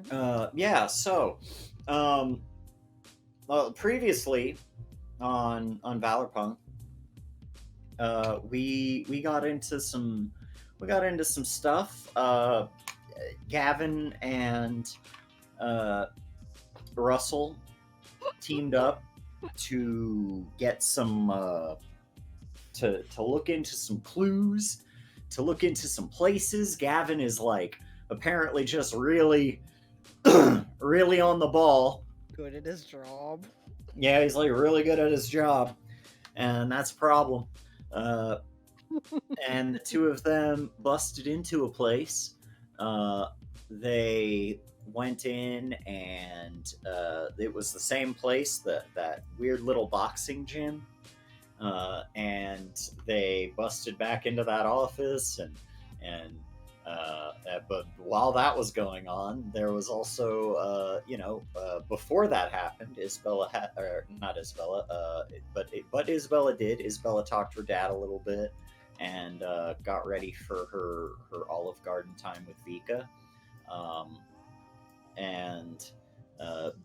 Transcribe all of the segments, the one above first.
So, um, well, previously on ValorPUNK, we got into some stuff. Gavin and uh, Russell teamed up to get some to look into some clues, to look into some places. Gavin is like apparently just really really on the ball. Good at his job. Yeah, he's like really good at his job, and that's a problem. Uh, and the two of them busted into a place. Uh, they went in, and it was the same place, that weird little boxing gym. And they busted back into that office, and but while that was going on, there was also before that happened, Isabella had, or not Isabella, but Isabella did. Isabella talked to her dad a little bit and got ready for her Olive Garden time with Vika, um, and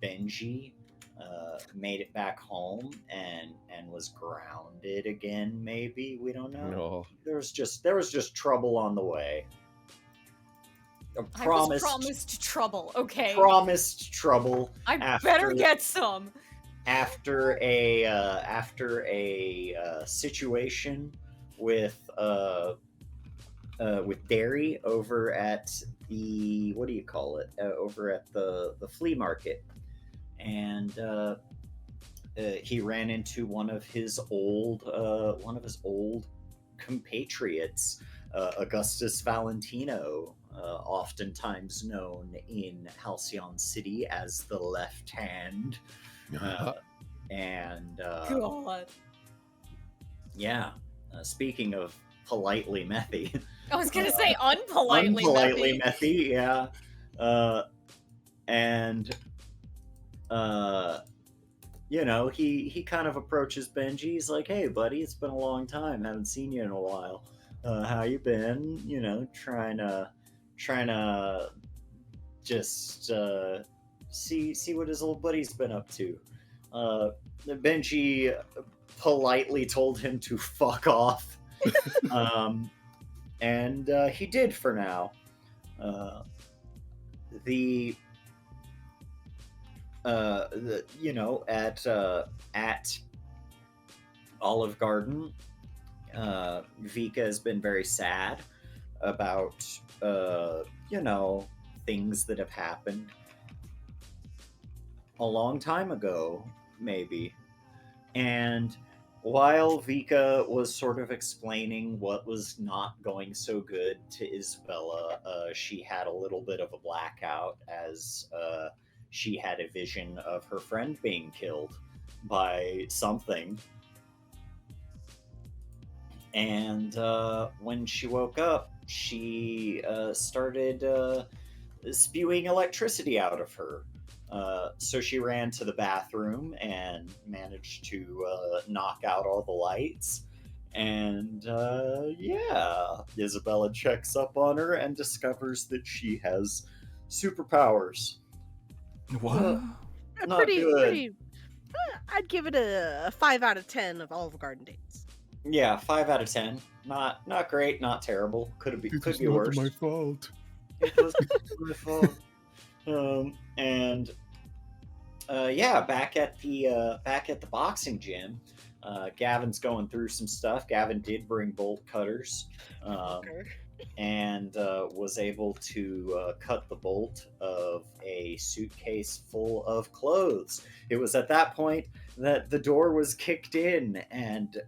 Benji made it back home and was grounded again. Maybe, we don't know. No. There was just trouble on the way. I was promised trouble. Okay. Promised trouble. I better get some. After a situation with Derry over at the, what do you call it? Over at the flea market, and he ran into one of his old compatriots, Augustus Valentino, oftentimes known in Halcyon City as the Left Hand. And God. yeah, speaking of politely methy, I was gonna say unpolitely methy, yeah. And he kind of approaches Benji. He's like, "Hey, buddy, it's been a long time. Haven't seen you in a while. How you been? Trying to just see what his old buddy's been up to." Benji politely told him to fuck off, and he did for now. At Olive Garden, Vika has been very sad about things that have happened a long time ago, maybe. And while Vika was sort of explaining what was not going so good to Isabella, she had a little bit of a blackout as she had a vision of her friend being killed by something. And when she woke up, she started spewing electricity out of her. So she ran to the bathroom and managed to knock out all the lights. And Isabella checks up on her and discovers that she has superpowers. What? Not good. I'd give it a 5 out of 10 of Olive Garden dates. Yeah, 5 out of 10. Not great, not terrible. Could be worse. My fault. It was my fault. Back at the boxing gym, Gavin's going through some stuff. Gavin did bring bolt cutters, and was able to cut the bolt of a suitcase full of clothes. It was at that point that the door was kicked in, and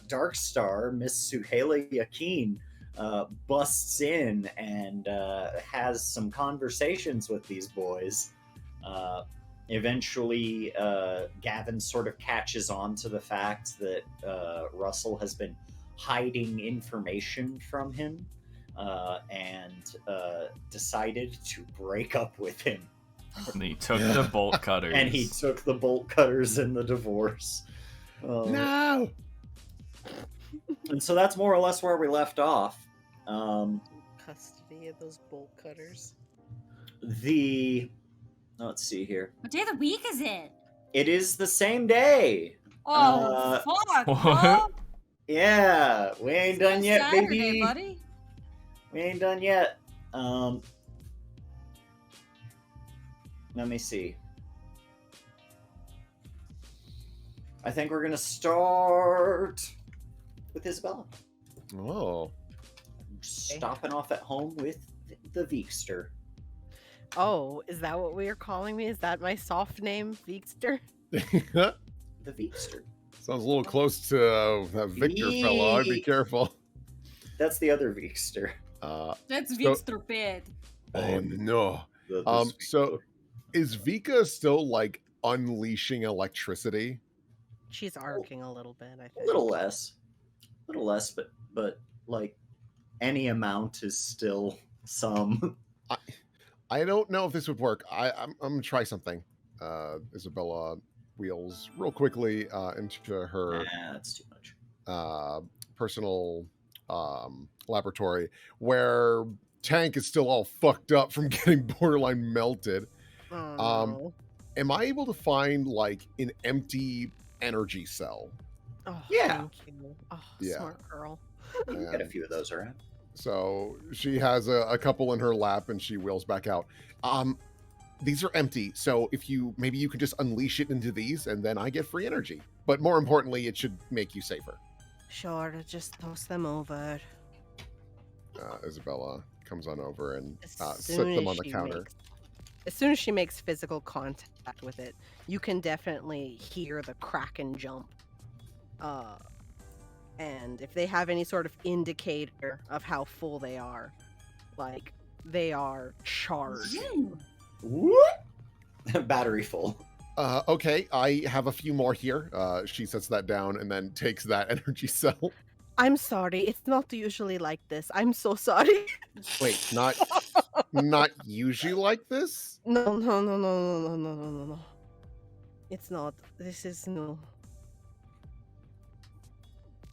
Darkstar, Miss Suhaila Yakin, busts in and has some conversations with these boys. Eventually, Gavin sort of catches on to the fact that Russell has been hiding information from him, and decided to break up with him. And he took the bolt cutters. And he took the bolt cutters in the divorce. No! And so that's more or less where we left off. Custody of those bolt cutters. let's see here. What day of the week is it? It is the same day. Oh, fuck, what? bro. Yeah, we ain't It's done yet, Saturday, baby. buddy. We ain't done yet. Let me see. I think we're gonna start with Isabella. Oh. Stopping off at home with the Veekster. Oh, is that what we are calling me? Is that my soft name, Veekster? The Veekster. Sounds a little close to that Victor fellow. I'd be careful. That's the other Veekster. That's Victor bad. Oh no. The So is Vika still like unleashing electricity? She's arcing a little bit, I a think. little less, but like any amount is still some. I don't know if this would work. I'm gonna try something. Isabella wheels real quickly into her That's too much. personal laboratory where Tank is still all fucked up from getting borderline melted. Oh, no. Am I able to find like an empty energy cell? Oh, Yeah. thank you. Oh, Yeah. smart girl. You got a few of those around. So she has a couple in her lap and she wheels back out. These are empty, so if maybe you could just unleash it into these and then I get free energy. But more importantly, it should make you safer. Sure, just toss them over. Isabella comes on over and As sets soon them as on the she counter. as soon as she makes physical contact with it, you can definitely hear the crack and jump. And if they have any sort of indicator of how full they are, like they are charged. What? Battery full. Okay, I have a few more here. She sets that down and then takes that energy cell. I'm sorry, it's not usually like this. I'm so sorry. Wait, not usually like this? No. It's not. This is new.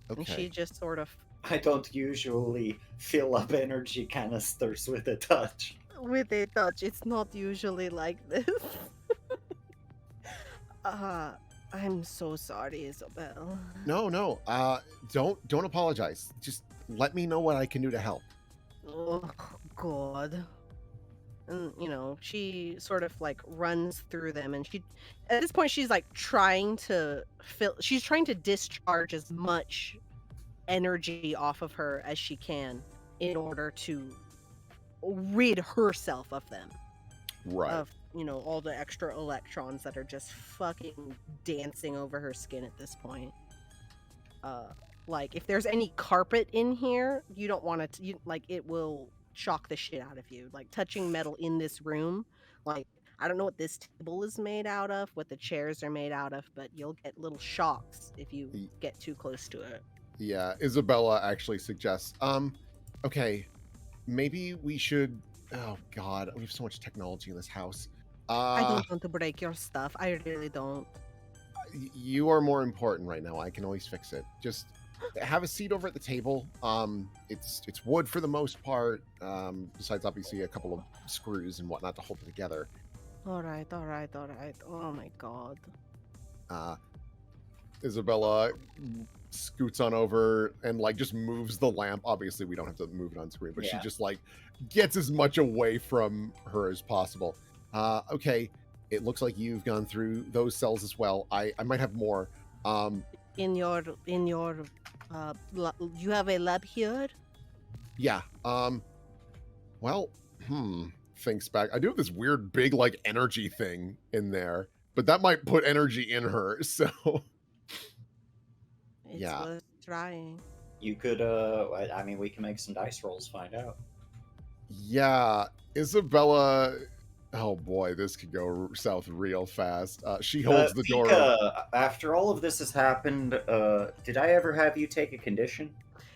And she Okay. just sort of, I don't usually fill up energy canisters with a touch. with a touch, it's not usually like this. I'm so sorry, Isabel. No. Don't apologize. Just let me know what I can do to help. Oh, God. And, she sort of like runs through them and at this point, she's like trying to discharge as much energy off of her as she can in order to rid herself of them. Right. Of, all the extra electrons that are just fucking dancing over her skin at this point. Like, if there's any carpet in here, you don't want it to, it will shock the shit out of you. Like, touching metal in this room, like, I don't know what this table is made out of, what the chairs are made out of, but you'll get little shocks if you get too close to it. Yeah, Isabella actually suggests, okay, maybe we should, oh God, we have so much technology in this house. I don't want to break your stuff. I really don't. You are more important right now. I can always fix it. Just have a seat over at the table. It's wood for the most part. Besides obviously a couple of screws and whatnot to hold it together. All right. Oh my God. Isabella scoots on over and like just moves the lamp. Obviously we don't have to move it on screen, but she just like gets as much away from her as possible. Okay, it looks like you've gone through those cells as well. I might have more. In your you have a lab here? Yeah. Well, thinks back. I do have this weird big like energy thing in there, but that might put energy in her. So It's yeah, worth trying. You could, I mean, we can make some dice rolls, find out. yeah. Isabella. Oh boy, this could go south real fast. She holds the door. Vika, after all of this has happened, did I ever have you take a condition?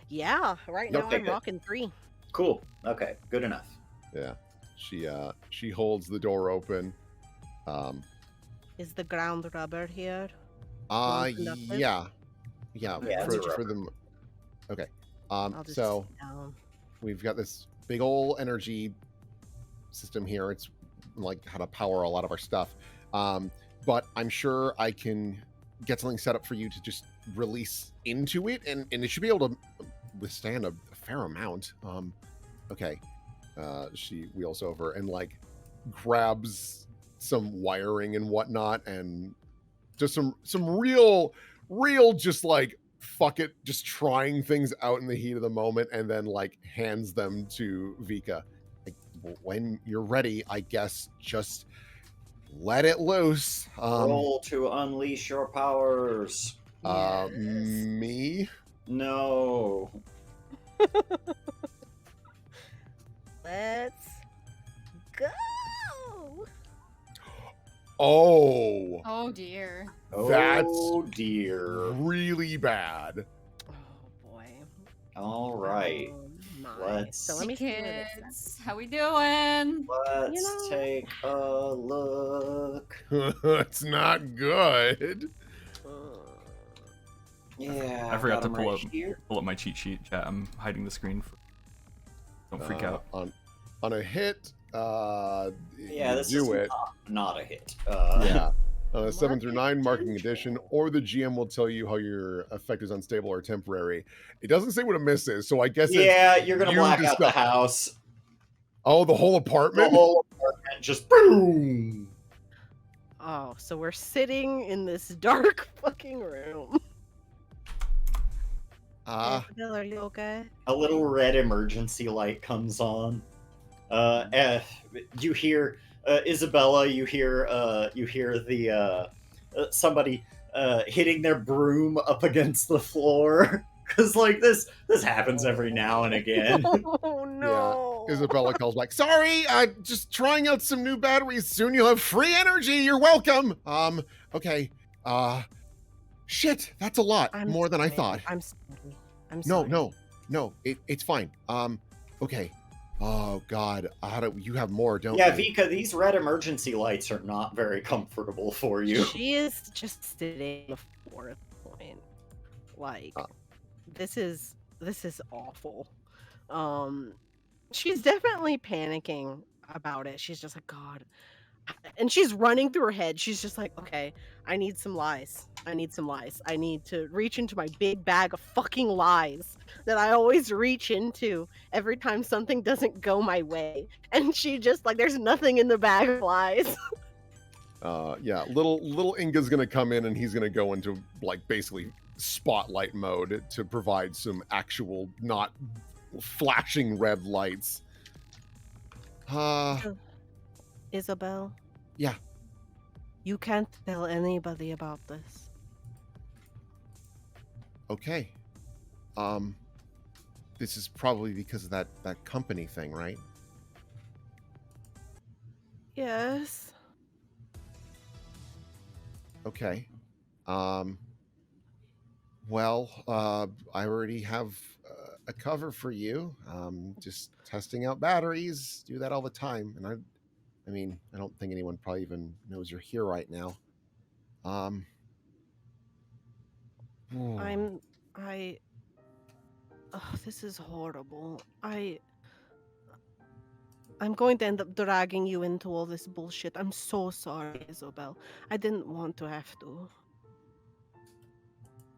Yeah, right now Okay, I'm good. rocking 3. Cool. Okay, good enough. Yeah. She holds the door open. Is the ground rubber here? Yeah. Yeah, For them. Okay. I'll just So sit down. we've got this big old energy system here. It's like how to power a lot of our stuff. But I'm sure I can get something set up for you to just release into it, and it should be able to withstand a fair amount. Okay. She wheels over and like grabs some wiring and whatnot, and just some real just like fuck it, just trying things out in the heat of the moment, and then like hands them to Vika. Like, when you're ready, I guess just let it loose. Roll to unleash your powers. Yes. Me? No. Let's go. Oh, Oh dear. That's Oh dear. really bad. Oh boy. All right. Oh, my. Let's- So let me see what it says. Kids, how we doing? Let's You know- take a look. It's not good. Yeah. I forgot got to 'em pull right up- here. Pull up my cheat sheet, chat. I'm hiding the screen. Don't freak out. On a hit. Yeah, you this do is it. not a hit. Yeah. On a 7 through 9 marking Marking condition, control. or the GM will tell you how your effect is unstable or temporary. It doesn't say what a miss is, so I guess it's Yeah, you're gonna you black out the decide. house. Oh, the whole The apartment? whole apartment just boom. Oh, so we're sitting in this dark fucking room. Isabella, are you okay? A little red emergency light comes on. You hear Isabella. You hear the somebody hitting their broom up against the floor. Because like this happens every now and again. Oh no. Isabella calls back. Sorry, just trying out some new batteries. Soon you'll have free energy. You're welcome. Okay. Shit, that's a lot. I'm more than I sorry. thought. I'm sorry. I'm No, sorry. no, it's fine. Okay. Oh God, you have more, don't Yeah, you? Vika, these red emergency lights are not very comfortable for you. She is just sitting on the floor at the point. Like, this is awful. She's definitely panicking about it. She's just like, God. And she's running through her head. She's just like, okay, I need some lies. I need some lies. I need to reach into my big bag of fucking lies that I always reach into every time something doesn't go my way. And she just like, there's nothing in the bag of lies. Yeah, little Inga's gonna come in and he's gonna go into like basically spotlight mode to provide some actual not flashing red lights. Isabel? Yeah. You can't tell anybody about this. Okay. This is probably because of that company thing, right? Yes. Okay. Well, I already have a cover for you. Just testing out batteries. Do that all the time. And I mean, I don't think anyone probably even knows you're here right now. This is horrible. I'm going to end up dragging you into all this bullshit. I'm so sorry, Isabel. I didn't want to have to.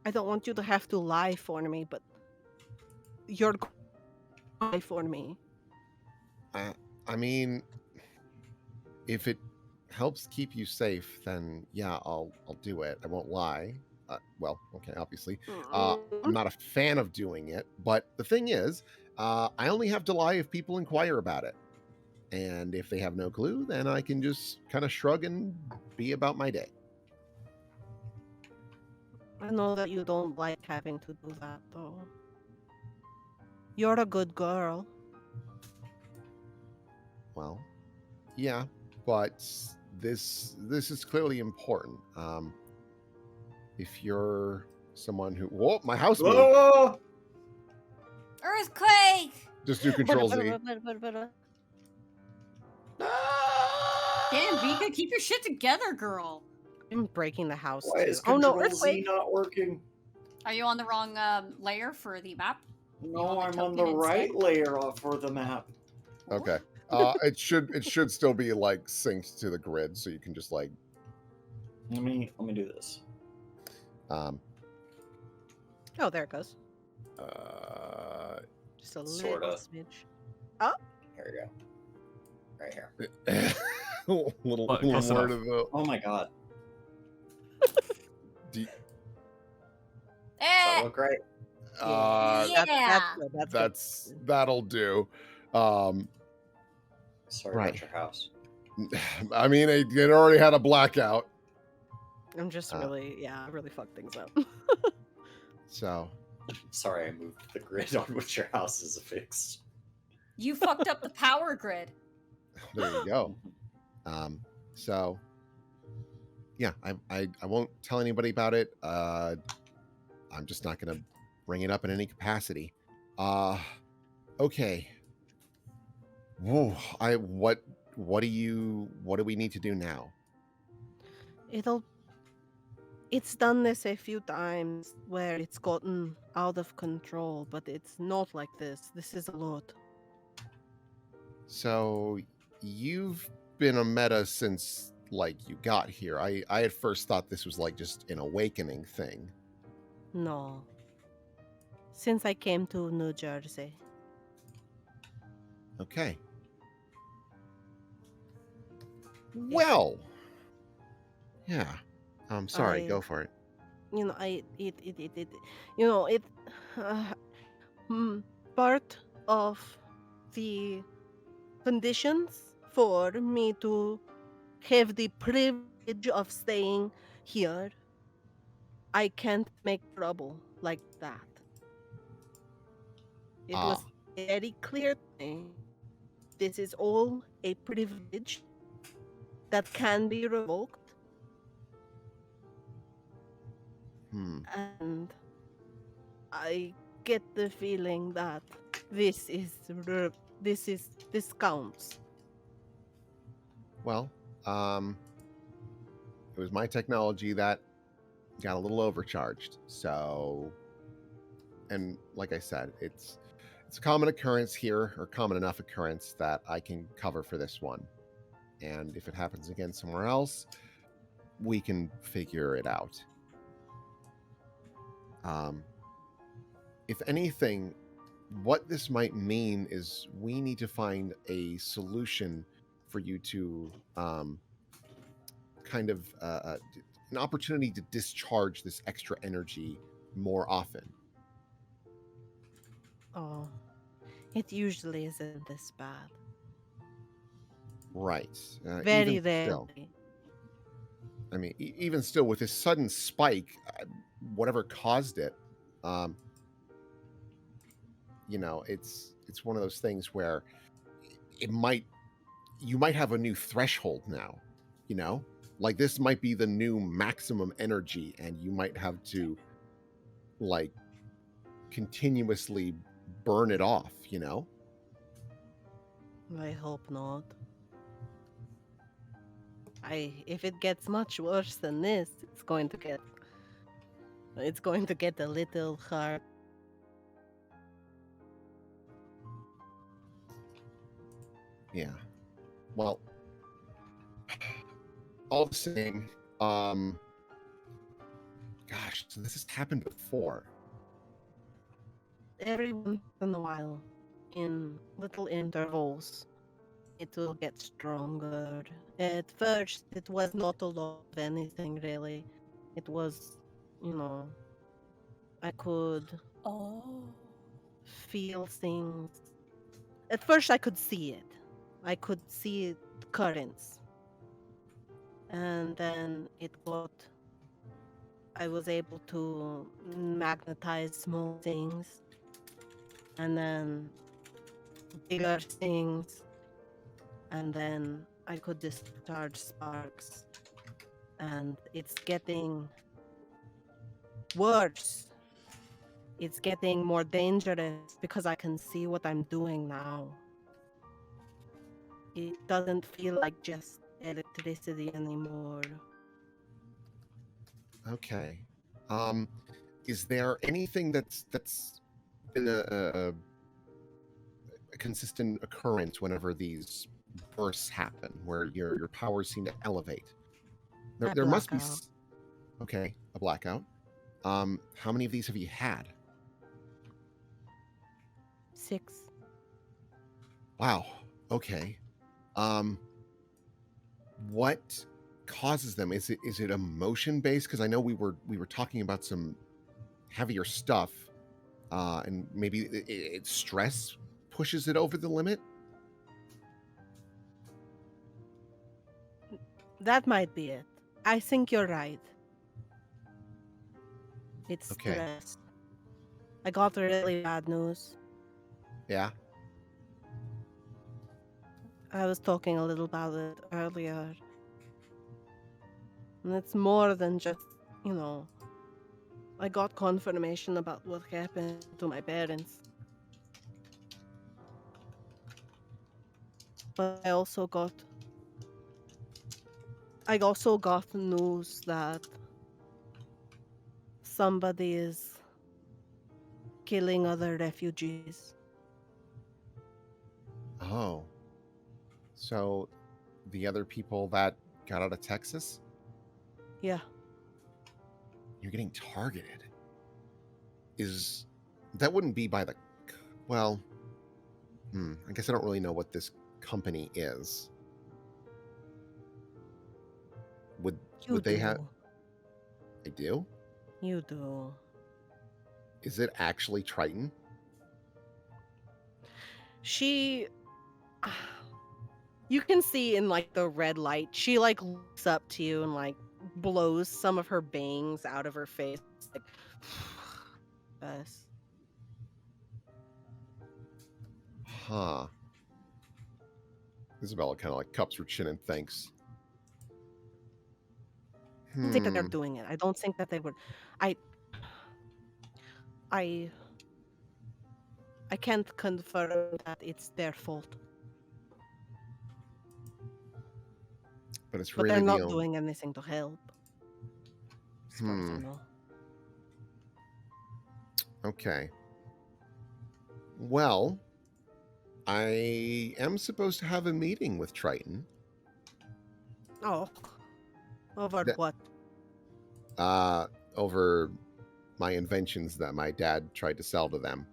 I don't want you to have to lie for me, but you're going to lie for me. I mean, if it helps keep you safe, then yeah, I'll do it. I won't lie. Well, okay, obviously. I'm not a fan of doing it, but the thing is, I only have to lie if people inquire about it. And if they have no clue, then I can just kind of shrug and be about my day. I know that you don't like having to do that, though. You're a good girl. Well, yeah, but this is clearly important. If you're someone who... Whoa, my house moved. Whoa! Earthquake! Just do Control Z. Damn, Vika, keep your shit together, girl. I'm breaking the house, Why too. is Oh, no, Control Z earthquake! not working? Are you on the wrong layer for the map? No, want I'm the on the token right instead? layer for the map. Okay. It should still be like synced to the grid, so you can just like. Let me do this. Um. Oh, there it goes. Just a Sorta. little smidge. Oh, Here we go. Right here. little Close more enough. to the. Oh my god. Does that Eh, look right? yeah. That'll do. Sorry Right. about your house. I mean, it already had a blackout, I'm just really, I really fucked things up. so Sorry I moved the grid on which your house is affixed. You fucked up the power grid. there you go. So yeah, I won't tell anybody about it. I'm just not gonna bring it up in any capacity. Okay. Whoa, what do we need to do now? It's done this a few times where it's gotten out of control, but it's not like this. This is a lot. So you've been a meta since like you got here. I at first thought this was like just an awakening thing. No. Since I came to New Jersey. Okay. Well. Yeah. I'm sorry, go for it. You know, part of the conditions for me to have the privilege of staying here, I can't make trouble like that. It was very clear to me. This is all a privilege that can be revoked. And I get the feeling that this counts. Well, it was my technology that got a little overcharged. So, and like I said, it's a common occurrence here, or common enough occurrence that I can cover for this one. And if it happens again somewhere else, we can figure it out. If anything, what this might mean is we need to find a solution for you to kind of an opportunity to discharge this extra energy more often. Oh, it usually isn't this bad. Right. Very rarely. I mean, even still, with this sudden spike, whatever caused it, it's one of those things where you might have a new threshold now, like this might be the new maximum energy, and you might have to like continuously burn it off, I hope not. If it gets much worse than this, it's going to get a little hard. Yeah. Well, all the same, gosh, so this has happened before. Every once in a while, in little intervals, it will get stronger. At first, it was not a lot of anything, really. It was, I could feel things. At first, I could see it. I could see currents. And then I was able to magnetize small things. And then bigger things. And then I could discharge sparks. And it's getting worse. It's getting more dangerous because I can see what I'm doing now. It doesn't feel like just electricity anymore. Okay. Is there anything that's been consistent occurrence whenever these bursts happen, where your powers seem to elevate. There must be. Okay, a blackout. How many of these have you had? 6. Wow. Okay. What causes them? Is it emotion based? Because I know we were talking about some heavier stuff, and maybe it's stress pushes it over the limit. That might be it. I think you're right. It's Okay. stress. I got really bad news. Yeah. I was talking a little about it earlier. And it's more than just, I got confirmation about what happened to my parents. But I also got news that somebody is killing other refugees. Oh. So the other people that got out of Texas? Yeah. You're getting targeted. That wouldn't be by the... Well, I guess I don't really know what this company is. Would they have... I do? You do. Is it actually Triton? You can see in like the red light, she like looks up to you and like blows some of her bangs out of her face. Like, yes. Huh. Isabella kind of like cups her chin and thinks. I don't think that they're doing it. I don't think that they would. I can't confirm that it's their fault. But it's But really they're not doing anything to help. As far as I know. Okay. Well, I am supposed to have a meeting with Triton. Oh. Over what? Over my inventions that my dad tried to sell to them.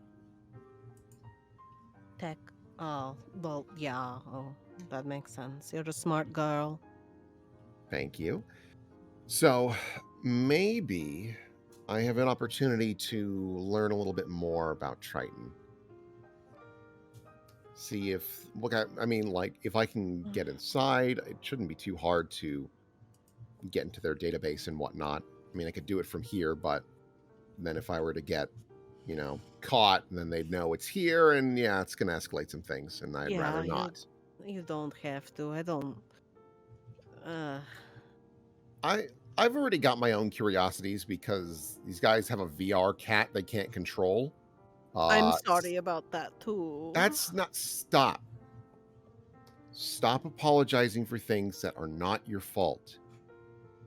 Tech. Oh, well, yeah. Oh, that makes sense. You're a smart girl. Thank you. So, maybe I have an opportunity to learn a little bit more about Triton. See if... if I can get inside, it shouldn't be too hard to get into their database and whatnot. I mean, I could do it from here, but then if I were to get, caught, then they'd know it's here, and yeah, it's going to escalate some things, and I'd rather not. You don't have to. I don't... I've already got my own curiosities because these guys have a VR cat they can't control. I'm sorry about that, too. That's not... Stop. Stop apologizing for things that are not your fault.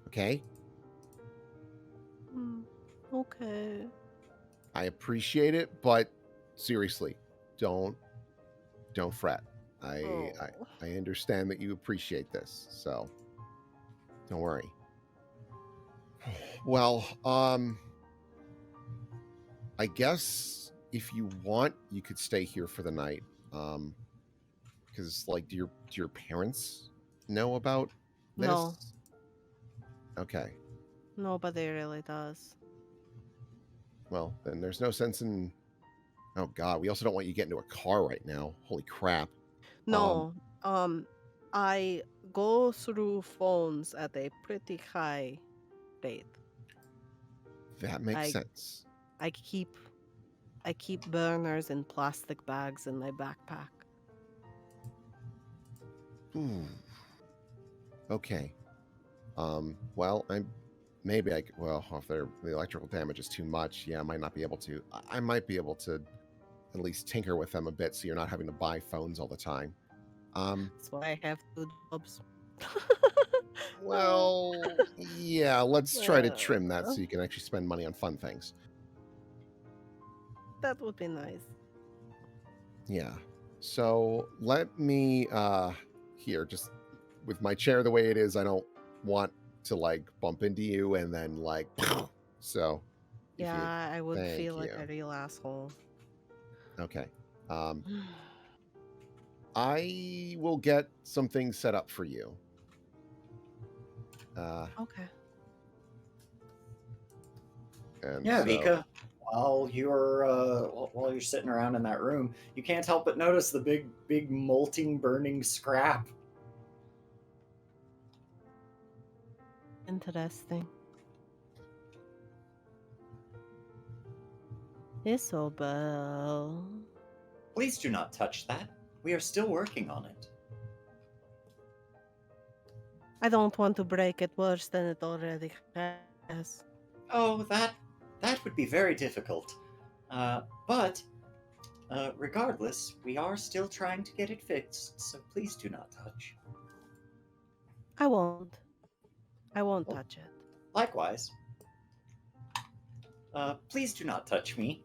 Okay? Okay. I appreciate it, but seriously, don't fret. I understand that you appreciate this, so don't worry. Well, I guess if you want, you could stay here for the night. Because, like, do your parents know about this? No. Okay. Nobody really does. Well, then there's no sense in... Oh, God, we also don't want you to get into a car right now. Holy crap. No. I go through phones at a pretty high rate. That makes sense. I keep burners in plastic bags in my backpack. Okay. Well, if the electrical damage is too much, yeah, I might not be able to. I might be able to at least tinker with them a bit so you're not having to buy phones all the time. That's why I have 2 jobs. Well, yeah, let's try to trim that so you can actually spend money on fun things. That would be nice. Yeah. So let me here, just with my chair the way it is, I don't want to like bump into you and then like so if you Yeah, I would thank feel like you. a real asshole. Okay. I will get something set up for you. Okay. And Yeah, so, Vika. While you're sitting around in that room, you can't help but notice the big molting, burning scrap. Interesting. Isabella. Please do not touch that. We are still working on it. I don't want to break it worse than it already has. Oh, that would be very difficult. But regardless, we are still trying to get it fixed, so please do not touch. I won't. I won't Well, touch it. Likewise. Please do not touch me.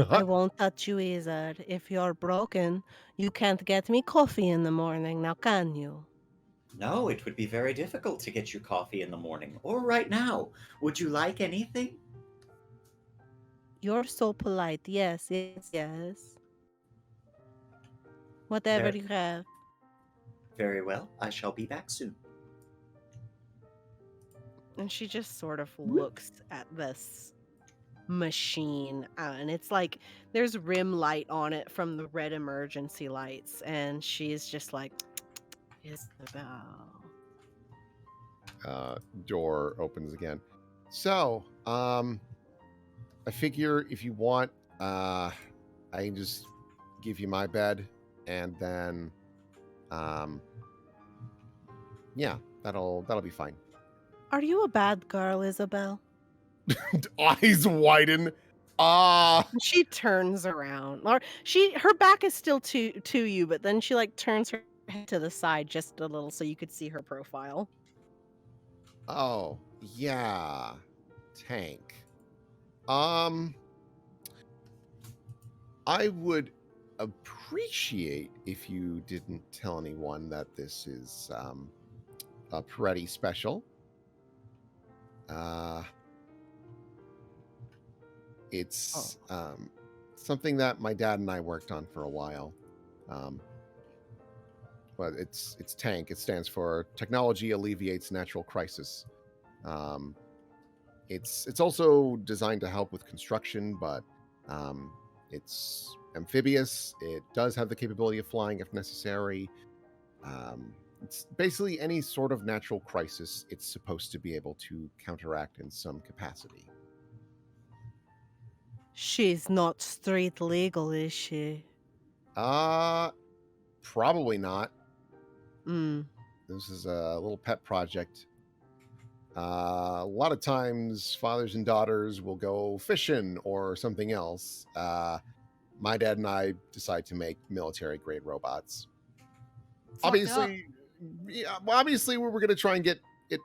I won't touch you either. If you're broken, you can't get me coffee in the morning, now can you? No, it would be very difficult to get you coffee in the morning, or right now. Would you like anything? You're so polite. Yes, yes, yes. Whatever Ver- you have. Very well. I shall be back soon. And she just sort of looks at this machine, and it's like there's rim light on it from the red emergency lights, and she's just like, Isabel. door opens again. So, I figure if you want, I can just give you my bed, and then, yeah, that'll be fine. Are you a bad girl, Isabel? Eyes widen. She turns around, or her back is still to you, but then she like turns her head to the side just a little so you could see her profile. Oh, yeah. Tank. I would appreciate if you didn't tell anyone that this is a pretty special. It's something that my dad and I worked on for a while. But it's TANK. It stands for Technology Alleviates Natural Crisis. It's also designed to help with construction, but it's amphibious. It does have the capability of flying if necessary. It's basically any sort of natural crisis it's supposed to be able to counteract in some capacity. She's not street legal, is she? Probably not. Mm. This is a little pet project. A lot of times, fathers and daughters will go fishing or something else. My dad and I decide to make military-grade robots. Obviously, we were going to try and get it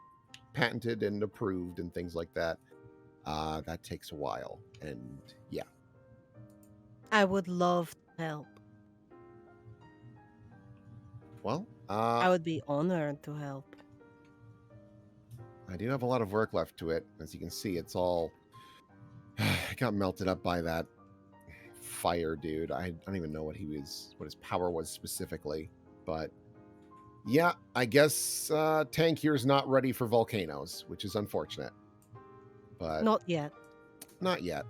patented and approved and things like that. That takes a while, and yeah. I would love to help. Well, I would be honored to help. I do have a lot of work left to it. As you can see, it's all it got melted up by that fire dude. I don't even know what his power was specifically, but yeah, I guess Tank here's not ready for volcanoes, which is unfortunate. But not yet. Not yet.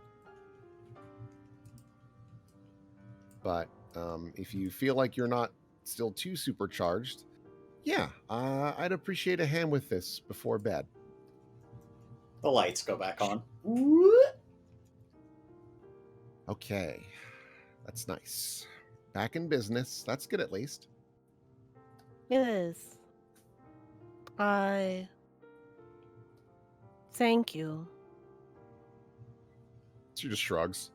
But if you feel like you're not still too supercharged, yeah, I'd appreciate a hand with this before bed. The lights go back on. Okay, that's nice. Back in business. That's good at least. It is. I thank you. She just shrugs.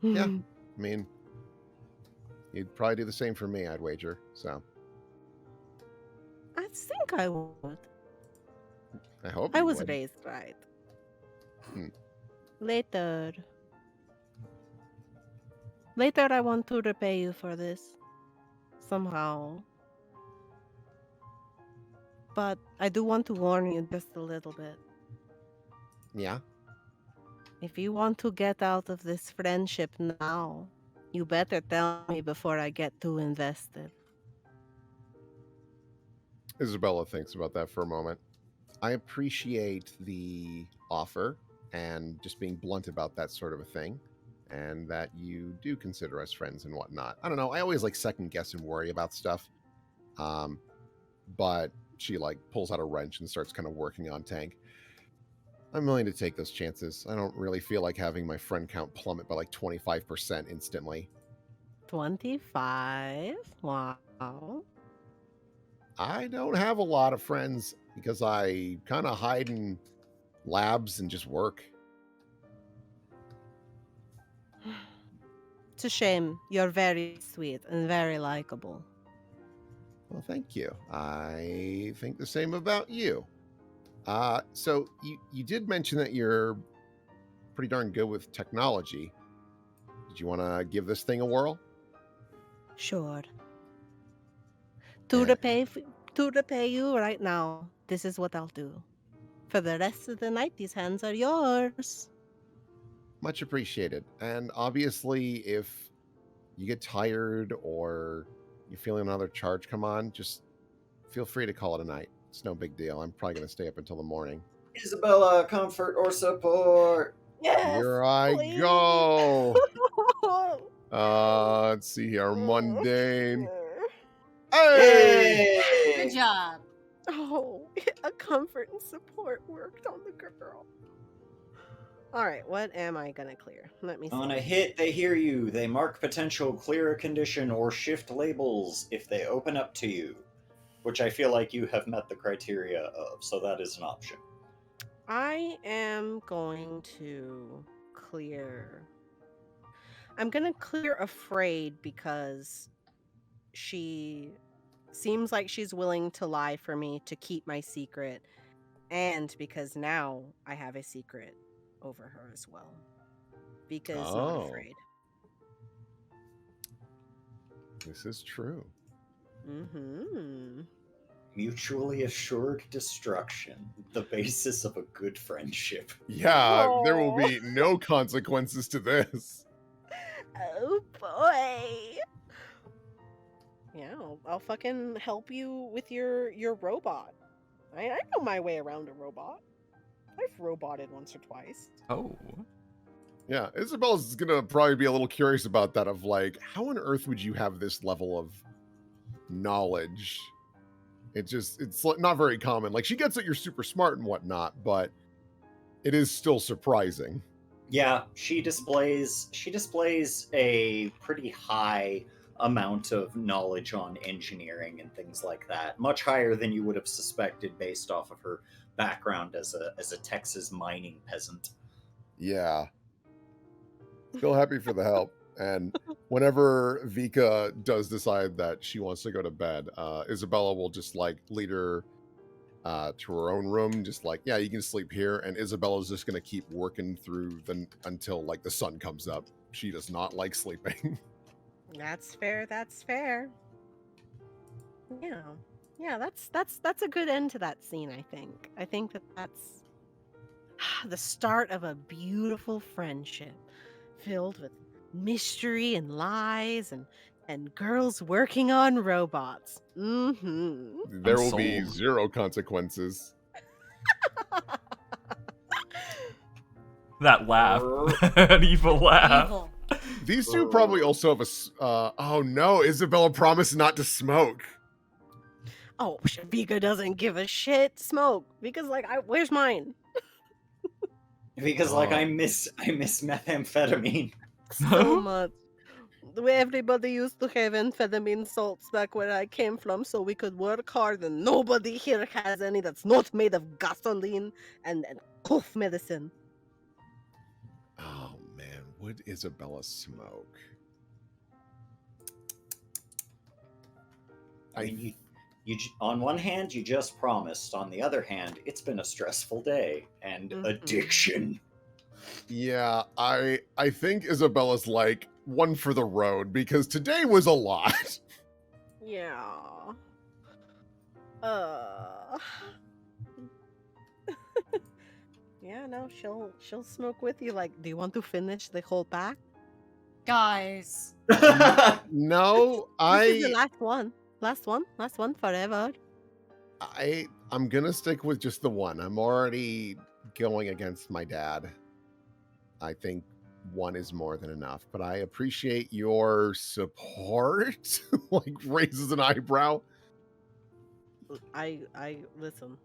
Yeah, I mean, you'd probably do the same for me, I'd wager. So I think I would. I hope I you was would. raised right. Later. Later, I want to repay you for this. Somehow. But I do want to warn you just a little bit. Yeah. If you want to get out of this friendship now, you better tell me before I get too invested. Isabella thinks about that for a moment. I appreciate the offer and just being blunt about that sort of a thing, and that you do consider us friends and whatnot. I don't know. I always like second guess and worry about stuff. But she like pulls out a wrench and starts kind of working on Tank. I'm willing to take those chances. I don't really feel like having my friend count plummet by like 25% instantly. 25? Wow. I don't have a lot of friends because I kind of hide in labs and just work. It's a shame. You're very sweet and very likable. Well, thank you. I think the same about you. So you did mention that you're pretty darn good with technology. Did you want to give this thing a whirl? Sure. To repay you right now, this is what I'll do. For the rest of the night, these hands are yours. Much appreciated. And obviously, if you get tired or you're feeling another charge come on, just feel free to call it a night. It's no big deal. I'm probably going to stay up until the morning. Isabella, comfort or support? Yes, Here I please. go. Let's see here. Mundane. Hey! Yay! Good job. Oh, a comfort and support worked on the girl. All right, what am I gonna clear? Let me see. On a hit, they hear you. They mark potential clear a condition or shift labels if they open up to you, which I feel like you have met the criteria of, so that is an option. I am going to clear. I'm gonna clear afraid because she seems like she's willing to lie for me to keep my secret, and because now I have a secret over her as well. Vika is not afraid. This is true. Mm-hmm. Mutually assured destruction, the basis of a good friendship. Yeah, there will Oh. be no consequences to this. Oh boy. Yeah, I'll fucking help you with your robot. I know my way around a robot. I've roboted once or twice. Oh. Yeah, Isabella's gonna probably be a little curious about that of like, how on earth would you have this level of knowledge? It's not very common. Like, she gets that you're super smart and whatnot, but it is still surprising. Yeah, she displays a pretty high amount of knowledge on engineering and things like that. Much higher than you would have suspected based off of her background as a Texas mining peasant. Yeah. Still happy for the help. And whenever Vika does decide that she wants to go to bed, Isabella will just like lead her to her own room, just like, yeah, you can sleep here. And Isabella's just gonna keep working through until like the sun comes up. She does not like sleeping. That's fair. That's fair. Yeah. That's a good end to that scene. I think that's the start of a beautiful friendship filled with mystery and lies and girls working on robots. Mm-hmm. There will be sold. zero consequences. That laugh. An evil laugh. Evil. These two probably also have a... oh no, Isabella promised not to smoke. Oh, Vika doesn't give a shit. Smoke. Vika's like, where's mine? Because like I miss methamphetamine. So much. Everybody used to have amphetamine salts back where I came from so we could work hard, and nobody here has any that's not made of gasoline and cough medicine. Oh man, would Isabella smoke? I mean, you on one hand you just promised, on the other hand it's been a stressful day and Mhm. addiction. Yeah, I think Isabella's like, one for the road because today was a lot. Yeah. Yeah, no, she'll smoke with you. Like, do you want to finish the whole pack? Guys. No, This is the last one. Last one forever. I'm gonna stick with just the one. I'm already going against my dad. I think one is more than enough, but I appreciate your support. Like raises an eyebrow. I listen.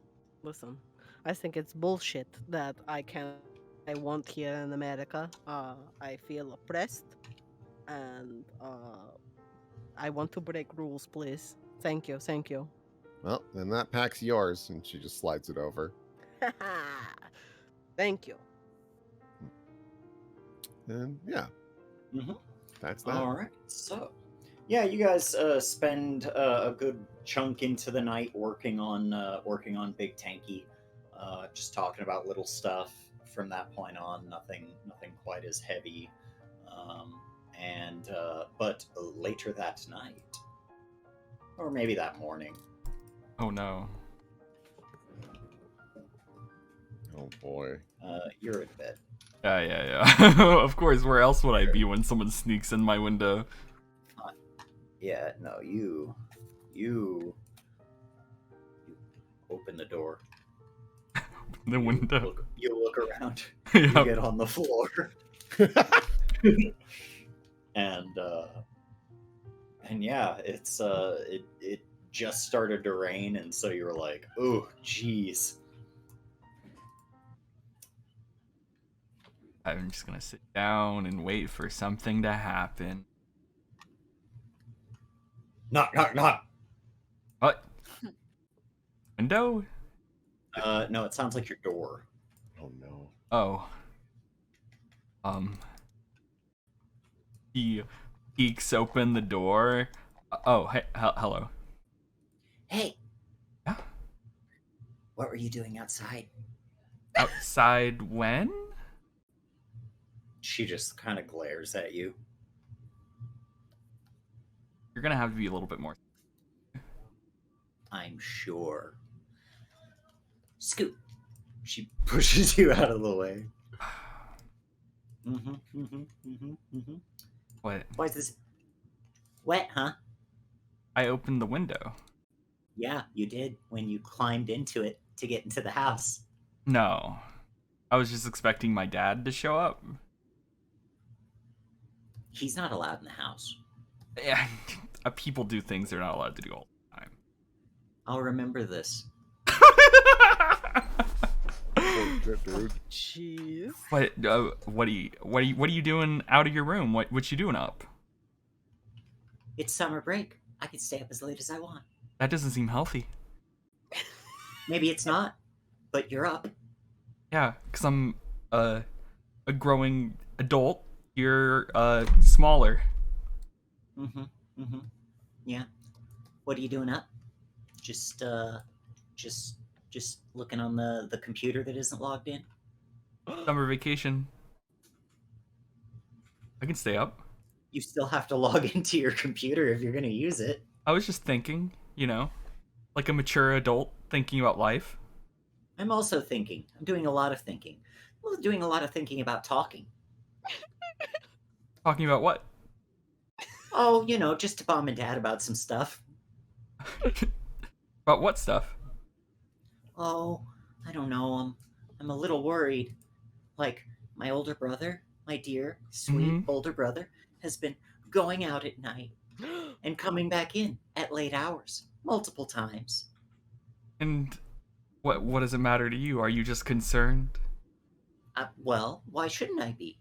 I think it's bullshit that I won't here in America. I feel oppressed, and I want to break rules, please. Thank you. Well, then that pack's yours, and she just slides it over. Thank you. And yeah, that's that. All right, so yeah, you guys spend a good chunk into the night working on Big Tanky, just talking about little stuff. From that point on, nothing quite as heavy. But later that night, or maybe that morning. Oh no. Oh boy. You're in bed. Yeah. Of course, where else would I be when someone sneaks in my window? Yeah, no, you open the door. The window. You look around. Yeah. You get on the floor. and yeah, it's it just started to rain, and so you're like, oh jeez. I'm just gonna sit down and wait for something to happen. Knock. What? Window? No, it sounds like your door. Oh no. Oh. He peeks open the door. Oh, hey, hello. Hey. Yeah? What were you doing outside? Outside when? She just kind of glares at you. You're gonna have to be a little bit more. I'm sure. Scoot. She pushes you out of the way. What? Why is this wet, huh? I opened the window. Yeah, you did when you climbed into it to get into the house. No. I was just expecting my dad to show up. He's not allowed in the house. Yeah, people do things they're not allowed to do all the time. I'll remember this. Oh, shit, dude. Jeez. What are you doing out of your room? What you doing up? It's summer break. I can stay up as late as I want. That doesn't seem healthy. Maybe it's not, but you're up. Yeah, because I'm a growing adult. You're smaller. Yeah. What are you doing up? Just looking on the computer that isn't logged in? Summer vacation. I can stay up. You still have to log into your computer if you're going to use it. I was just thinking, like a mature adult thinking about life. I'm also thinking. I'm doing a lot of thinking. Well, doing a lot of thinking about talking. Talking about what? Oh, just to Mom and Dad about some stuff. About what stuff? Oh, I don't know. I'm a little worried. Like, my older brother, my dear, sweet older brother, has been going out at night and coming back in at late hours multiple times. And what does it matter to you? Are you just concerned? Well, why shouldn't I be?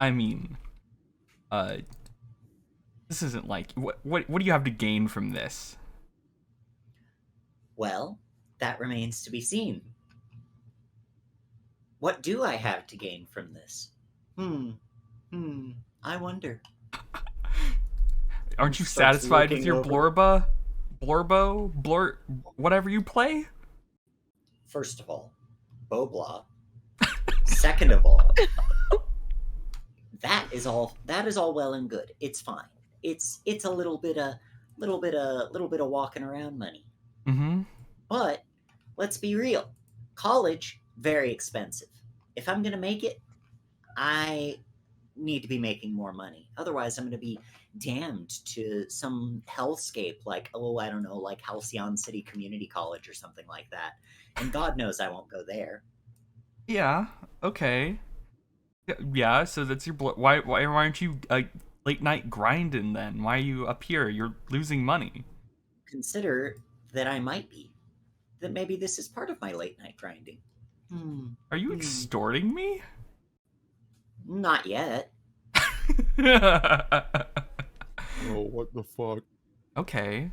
I mean, this isn't like what do you have to gain from this? Well, that remains to be seen. What do I have to gain from this? I wonder. Aren't you Starts satisfied with looking your over. whatever you play? First of all, Bobla. Second of all, That is all well and good. It's fine. It's a little bit of walking around money. Mm-hmm. But let's be real. College, very expensive. If I'm going to make it, I need to be making more money. Otherwise, I'm going to be damned to some hellscape like, I don't know, like Halcyon City Community College or something like that. And God knows I won't go there. Yeah. Okay. Yeah. So that's your why aren't you late night grinding then? Why are you up here? You're losing money. Consider that I might be. That maybe this is part of my late night grinding. Are you extorting me? Not yet. Oh, what the fuck? Okay.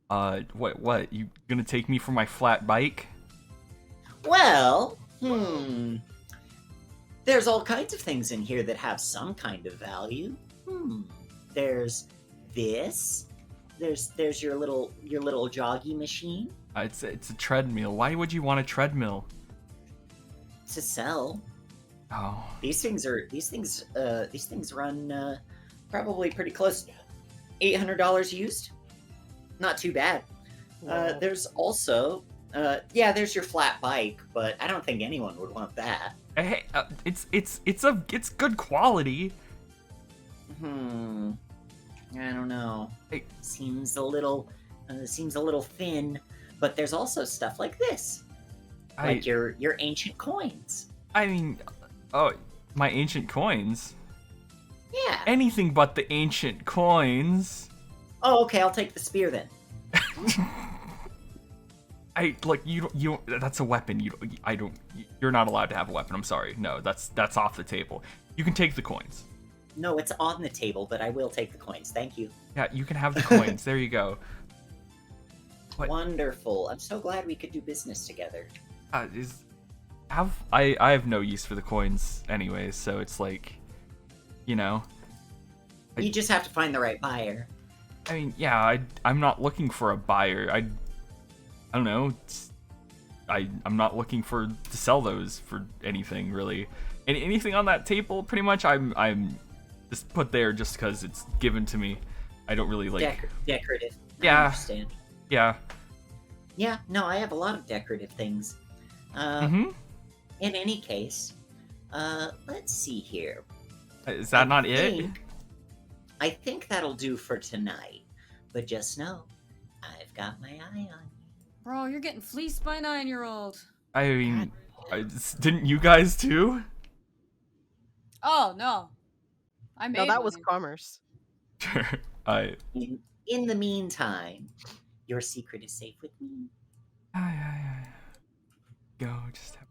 What? You gonna take me for my flat bike? Well, there's all kinds of things in here that have some kind of value. There's this. There's your little joggy machine. It's a treadmill. Why would you want a treadmill? To sell. Oh. These things run probably pretty close to $800 used. Not too bad. Wow. There's also there's your flat bike, but I don't think anyone would want that. Hey, it's good quality. I don't know. Hey. Seems a little thin, but there's also stuff like this. Like your ancient coins. I mean, oh, my ancient coins? Yeah. Anything but the ancient coins. Oh, okay, I'll take the spear then. You that's a weapon. You're not allowed to have a weapon. I'm sorry. No, that's off the table. You can take the coins. No, it's on the table, but I will take the coins. Thank you. Yeah, you can have the coins. There you go. What? Wonderful. I'm so glad we could do business together. I have no use for the coins anyways, so it's like, you know. You just have to find the right buyer. I mean, yeah, I'm not looking for a buyer. I don't know. I'm not looking to sell those for anything really. And anything on that table, pretty much, I'm just put there just because it's given to me. I don't really like decorative. Yeah. I understand. Yeah. Yeah. No, I have a lot of decorative things. In any case, let's see here. Is that not it? I think that'll do for tonight. But just know, I've got my eye on you. Bro, you're getting fleeced by a 9-year-old. I mean, didn't you guys too? Oh, no. I made No, that was money. commerce. In the meantime, your secret is safe with me. Go, just have...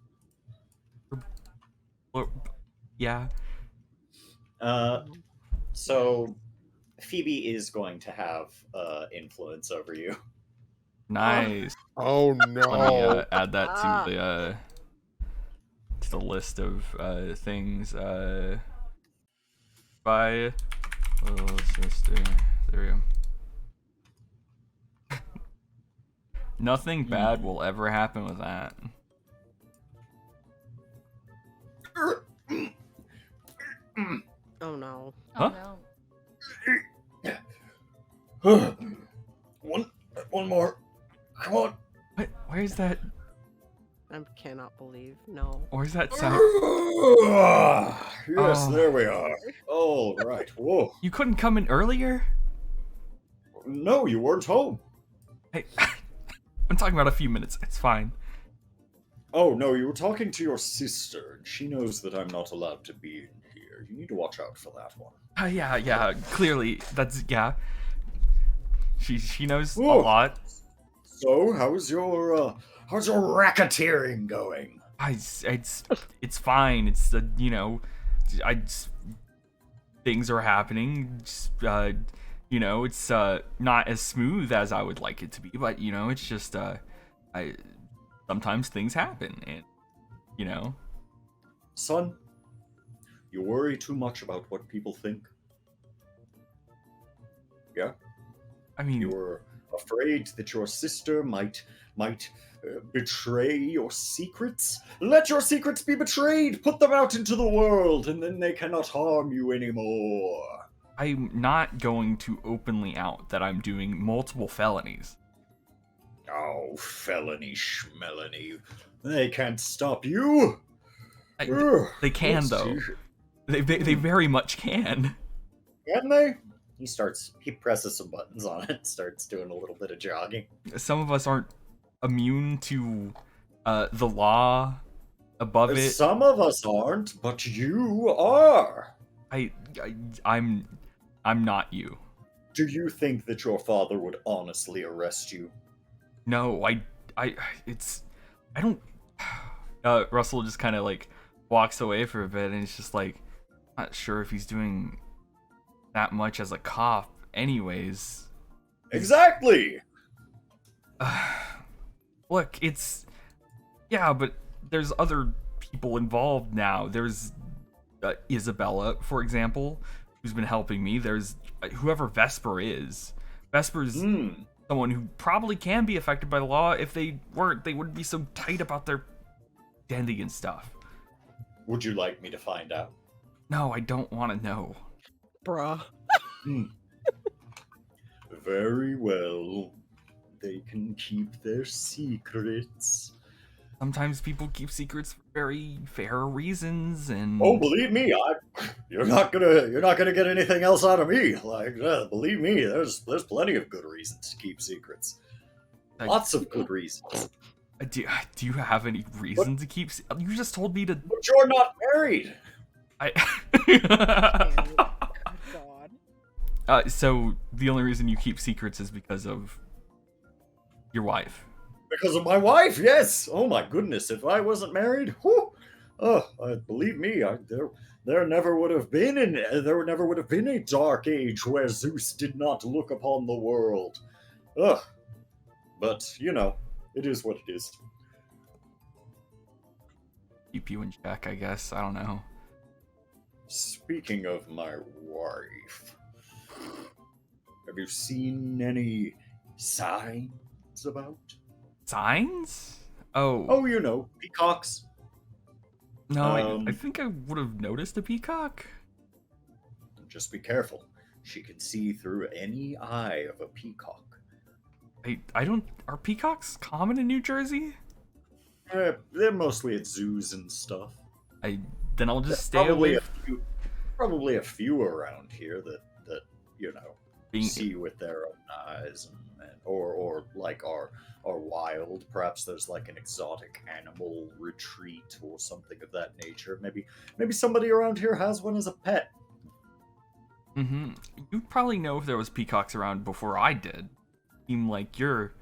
Yeah. So Phoebe is going to have influence over you. Nice. Oh no! Let me add that to the list of things. By little sister. There we go. Nothing bad will ever happen with that. Oh no. Oh, Huh? no. One more. Come on. What? Where's that? I cannot believe. No. Where's that sound? Yes, Oh. there we are. Oh, right. Whoa. You couldn't come in earlier? No, you weren't home. Hey, I'm talking about a few minutes. It's fine. Oh, no, you were talking to your sister, and she knows that I'm not allowed to be in here. You need to watch out for that one. Yeah. Clearly, that's yeah. She knows a Whoa. lot. So, how's your racketeering going? It's fine. It's you know, things are happening. Just, you know, it's not as smooth as I would like it to be, but you know, it's just sometimes things happen, and you know. Son, you worry too much about what people think. Yeah? I mean, You were afraid that your sister might betray your secrets? Let your secrets be betrayed. Put them out into the world, and then they cannot harm you anymore. I'm not going to openly out that I'm doing multiple felonies. Oh, felony schmelony. They can't stop you. They can, though. They very much can. Can they? He presses some buttons on it, starts doing a little bit of jogging. Some of us aren't immune to the law above it. Some of us aren't, but you are. I'm not you. Do you think that your father would honestly arrest you? No, I don't. Russell just kind of like walks away for a bit, and it's just like, not sure if he's doing that much as a cop anyways. Exactly. Look, but there's other people involved now. There's Isabella, for example, who's been helping me. There's whoever Vesper is. Vesper's someone who probably can be affected by the law. If they weren't, they wouldn't be so tight about their identity and stuff. Would you like me to find out? No, I don't want to know. Bruh. Very well. They can keep their secrets. Sometimes people keep secrets for very fair reasons, and oh, believe me, you're not gonna get anything else out of me. Like, believe me, there's plenty of good reasons to keep secrets. Lots of good reasons. Do you have any reason to keep? You just told me to. But you're not married. God. So the only reason you keep secrets is because of your wife. Because of my wife, yes. Oh my goodness, if I wasn't married, believe me, there never would have been a dark age where Zeus did not look upon the world. But it is what it is. Keep you in check, I guess. I don't know. Speaking of my wife, have you seen any signs about? Signs? Oh. Oh, peacocks. No, I think I would have noticed a peacock. Just be careful. She can see through any eye of a peacock. I don't. Are peacocks common in New Jersey? They're mostly at zoos and stuff. Then I'll just stay away. Probably a few around here that see with their own eyes, or like are wild. Perhaps there's like an exotic animal retreat or something of that nature. Maybe somebody around here has one as a pet. Mm-hmm. You'd probably know if there was peacocks around before I did. Seem like you're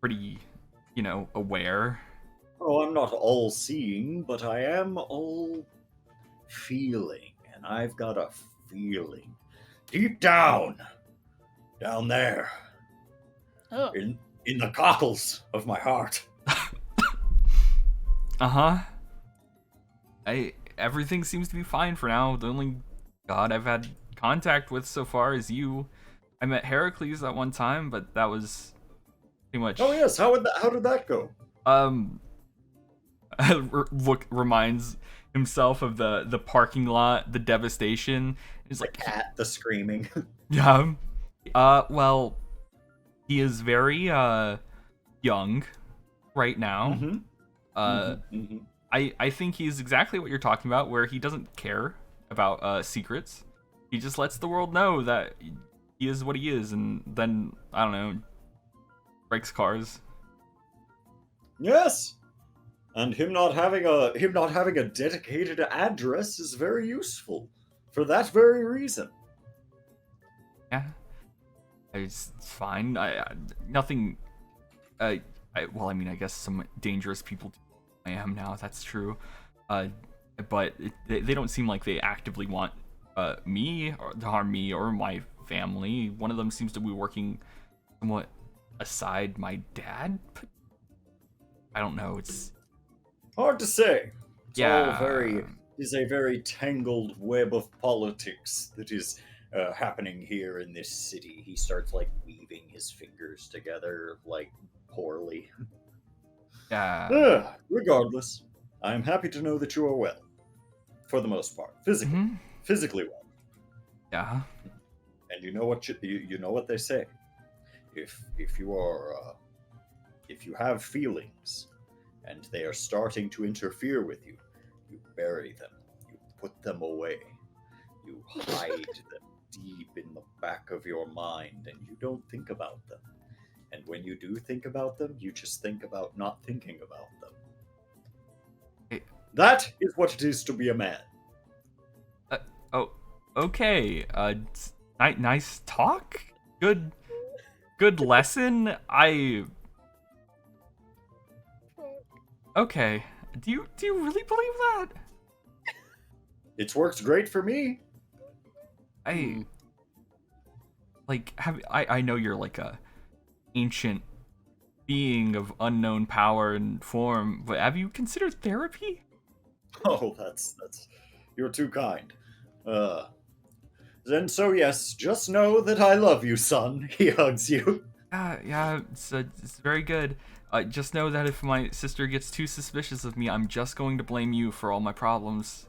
pretty, aware. Oh, I'm not all-seeing, but I am all-feeling, and I've got a feeling deep down there, in the cockles of my heart. Uh-huh. Everything seems to be fine for now. The only god I've had contact with so far is you. I met Heracles at one time, but that was pretty much. Oh yes, how did that go? Reminds himself of the parking lot, the devastation. He's like the screaming. Yeah. Well, he is very young right now. Mm-hmm. I think he's exactly what you're talking about, where he doesn't care about secrets. He just lets the world know that he is what he is, and then I don't know, breaks cars. Yes, and him not having a dedicated address is very useful for that very reason. Yeah, it's fine. Nothing. I guess some dangerous people I am now. That's true. But they don't seem like they actively want me or to harm me or my family. One of them seems to be working somewhat aside my dad. I don't know. It's hard to say. It's yeah. all is a very tangled web of politics that is happening here in this city. He starts like weaving his fingers together, like poorly. Yeah. Regardless, I am happy to know that you are well, for the most part, physically well. Yeah. And you know what you know what they say. If you have feelings, and they are starting to interfere with you, you bury them. You put them away. You hide them deep in the back of your mind, and you don't think about them. And when you do think about them, you just think about not thinking about them. That is what it is to be a man. Oh, okay. Nice talk. Good lesson. Okay. Do you really believe that? It's worked great for me. I know you're like a ancient being of unknown power and form, but have you considered therapy? Oh, that's you're too kind. Then so yes, just know that I love you, son. He hugs you. Yeah, it's very good. Just know that if my sister gets too suspicious of me, I'm just going to blame you for all my problems.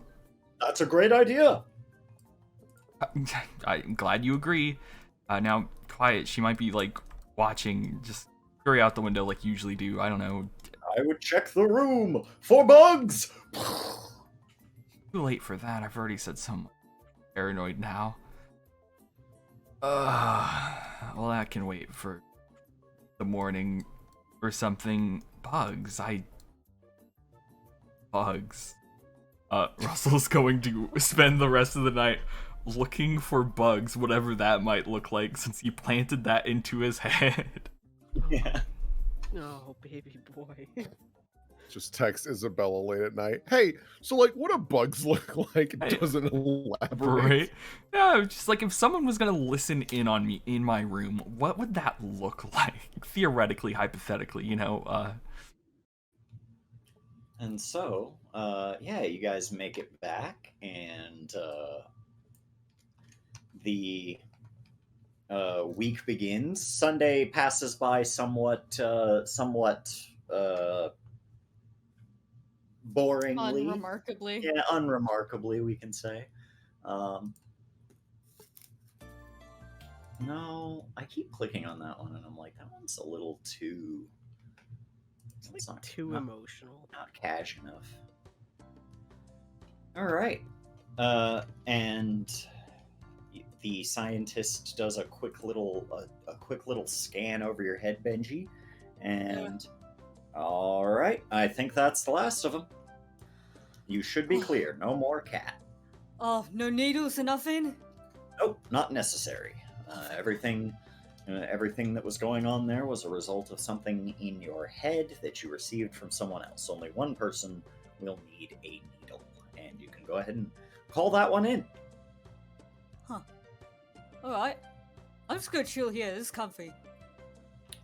That's a great idea. I'm glad you agree. Now, quiet. She might be, like, watching. Just scurry out the window like you usually do. I don't know. I would check the room for bugs. Too late for that. I've already said some paranoid now. Well, that can wait for the morning or something. Bugs. Russell's going to spend the rest of the night looking for bugs, whatever that might look like, since he planted that into his head. Yeah. Oh, baby boy. Just text Isabella late at night. Hey, so like, what do bugs look like? It Hey, doesn't elaborate. Right? Yeah, just like if someone was gonna listen in on me in my room, what would that look like? Theoretically, hypothetically, you know? And so, yeah, you guys make it back, and the week begins. Sunday passes by somewhat boringly. Unremarkably. Yeah, unremarkably, we can say. No, I keep clicking on that one, and I'm like, that one's a little too. It's like too emotional. Not cash enough. All right, and the scientist does a quick little scan over your head, Benji, and all right, I think that's the last of them. You should be clear. No more cat. Oh, no needles or nothing? Nope, not necessary. Everything that was going on there was a result of something in your head that you received from someone else. Only one person will need a needle, and you can go ahead and call that one in. Huh. Alright. I'm just gonna chill here. This is comfy.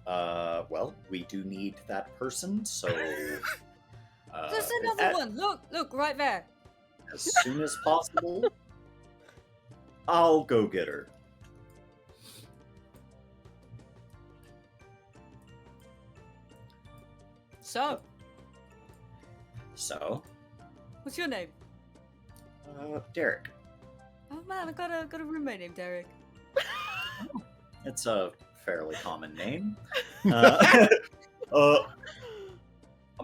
Well, we do need that person, so... There's another one! Look, right there! As soon as possible, I'll go get her. So? What's your name? Derek. Oh man, I got a roommate named Derek. It's a fairly common name.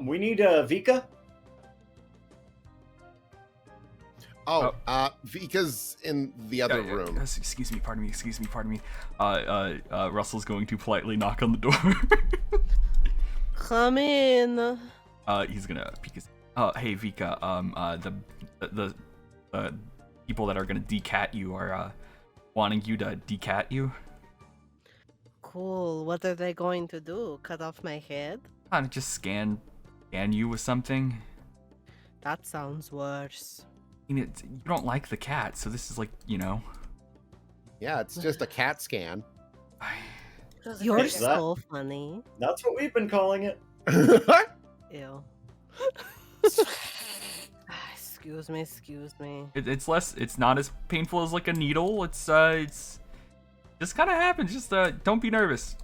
We need Vika. Vika's in the other room. Excuse me, pardon me. Russell's going to politely knock on the door. Come in. He's gonna peek his. Hey Vika. The people that are gonna decat you are wanting you to decat you. Cool. What are they going to do? Cut off my head? Just scan you with something. That sounds worse. I mean, you don't like the cat, so this is like, you know. Yeah, it's just a cat scan. You're Is that- so funny. That's what we've been calling it. Ew. Excuse me, excuse me. It's not as painful as like a needle. It's just kind of happens. Just don't be nervous.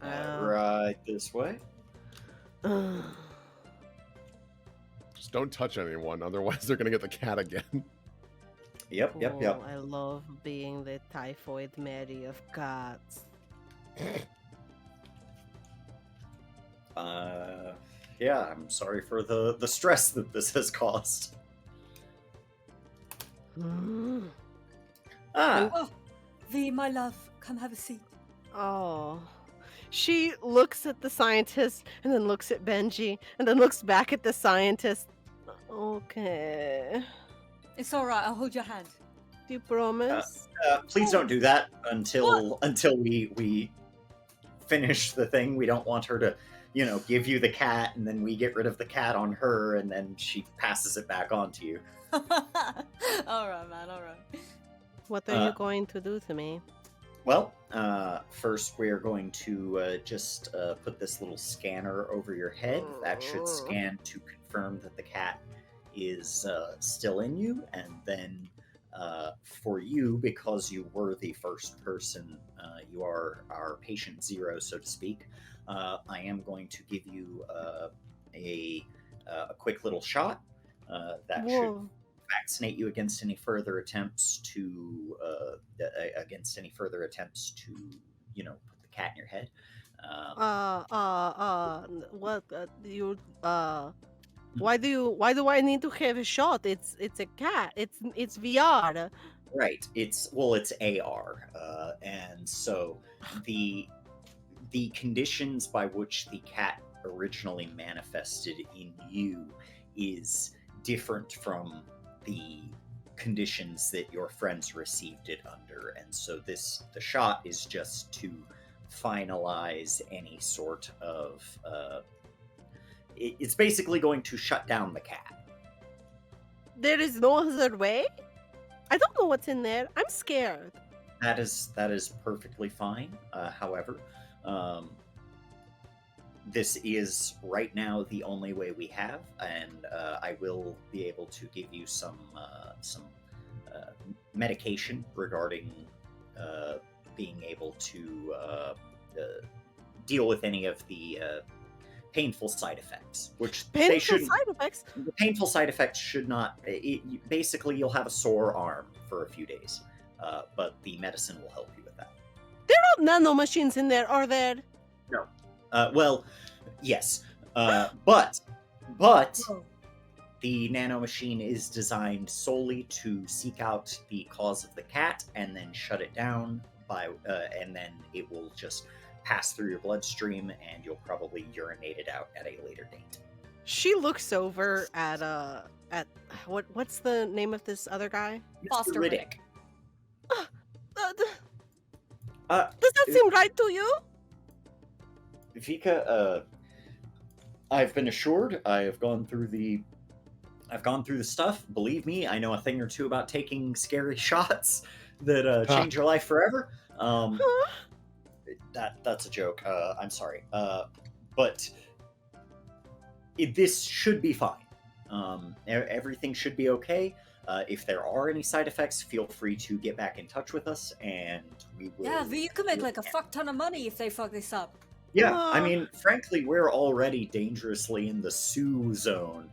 Right this way. Just don't touch anyone, otherwise they're gonna get the cat again. Yep. I love being the typhoid Mary of cats. Yeah, I'm sorry for the stress that this has caused. Oh, V, my love, come have a seat. Oh. She looks at the scientist and then looks at Benji and then looks back at the scientist. Okay. It's all right. I'll hold your hand. Do you promise? Please don't do that until we finish the thing. We don't want her to, give you the cat and then we get rid of the cat on her and then she passes it back on to you. All right, man. All right. What are you going to do to me? Well, first we're going to just put this little scanner over your head. That should scan to confirm that the cat is still in you. And then for you, because you were the first person, you are our patient zero, so to speak. I am going to give you a quick little shot that should vaccinate you against any further attempts to put the cat in your head. What why do I need to have a shot? It's a cat. It's VR. Right. It's AR, and so the conditions by which the cat originally manifested in you is different from the conditions that your friends received it under, and so the shot is just to finalize any sort of it's basically going to shut down the cat. There is no other way? I don't know what's in there. I'm scared. That is perfectly fine. However, this is right now the only way we have, and I will be able to give you some medication regarding being able to deal with any of the painful side effects, which they shouldn't. Side effects? The painful side effects should not. Basically, you'll have a sore arm for a few days, but the medicine will help you with that. There are nano machines in there, are there? No. Well, yes, but the nano machine is designed solely to seek out the cause of the cat and then shut it down and then it will just pass through your bloodstream and you'll probably urinate it out at a later date. She looks over at what's the name of this other guy? Foster Riddick. Does that seem right to you? Vika, I've been assured. I've gone through the stuff. Believe me, I know a thing or two about taking scary shots that change your life forever. That's a joke. I'm sorry. But this should be fine. Everything should be okay. If there are any side effects, feel free to get back in touch with us, and we will. Yeah, V, you could make like a fuck ton of money if they fuck this up. Yeah, I mean, frankly, we're already dangerously in the Sue zone,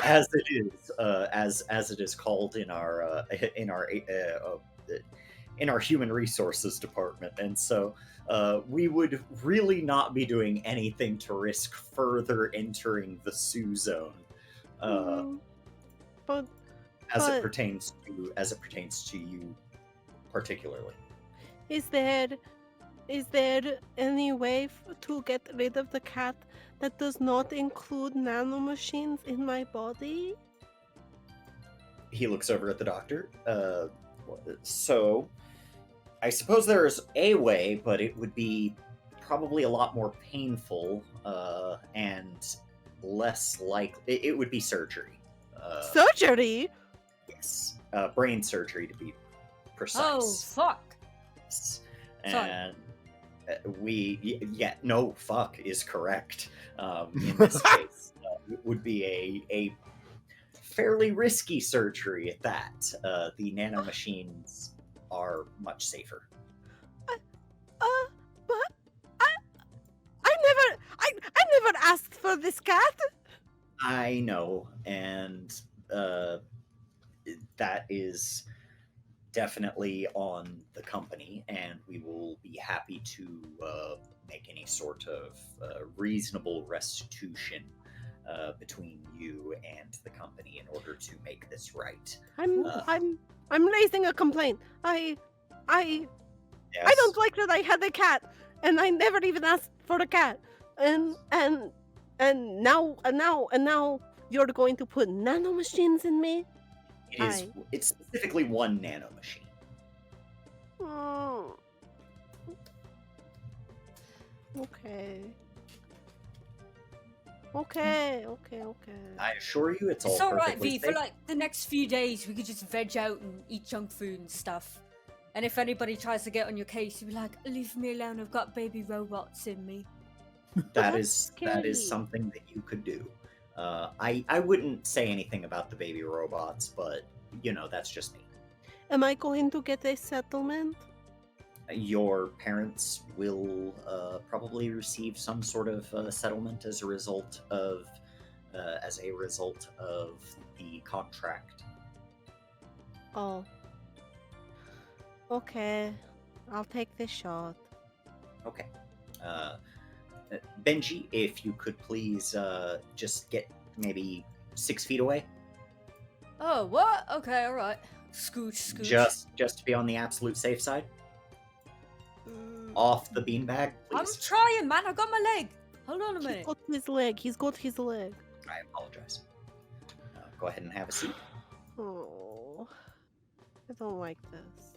as it is, as it is called in our human resources department, and so we would really not be doing anything to risk further entering the Sue zone, as it pertains to you particularly. Is there any way to get rid of the cat that does not include nanomachines in my body? He looks over at the doctor. So, I suppose there's a way, but it would be probably a lot more painful and less likely. It would be surgery. Surgery? Yes. Brain surgery, to be precise. Oh, fuck. And no, fuck is correct. In this case, it would be a fairly risky surgery at that. The nanomachines are much safer. But I never asked for this cat. I know, and that is definitely on the company, and we will be happy to make any sort of reasonable restitution between you and the company in order to make this right. I'm raising a complaint. I Yes? don't like that I had a cat, and I never even asked for a cat, and now you're going to put nanomachines in me. It's specifically one nanomachine. Oh. Okay. I assure you, it's all It's alright, perfectly V. For safe. like the next few days, we could just veg out and eat junk food and stuff. And if anybody tries to get on your case, you'd be like, leave me alone, I've got baby robots in me. That That's is scary. something that you could do. I wouldn't say anything about the baby robots, but that's just me. Am I going to get a settlement? Your parents will probably receive some sort of settlement as a result of the contract. Oh. Okay. I'll take this shot. Okay. Benji, if you could please just get maybe 6 feet away, Oh, what? Okay, alright. Scooch. just to be on the absolute safe side. Off the beanbag, I'm please. trying, man. I got my leg. Hold on a He's minute. got his leg. He's got his leg. I apologize. Go ahead and have a seat. Oh. I don't like this.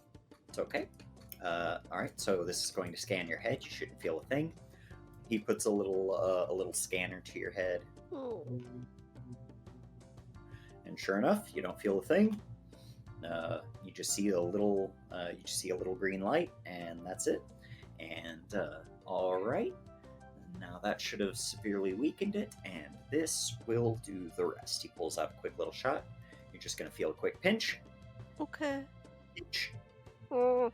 It's okay. All right. So this is going to scan your head. You shouldn't feel a thing. He puts a little scanner to your head, Oh. and sure enough, you don't feel a thing. You just see a little green light, and that's it. And all right. Now that should have severely weakened it, and this will do the rest. He pulls out a quick little shot. You're just gonna feel a quick pinch, Okay. pinch, Oh.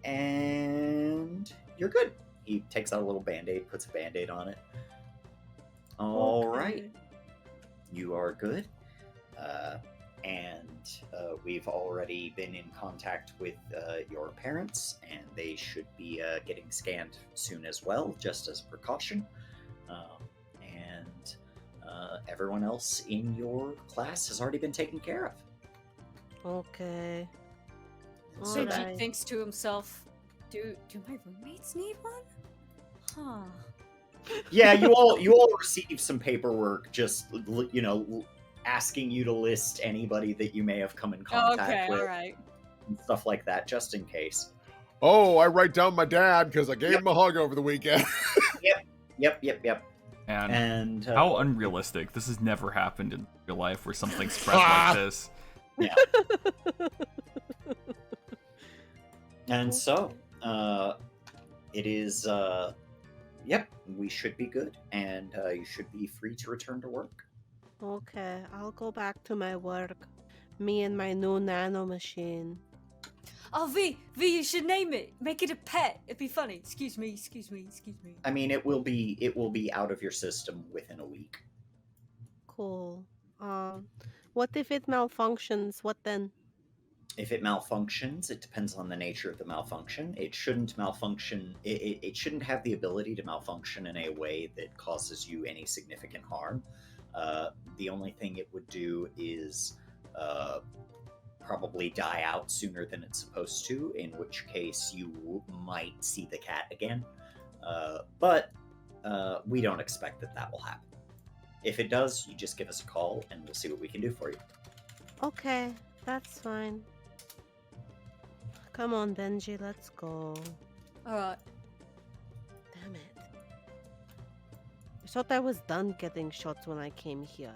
and you're good. He takes out a little band-aid, puts a band-aid on it. All right, Okay. you are good. And we've already been in contact with your parents, and they should be getting scanned soon as well, just as a precaution. And everyone else in your class has already been taken care of. Okay. So Benji that, thinks to himself, do my roommates need one? Huh. yeah, you all received some paperwork, just asking you to list anybody that you may have come in contact with, alright. and stuff like that, just in case. Oh, I write down my dad because I gave him a hug over the weekend. Yep. And And how unrealistic. This has never happened in real life where something's spread like this. yeah. And so, it is. Yep, we should be good, and you should be free to return to work. Okay. I'll go back to my work. Me and my new nano machine. Oh, V, you should name it. Make it a pet. It'd be funny. Excuse me. I mean, it will be out of your system within a week. Cool. What if it malfunctions? What then? If it malfunctions, it depends on the nature of the malfunction. It shouldn't malfunction. It shouldn't have the ability to malfunction in a way that causes you any significant harm. The only thing it would do is probably die out sooner than it's supposed to, in which case you might see the cat again. But we don't expect that will happen. If it does, you just give us a call and we'll see what we can do for you. Okay, that's fine. Come on, Benji, let's go. Alright. Damn it. I thought I was done getting shots when I came here.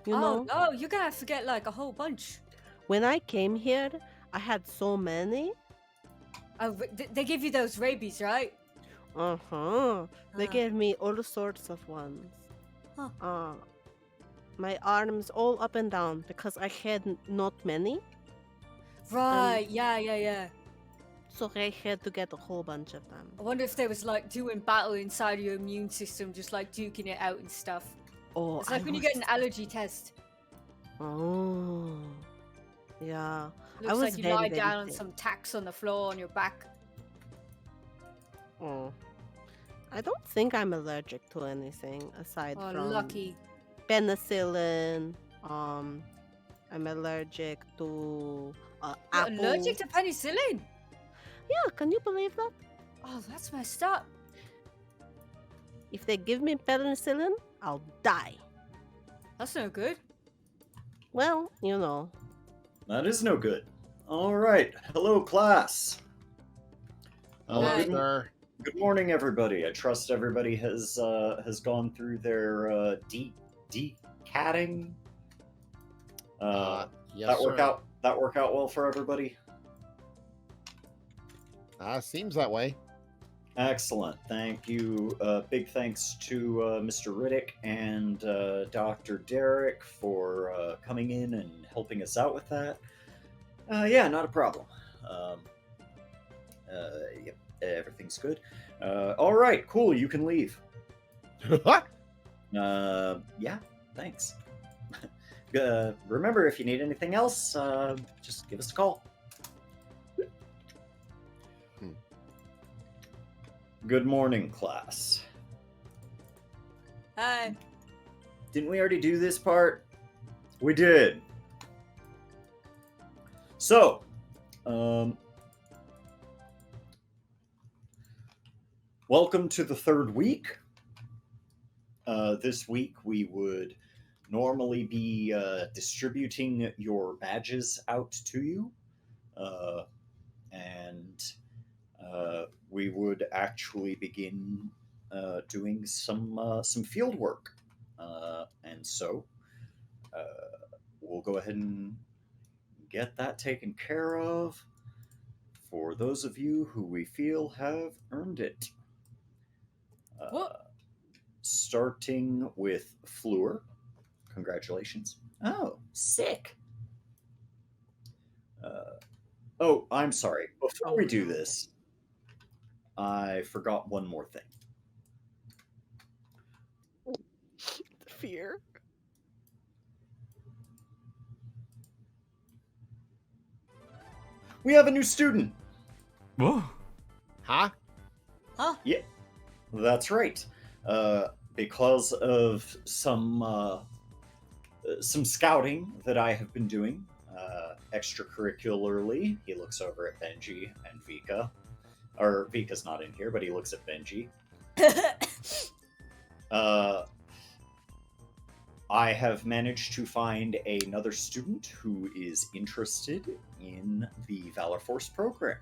You know, Oh, you're gonna forget like a whole bunch. when I came here, I had so many. Oh, they give you those rabies, right? Uh-huh. They Ah. gave me all sorts of ones. Huh. my arms all up and down because I had not many. Right, yeah. So I had to get a whole bunch of them. I wonder if there was like doing battle inside your immune system, just like duking it out and stuff. Oh, It's like I when you was- get an allergy test. Oh, yeah. It looks was like you very, lie very down on sick. some tacks on the floor on your back. Oh, I don't think I'm allergic to anything aside Oh, from lucky. penicillin. I'm allergic to You're apple. allergic to penicillin? Yeah, can you believe that? Oh, that's messed up. If they give me penicillin, I'll die. That's no good. Well, you know. That is no good. All right. Hello, class. Hello, Hi. sir. Good morning, everybody. I trust everybody has gone through their decatting. Yes, that sir. work out well for everybody. Seems that way. Excellent. Thank you. Big thanks to Mr. Riddick and Dr. Derek for coming in and helping us out with that. Yeah, not a problem. Yep, everything's good. All right, cool. You can leave. Yeah, thanks. Remember, if you need anything else, just give us a call. Good morning, class. Hi. Didn't we already do this part? We did. So, welcome to the third week. This week we would normally be distributing your badges out to you, and we would actually begin doing some field work, and so we'll go ahead and get that taken care of for those of you who we feel have earned it. What? Starting with Fleur. Congratulations. Oh, sick. Oh, I'm sorry. Before we Oh, do no. this, I forgot one more thing. Fear. We have a new student. Whoa. Huh? Huh? Yeah, that's right. Because of some scouting that I have been doing extracurricularly, he looks over at Benji and Vika. Or Vika's not in here, but he looks at Benji. I have managed to find another student who is interested in the Valor Force program.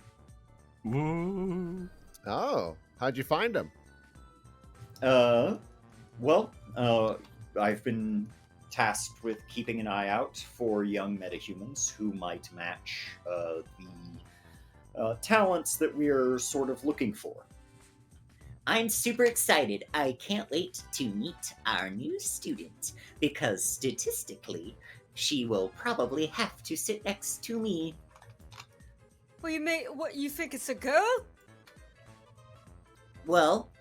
Whoa. Oh, how'd you find him? Well, I've been tasked with keeping an eye out for young metahumans who might match the talents that we're sort of looking for. I'm super excited. I can't wait to meet our new student because statistically, she will probably have to sit next to me. What you think it's a girl? Well,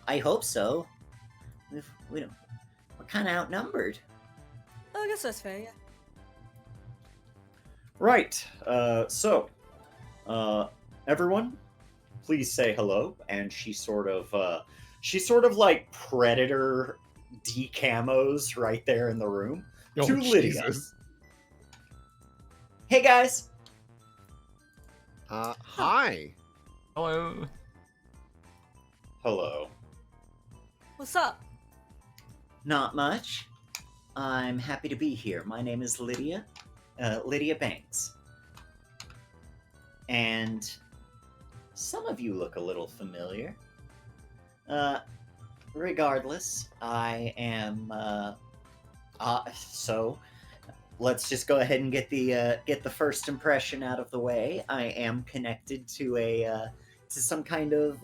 I hope so. We're kind of outnumbered. Oh, I guess that's fair, yeah. Right. So, everyone, please say hello. And she sort of like Predator decamos right there in the room to Lydia. Jesus. Hey guys. Hi. Hello. Hello. What's up? Not much. I'm happy to be here. My name is Lydia. Lydia Banks. And some of you look a little familiar. Regardless, I am. So, let's just go ahead and get the first impression out of the way. I am connected to some kind of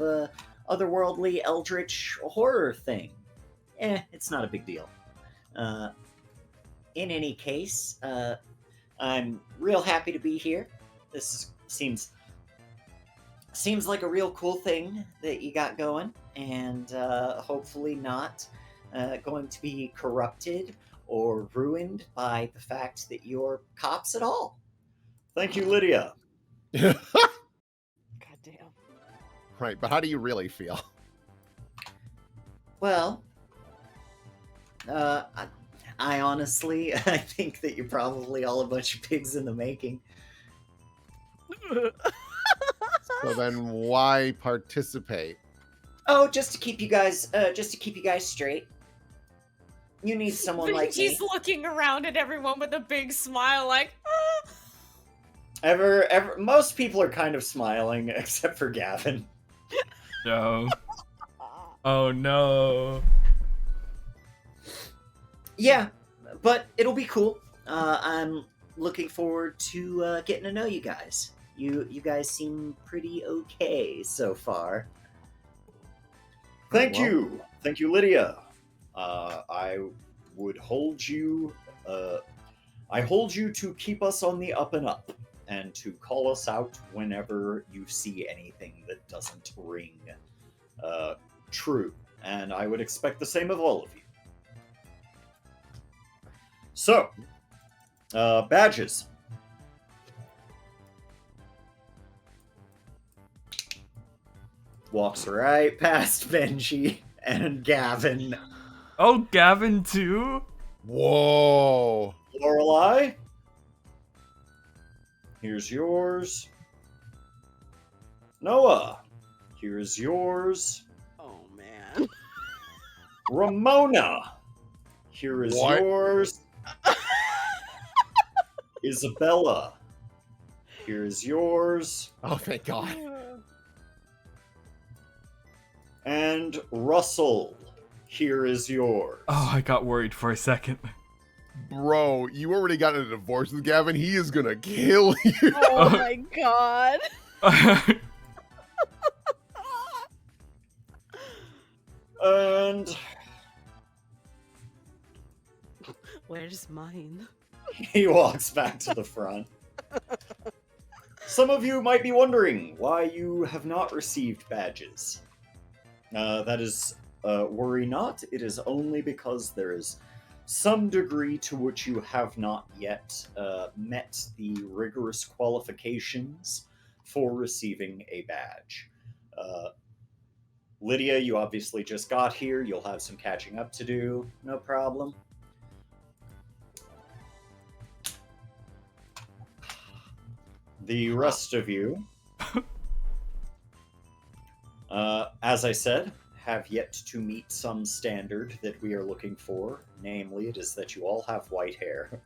otherworldly eldritch horror thing. It's not a big deal. in any case, I'm real happy to be here. Seems like a real cool thing that you got going, and hopefully not going to be corrupted or ruined by the fact that you're cops at all. Thank you, Lydia. Goddamn. Right, but how do you really feel? Well, I honestly, I think that you're probably all a bunch of pigs in the making. So then why participate? Oh, just to keep you guys straight. You need someone like me. Benji's looking around at everyone with a big smile, like, Most people are kind of smiling, except for Gavin. No. Oh no. Yeah, but it'll be cool. I'm looking forward to getting to know you guys. You guys seem pretty okay so far. Thank you, Lydia. I would hold you. I hold you to keep us on the up and up, and to call us out whenever you see anything that doesn't ring true. And I would expect the same of all of you. So, badges. Walks right past Benji and Gavin. Oh, Gavin too? Whoa. Lorelei, here's yours. Noah, here's yours. Oh man. Ramona, here is What? yours. Isabella, here's yours. Oh, thank God. And Russell, here is yours. Oh, I got worried for a second. Bro, you already got a divorce with Gavin. He is gonna kill you. Oh my God. And Where's mine? he walks back to the front. Some of you might be wondering why you have not received badges. That is, worry not. It is only because there is some degree to which you have not yet met the rigorous qualifications for receiving a badge. Lydia, you obviously just got here. You'll have some catching up to do. No problem. The rest of you, as I said, have yet to meet some standard that we are looking for. Namely, it is that you all have white hair.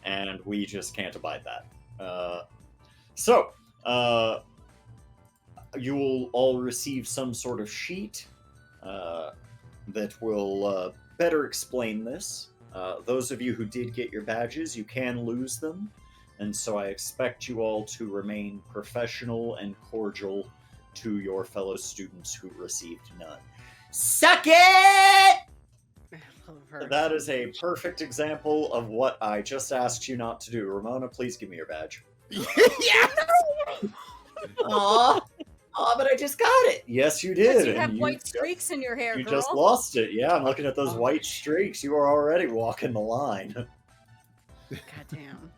And we just can't abide that. So, you will all receive some sort of sheet that will better explain this. Those of you who did get your badges, you can lose them. And so I expect you all to remain professional and cordial to your fellow students who received none. Suck it! I love her. That is a perfect example of what I just asked you not to do. Ramona, please give me your badge. Yeah. Aw, but I just got it. Yes, you because did. you have and white streaks in your hair, You girl. just lost it. Yeah, I'm looking at those Oh. white streaks. You are already walking the line. Goddamn.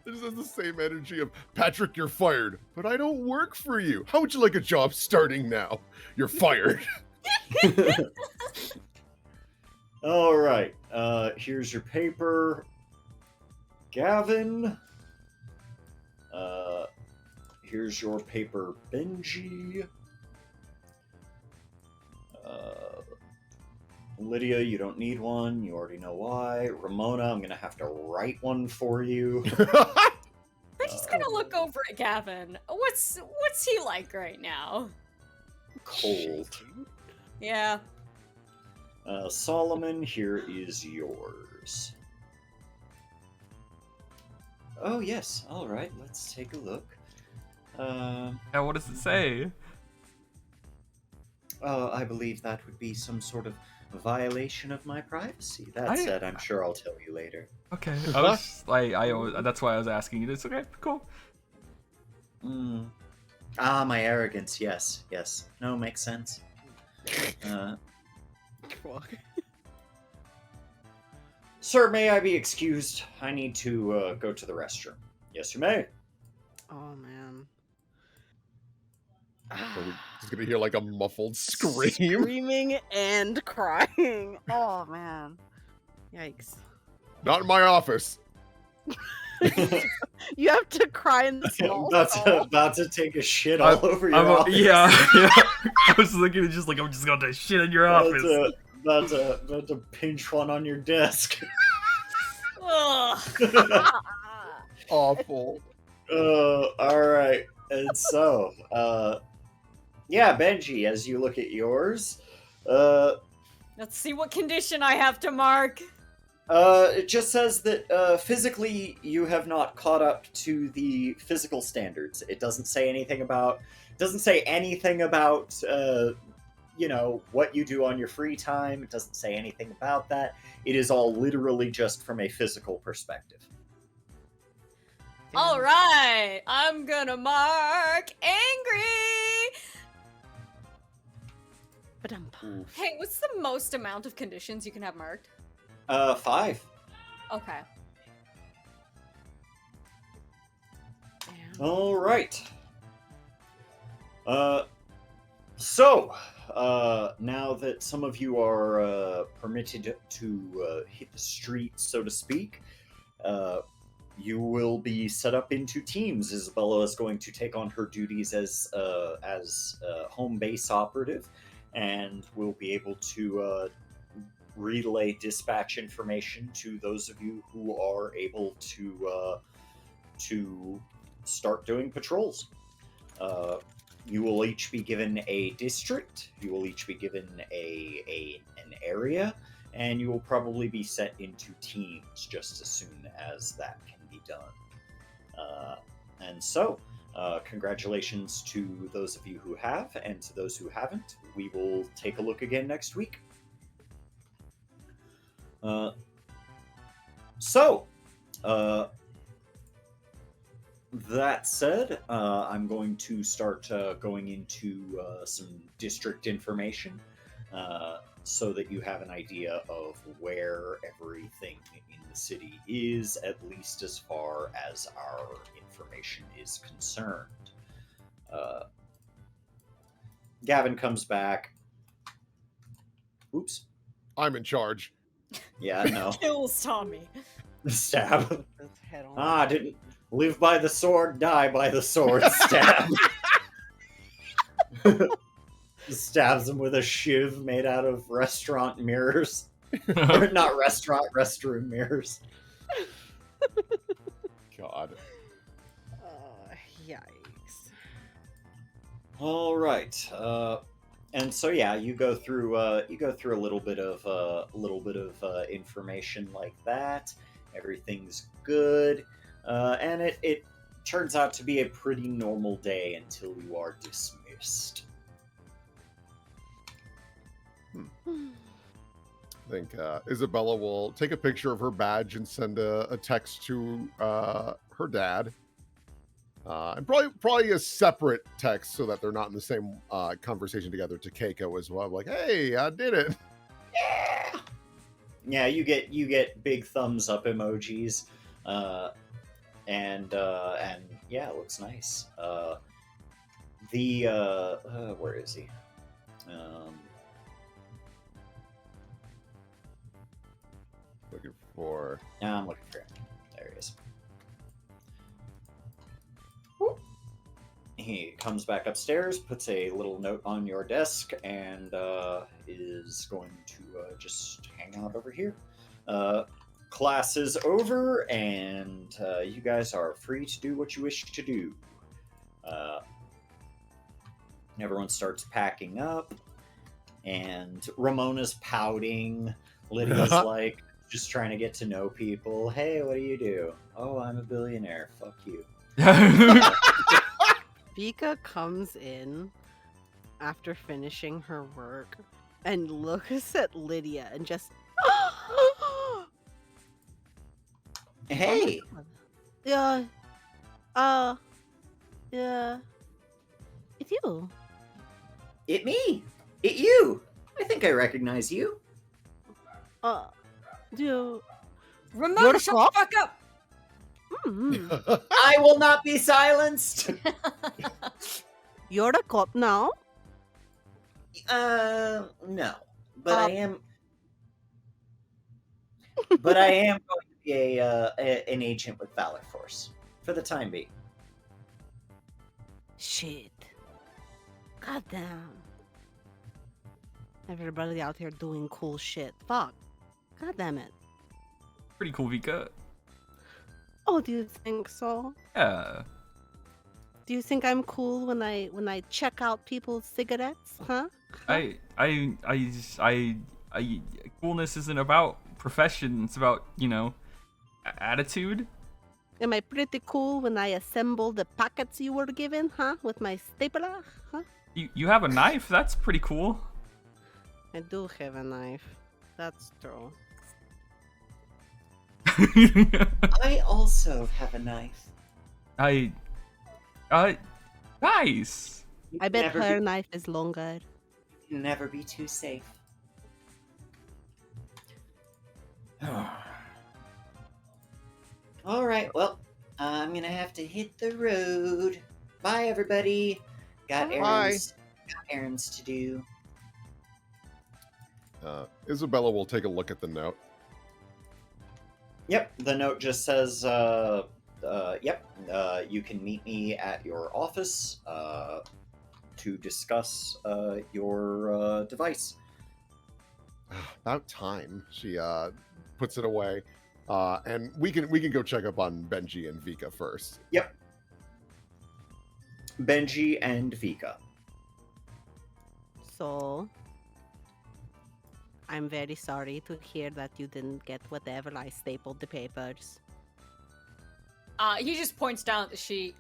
This is the same energy of, Patrick, you're fired, but I don't work for you. How would you like a job starting now? You're fired. All right. Here's your paper. Gavin. Here's your paper, Benji. Lydia, you don't need one. You already know why. Ramona, I'm gonna have to write one for you. We're just gonna look over at Gavin. What's he like right now? Cold. Yeah. Solomon, here is yours. Oh, yes. All right, let's take a look. Yeah, what does it say? I believe that would be some sort of violation of my privacy. That said, I'm sure I'll tell you later. Okay. I was like, that's why I was asking you. It's okay. Cool. My arrogance. Yes. No, makes sense. Sir, may I be excused? I need to go to the restroom. Yes, you may. Oh man. We're just gonna hear like a muffled scream. Screaming and crying. Oh man. Yikes. Not in my office. You have to cry in the small stall. About to take a shit all over your office. Yeah. I was looking at just like, I'm just gonna take shit in your office. About to pinch one on your desk. Awful. Alright. And so, yeah, Benji, as you look at yours, Let's see what condition I have to mark. it just says that physically you have not caught up to the physical standards. It doesn't say anything about you know, what you do on your free time. It doesn't say anything about that. It is all literally just from a physical perspective. All right, I'm gonna mark angry. But Hey, what's the most amount of conditions you can have marked? 5. Okay. All right. So, now that some of you are permitted to hit the streets, so to speak, you will be set up into teams. Isabella is going to take on her duties as home base operative, and will be able to relay dispatch information to those of you who are able to start doing patrols. You will each be given a district. You will each be given an area, and you will probably be set into teams just as soon as that can be done. And so, congratulations to those of you who have, and to those who haven't. We will take a look again next week. That said, I'm going to start going into some district information so that you have an idea of where everything in the city is, at least as far as our information is concerned. Gavin comes back. Oops. I'm in charge. Yeah, no. Kills Tommy. Stab. Let's head on. Ah, didn't live by the sword, die by the sword. Stab. Stabs him with a shiv made out of restaurant mirrors. Or not restaurant, restroom mirrors. God. Yikes. All right. And so yeah, you go through a little bit of information like that. Everything's good, and it turns out to be a pretty normal day until you are dismissed. I think Isabella will take a picture of her badge and send a text to her dad. And probably a separate text so that they're not in the same conversation together to Keiko as well. Like, hey, I did it. Yeah. Yeah, you get big thumbs up emojis, and yeah, it looks nice. Where is he? Looking for. I'm looking for him. There he is. He comes back upstairs, puts a little note on your desk, and is going to just hang out over here. Class is over, and you guys are free to do what you wish to do. Everyone starts packing up, and Ramona's pouting. Lydia's like, just trying to get to know people. Hey, what do you do? Oh, I'm a billionaire. Fuck you. Vika comes in after finishing her work and looks at Lydia and just. Hey, Yeah. Yeah. It's you. it me. It you. I think I recognize you. Do you. Ramona, shut the cop? fuck up! I will not be silenced. You're a cop now? No. But I am. But I am going to be an agent with Valor Force for the time being. Shit. Goddamn. Everybody out here doing cool shit. Fuck. God damn it. Pretty cool, Vika. Oh, do you think so? Yeah. Do you think I'm cool when I check out people's cigarettes? Huh? Coolness isn't about profession. It's about, attitude. Am I pretty cool when I assemble the packets you were given, huh? With my stapler, huh? You have a knife. That's pretty cool. I do have a knife. That's true. I also have a knife. Nice. You I can bet never her be- knife is longer. you can never be too safe. All right, well, I'm gonna have to hit the road. Bye, everybody. Got Bye. errands to do. Isabella will take a look at the note. Yep, the note just says, you can meet me at your office to discuss your device. About time. She puts it away. And we can go check up on Benji and Vika first. Yep. Benji and Vika. So, I'm very sorry to hear that you didn't get whatever I stapled the papers. He just points down at the sheet,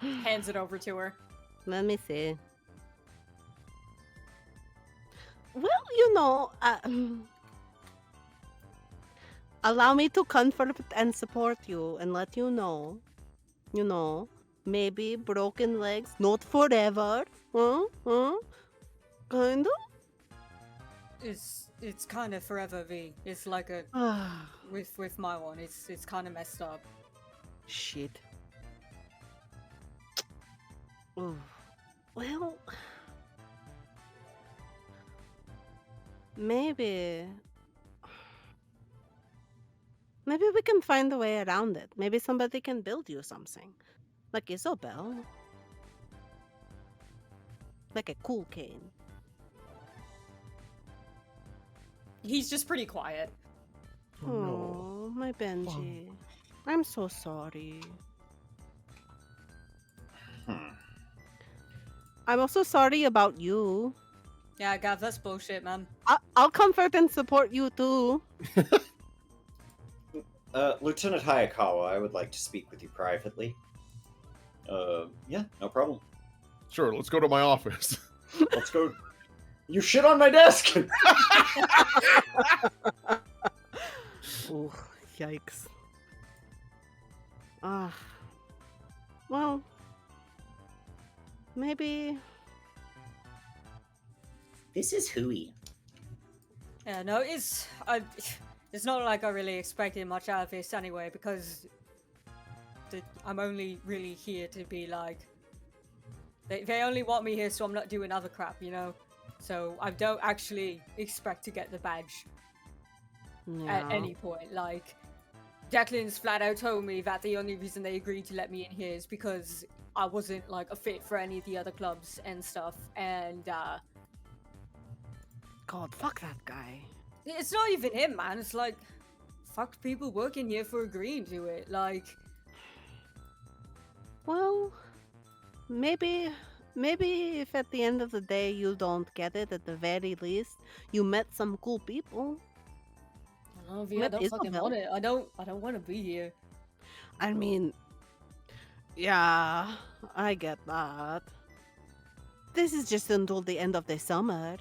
hands it over to her. Let me see. Well, allow me to comfort and support you and let you know, maybe broken legs, not forever. Kind of? It's kind of forever, V. It's like a with my one. It's kind of messed up. Shit. Ooh. Well, maybe we can find a way around it. Maybe somebody can build you something, like Isabel, like a cool cane. He's just pretty quiet. Oh, my Benji. I'm so sorry. I'm also sorry about you. Yeah, Gav, that's bullshit, man. I'll comfort and support you too. Lieutenant Hayakawa, I would like to speak with you privately. Yeah, no problem. Sure, let's go to my office. Let's go. You shit on my desk! Oh, yikes. Well, maybe. This is hooey. Yeah, no, it's not like I really expected much out of this anyway, because I'm only really here to be like, they only want me here so I'm not doing other crap, So I don't actually expect to get the badge at any point. Like, Declan's flat out told me that the only reason they agreed to let me in here is because I wasn't like a fit for any of the other clubs and stuff, and God, fuck that guy. it's not even him, man. It's like, fuck people working here for agreeing to it. Like, Well, maybe if at the end of the day you don't get it, at the very least, you met some cool people. I don't know, I don't fucking want it. I don't want to be here. I mean, yeah, I get that. This is just until the end of the summer.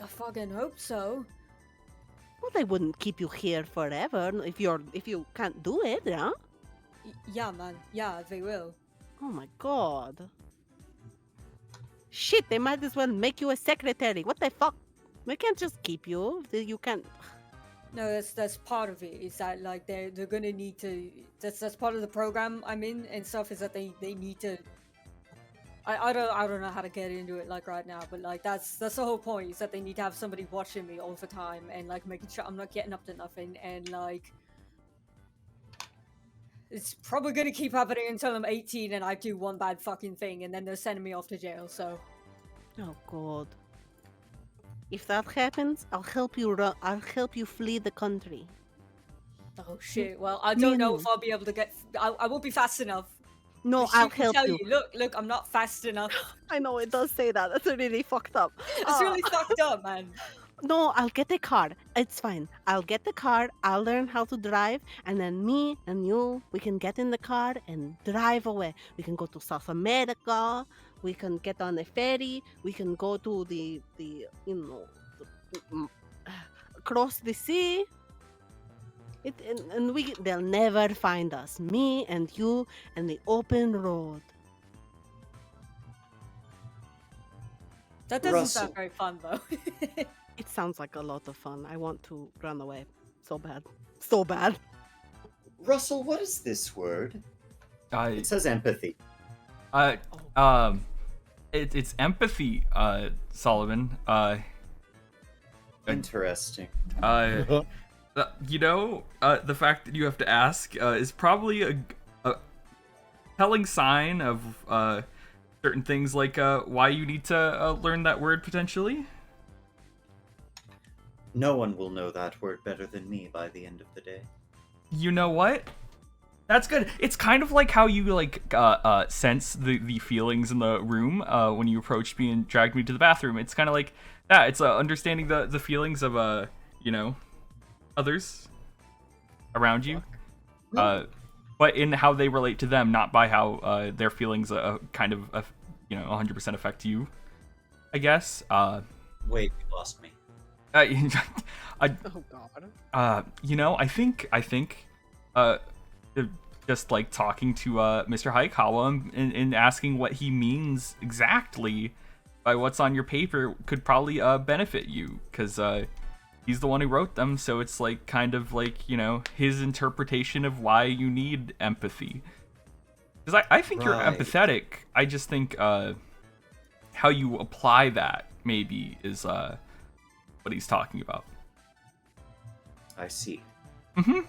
I fucking hope so. Well, they wouldn't keep you here forever if you can't do it, yeah? Yeah, man. Yeah, they will. Oh my god. Shit, they might as well make you a secretary. What the fuck? They can't just keep you. You can't. No, that's part of it. Is that like they're gonna need to. That's part of the program I'm in and stuff. Is that they need to. I don't know how to get into it like right now, but like that's the whole point. Is that they need to have somebody watching me all the time and like making sure I'm not getting up to nothing, and like it's probably gonna keep happening until I'm 18 and I do one bad fucking thing, and then they're sending me off to jail. So. Oh god. If that happens, I'll help you. I'll help you flee the country. Oh shit! Well, I don't know if I'll be able to get. I won't be fast enough. No, I'll help tell you. Look, I'm not fast enough. I know it does say that. That's really fucked up. It's really fucked up, man. No, I'll get the car. It's fine. I'll get the car. I'll learn how to drive, and then me and you, we can get in the car and drive away. We can go to South America. We can get on a ferry. We can go to the across the sea. They'll never find us. Me and you and the open road. That doesn't Russell. sound very fun, though. It sounds like a lot of fun. I want to run away so bad. So bad. Russell, what is this word? It says empathy. It's empathy, Solomon. Interesting. The fact that you have to ask is probably a telling sign of certain things, like why you need to learn that word potentially. No one will know that word better than me by the end of the day. You know what? That's good. It's kind of like how you sense the feelings in the room when you approached me and dragged me to the bathroom. It's kind of like that. It's understanding the feelings of others around you, but in how they relate to them, not by how their feelings kind of 100% affect you, I guess. Wait, you lost me. Oh god. I think just like talking to Mr. Hayakawa and asking what he means exactly by what's on your paper could probably benefit you, because he's the one who wrote them, so it's like kind of like, his interpretation of why you need empathy. Because I think you're empathetic. I just think how you apply that maybe is what he's talking about. I see. Mm-hmm.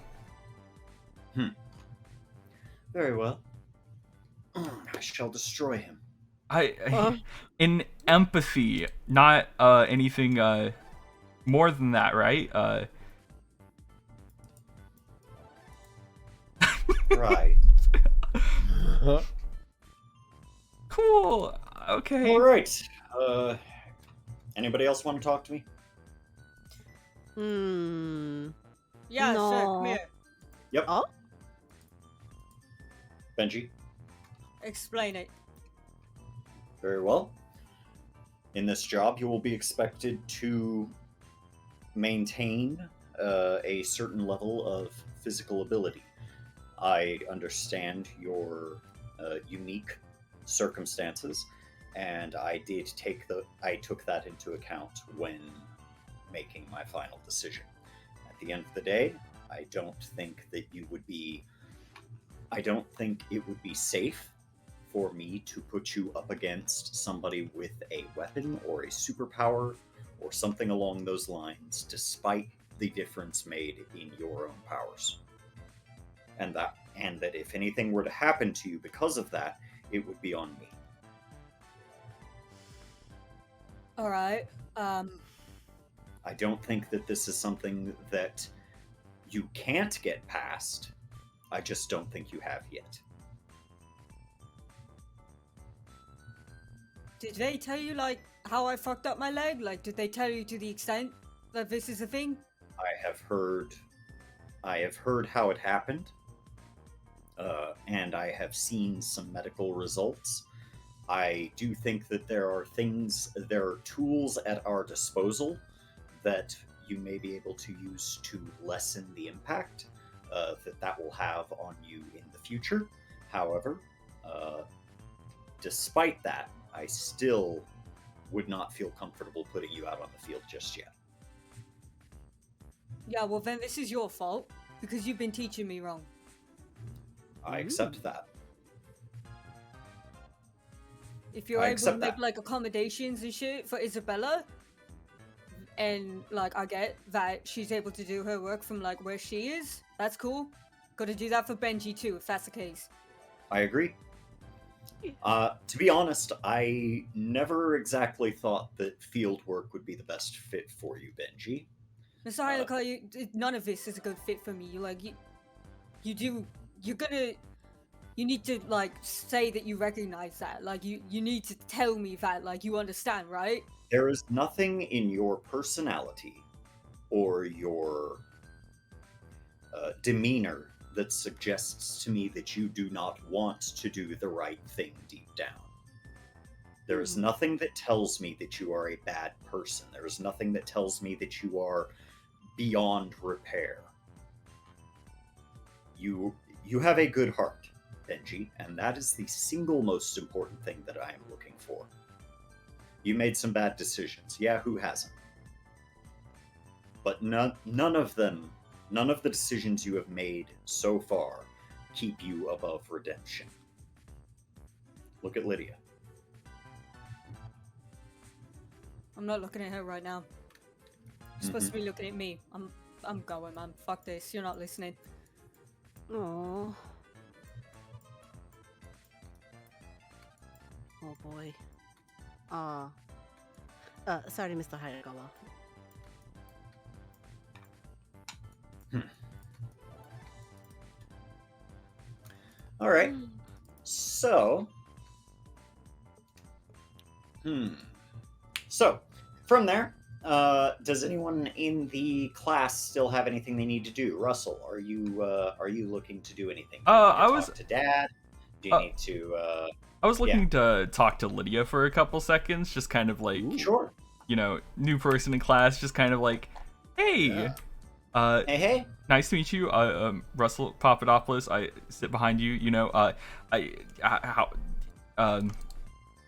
Very well. I shall destroy him. In empathy, not anything more than that, right? Right. Cool. Okay. All right. Anybody else want to talk to me? Yeah, No. sure. Come here. Yep. Oh? Benji. Explain it. Very well. In this job, you will be expected to maintain a certain level of physical ability. I understand your unique circumstances, and I took that into account when making my final decision. At the end of the day, I don't think it would be safe for me to put you up against somebody with a weapon or a superpower or something along those lines, despite the difference made in your own powers. And that if anything were to happen to you because of that, it would be on me. All right. I don't think that this is something that you can't get past. I just don't think you have yet. Did they tell you, like, how I fucked up my leg? Like, did they tell you to the extent that this is a thing? I have heard how it happened, and I have seen some medical results. I do think that there are tools at our disposal that you may be able to use to lessen the impact that will have on you in the future. However, despite that, I still would not feel comfortable putting you out on the field just yet. Yeah, well then this is your fault, because you've been teaching me wrong. I accept that. If you're able to make like accommodations and shit for Isabella, and like I get that she's able to do her work from like where she is, that's cool. Gotta do that for Benji too, if that's the case. I agree. To be honest, I never exactly thought that field work would be the best fit for you, Benji. I'm sorry to call you. None of this is a good fit for me. You need to like say that you recognize that. Like you need to tell me that like you understand, right? There is nothing in your personality or your demeanor that suggests to me that you do not want to do the right thing deep down. There is nothing that tells me that you are a bad person. There is nothing that tells me that you are beyond repair. You have a good heart, Benji, and that is the single most important thing that I am looking for. You made some bad decisions. Yeah, who hasn't? But none of the decisions you have made so far keep you above redemption. Look at Lydia. I'm not looking at her right now. You're supposed to be looking at me. I'm going, man. Fuck this. You're not listening. Aww. Oh boy. Sorry, Mr. Hayakawa. All right. So, So, from there, does anyone in the class still have anything they need to do? Russell, are you looking to do anything? I was talk to Dad. Do you need to? I was looking to talk to Lydia for a couple seconds, just kind of like, sure. You know, new person in class, just kind of like, hey, hey, nice to meet you, Russell Papadopoulos. I sit behind you. You know,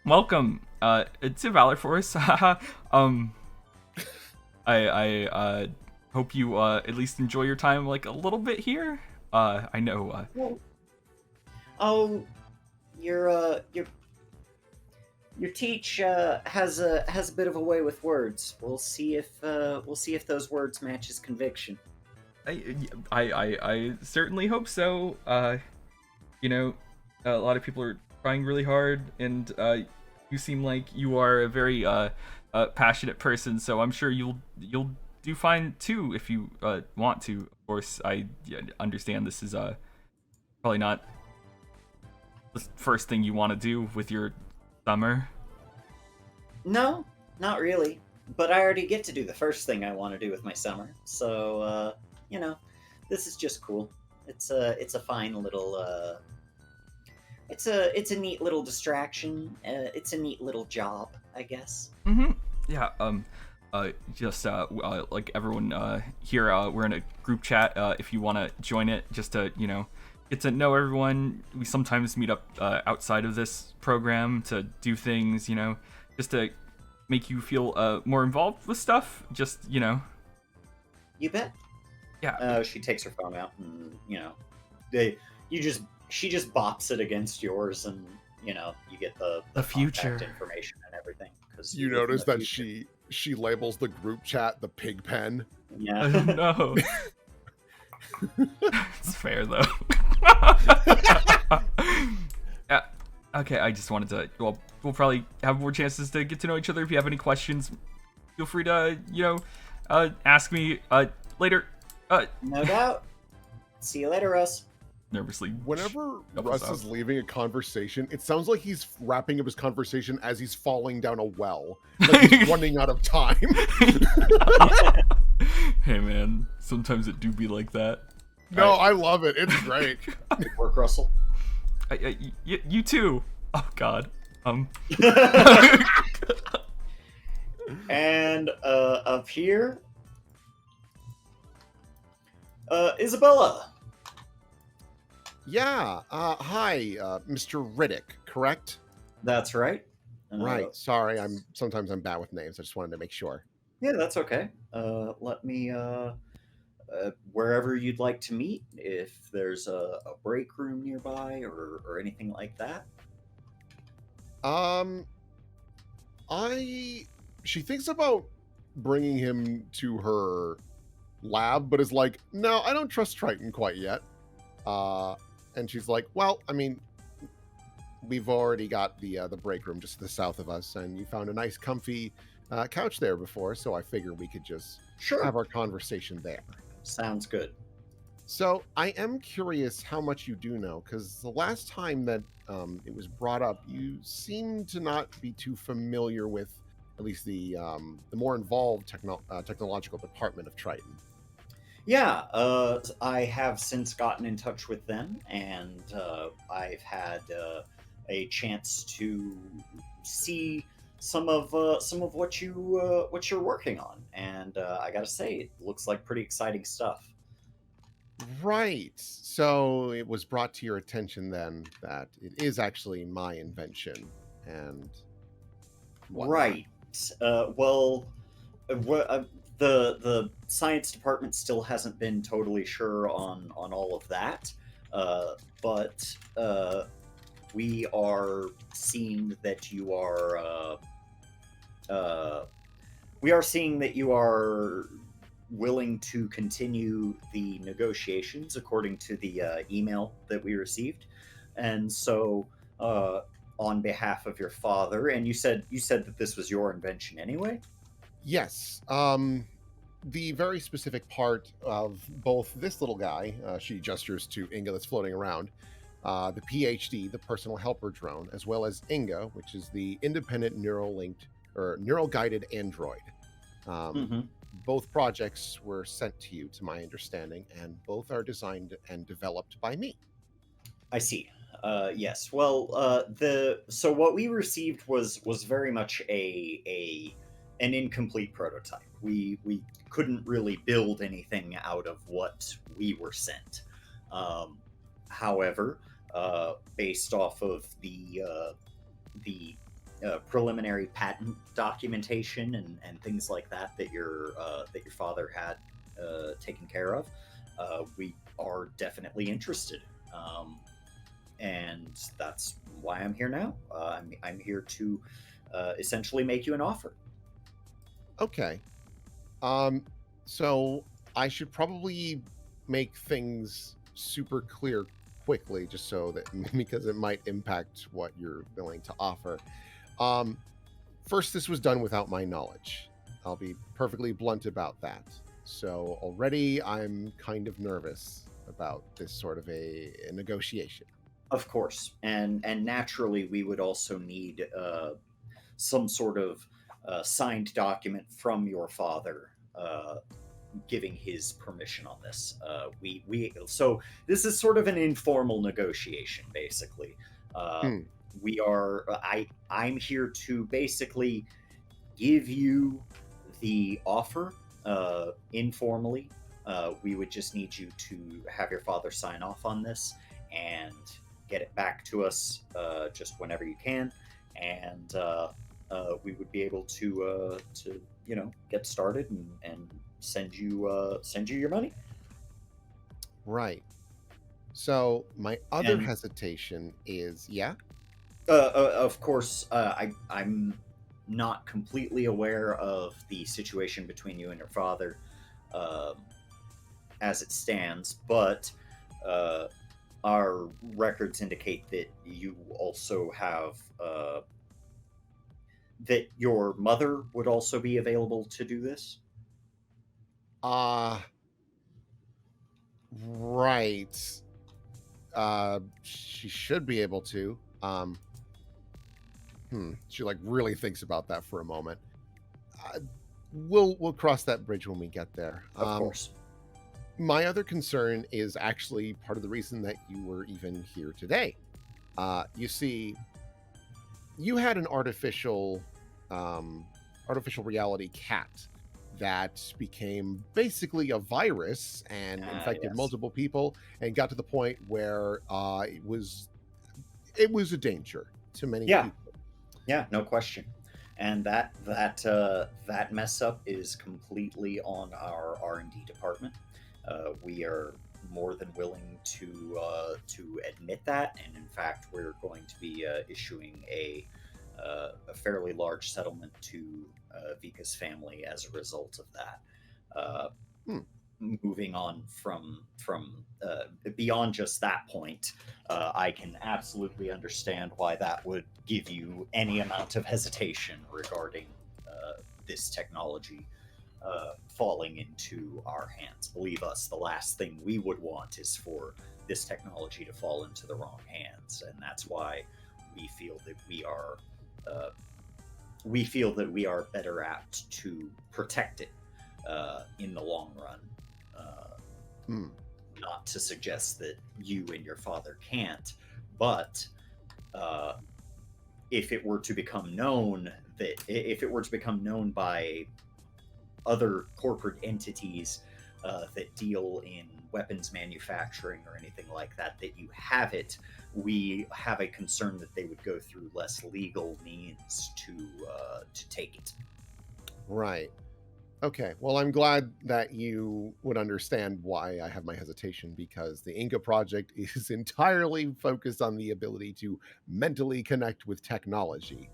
welcome to Valor Force. I hope you at least enjoy your time like a little bit here. I know. Oh, your teach has a bit of a way with words. We'll see if those words match his conviction. I certainly hope so. You know, a lot of people are trying really hard, and you seem like you are a very passionate person. So I'm sure you'll do fine too if you want to. Of course, I understand this is probably not the first thing you want to do with your summer. No, not really. But I already get to do the first thing I want to do with my summer. So you know, this is just cool. It's a fine little it's a neat little distraction. It's a neat little job, I guess. Yeah. Just like everyone here, we're in a group chat. If you want to join it, just to get to know everyone. We sometimes meet up outside of this program to do things, just to make you feel more involved with stuff. Just You bet. Yeah. She takes her phone out, and she just bops it against yours, and you get the future information and everything. Because you notice that she labels the group chat the pig pen. Yeah. No. It's fair though. Yeah. Okay, I just wanted to. Well, we'll probably have more chances to get to know each other. If you have any questions, feel free to ask me later. No doubt. See you later, Russ. Nervously. Whenever Russ is leaving a conversation, it sounds like he's wrapping up his conversation as he's falling down a well. Like he's running out of time. Hey man, sometimes it do be like that. No, I love it. It's great. Good work, Russell. You too. Oh God. And up here, Isabella. Yeah. Hi, Mr. Riddick, correct? That's right. Right. Sorry, sometimes I'm bad with names. I just wanted to make sure. Yeah, that's okay. Let me wherever you'd like to meet, if there's a break room nearby or anything like that. She thinks about bringing him to her lab, but is like, no, I don't trust Triton quite yet. And she's like, well, I mean, we've already got the break room just to the south of us, and you found a nice, comfy couch there before, so I figure we could just have our conversation there. Sounds good. So I am curious how much you do know, because the last time that it was brought up, you seem to not be too familiar with at least the more involved technological department of Triton. Yeah, I have since gotten in touch with them, and I've had a chance to see some of what you're working on, and I gotta say, it looks like pretty exciting stuff. Right. So it was brought to your attention then that it is actually my invention, and whatnot. Right. Well, the science department still hasn't been totally sure on all of that, but we are seeing that you are willing to continue the negotiations according to the email that we received, and so on behalf of your father, and you said that this was your invention anyway. Yes. The very specific part of both this little guy, she gestures to Inga that's floating around, the PhD, the personal helper drone, as well as Inga, which is the independent neural guided android. Both projects were sent to you, to my understanding, and both are designed and developed by me. I see. Yes. Well, so what we received was very much an incomplete prototype. We couldn't really build anything out of what we were sent. However, based off of the preliminary patent documentation and things like that your father had taken care of, we are definitely interested, and that's why I'm here now. I'm here to essentially make you an offer. Okay. So I should probably make things super clear quickly, just so that, because it might impact what you're willing to offer. First, this was done without my knowledge. I'll be perfectly blunt about that. So already I'm kind of nervous about this sort of a negotiation. Of course. And naturally, we would also need some sort of signed document from your father giving his permission on this. So this is sort of an informal negotiation, basically. I'm here to basically give you the offer informally. We would just need you to have your father sign off on this and get it back to us just whenever you can, and we would be able to get started and send you your money. Right. So my other hesitation is, of course, I'm not completely aware of the situation between you and your father as it stands, but our records indicate that you also have that your mother would also be available to do this. Right. She should be able to. She really thinks about that for a moment. We'll cross that bridge when we get there. Of course. My other concern is actually part of the reason that you were even here today. You see, you had an artificial reality cat that became basically a virus and infected multiple people, and got to the point where it was a danger to many people. Yeah, no question. And that mess up is completely on our R&D department. We are more than willing to admit that, and in fact, we're going to be issuing a fairly large settlement to Vika's family as a result of that. Moving on from beyond just that point, I can absolutely understand why that would give you any amount of hesitation regarding this technology falling into our hands. Believe us, the last thing we would want is for this technology to fall into the wrong hands, and that's why we feel that we are better apt to protect it in the long run. Not to suggest that you and your father can't, but if it were to become known by other corporate entities that deal in weapons manufacturing or anything like that you have it, we have a concern that they would go through less legal means to take it. Right. Okay, well, I'm glad that you would understand why I have my hesitation, because the Inca project is entirely focused on the ability to mentally connect with technology,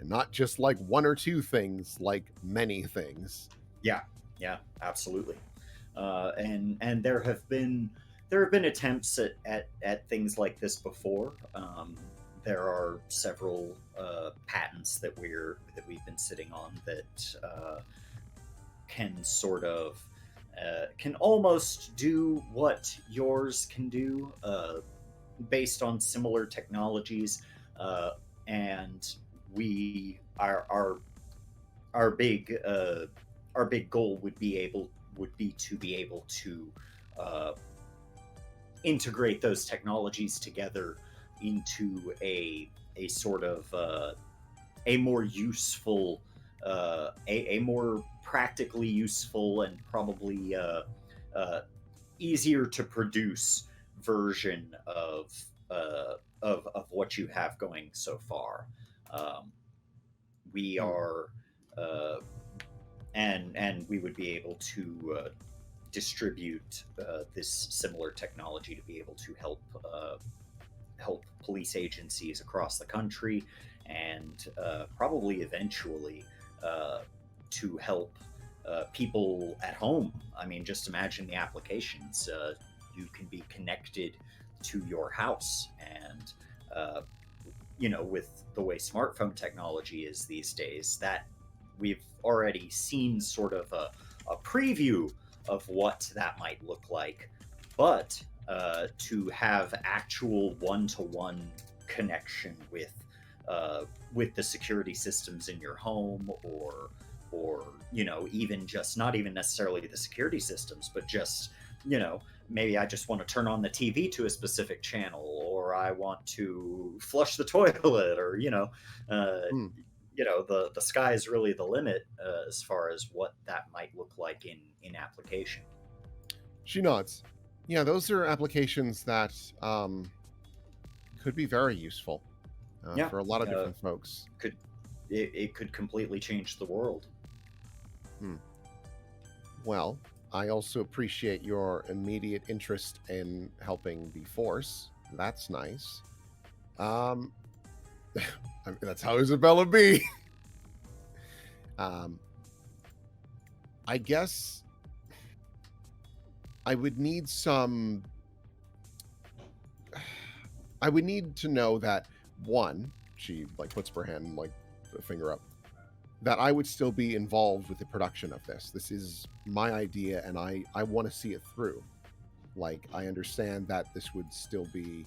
and not just like one or two things, like many things. Yeah, absolutely. And there have been attempts at things like this before. There are several patents that we've been sitting on that can sort of can almost do what yours can do, based on similar technologies, and our big goal would be to be able to integrate those technologies together into a sort of a more useful, a more practically useful and probably easier to produce version of what you have going so far. We are, and we would be able to distribute this similar technology to be able to help police agencies across the country, and probably eventually to help people at home. I mean, just imagine the applications. You can be connected to your house, and with the way smartphone technology is these days, that we've already seen sort of a preview of what that might look like. But to have actual one-to-one connection with the security systems in your home, or even just not even necessarily the security systems, but just maybe I just want to turn on the TV to a specific channel, or I want to flush the toilet, or the sky is really the limit as far as what that might look like in application. She nods. Yeah, those are applications that could be very useful for a lot of different folks. It could completely change the world. Well, I also appreciate your immediate interest in helping the Force. That's nice. That's how Isabella be. I guess I would need to know that, one, she puts her hand the finger up, that I would still be involved with the production of this. This is my idea, and I want to see it through. I understand that this would still be,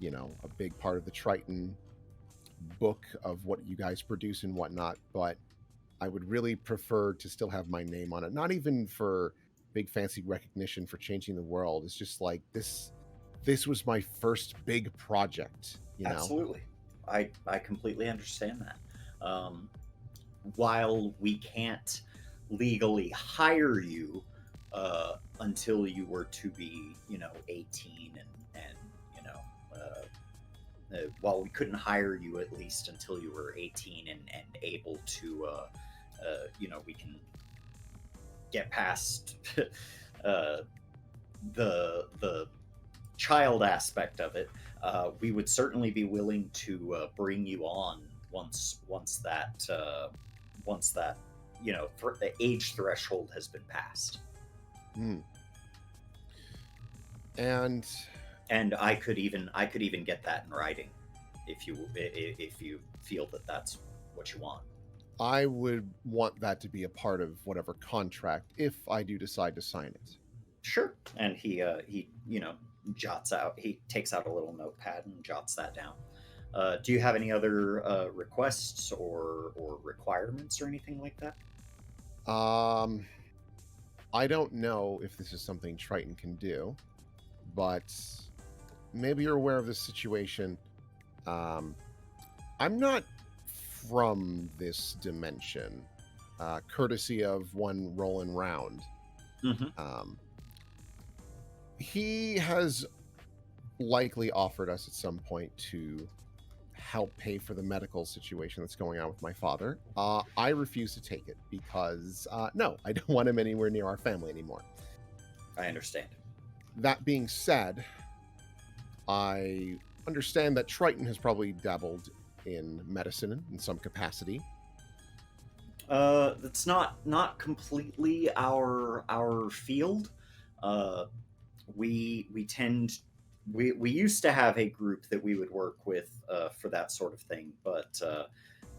a big part of the Triton book of what you guys produce and whatnot, but I would really prefer to still have my name on it. Not even for big fancy recognition for changing the world. It's just this was my first big project, Absolutely. I completely understand that. While we can't legally hire you until you were to be, 18 and while we couldn't hire you at least until you were 18 and able to, we can get past the child aspect of it. We would certainly be willing to bring you on once that the age threshold has been passed. And I could even get that in writing if you feel that that's what you want. I would want that to be a part of whatever contract if I do decide to sign it. Sure. And he jots out. He takes out a little notepad and jots that down. Do you have any other requests or requirements or anything like that? I don't know if this is something Triton can do, but maybe you're aware of this situation. I'm not from this dimension, courtesy of one Roland Round. Mm-hmm. He has likely offered us at some point to help pay for the medical situation that's going on with my father. I refuse to take it because, no, I don't want him anywhere near our family anymore. I understand. That being said, I understand that Triton has probably dabbled in medicine in some capacity. That's not completely our field. We used to have a group that we would work with for that sort of thing, but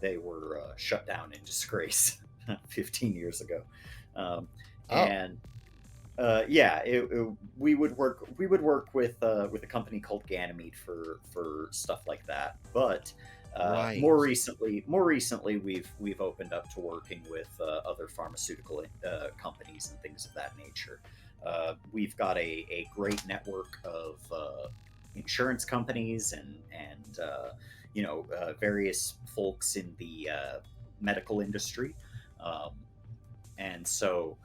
they were shut down in disgrace 15 years ago. And we would work with a company called Ganymede for stuff like that. But Right. more recently, we've opened up to working with other pharmaceutical companies and things of that nature. We've got a great network of insurance companies and various folks in the medical industry, and so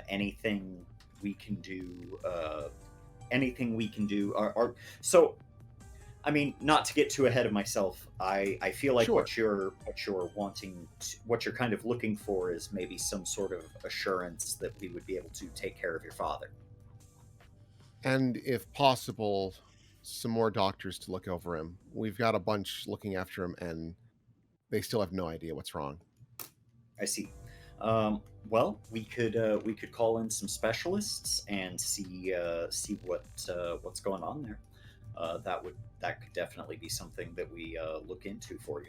anything we can do, so. I mean, not to get too ahead of myself, I feel like Sure. what you're wanting, what you're kind of looking for is maybe some sort of assurance that we would be able to take care of your father. And if possible, some more doctors to look over him. We've got a bunch looking after him, and they still have no idea what's wrong. I see. Well, we could call in some specialists and see what's going on there. That could definitely be something that we look into for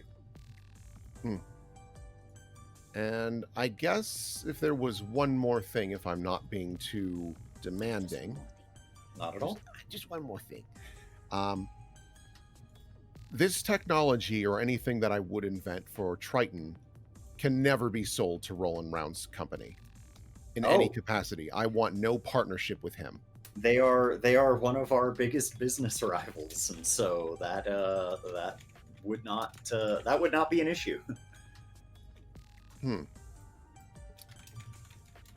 you. And I guess if there was one more thing, if I'm not being too demanding. Not at all. Just one more thing. This technology or anything that I would invent for Triton can never be sold to Roland Round's company in any capacity. I want no partnership with him. They are one of our biggest business rivals, and so that would not be an issue.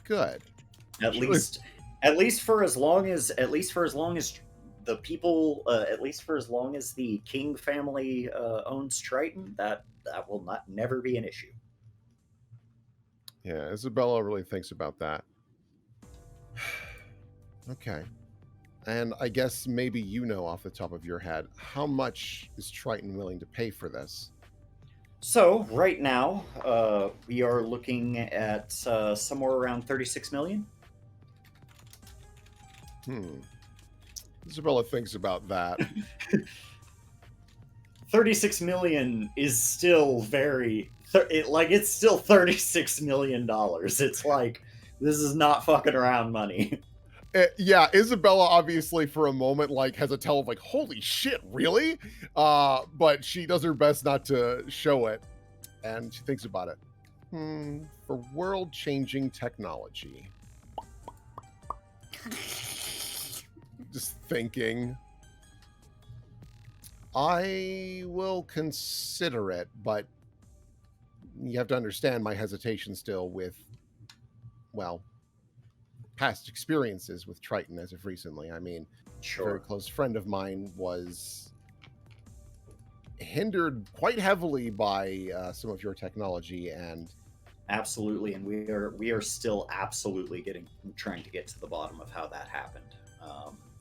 Good. At least for as long as the people, at least for as long as the King family owns Triton, that will never be an issue. Yeah, Isabella really thinks about that. Okay. And I guess maybe you know off the top of your head, how much is Triton willing to pay for this? So right now, we are looking at somewhere around 36 million. Isabella thinks about that. 36 million is still it's still $36 million. It's like, this is not fucking around money. Yeah, Isabella obviously for a moment has a tell of holy shit, really? But she does her best not to show it, and she thinks about it. For world-changing technology. Just thinking. I will consider it, but you have to understand my hesitation still with, well, past experiences with Triton as of recently. I mean, a very close friend of mine was hindered quite heavily by some of your technology, and absolutely, and we are still absolutely trying to get to the bottom of how that happened,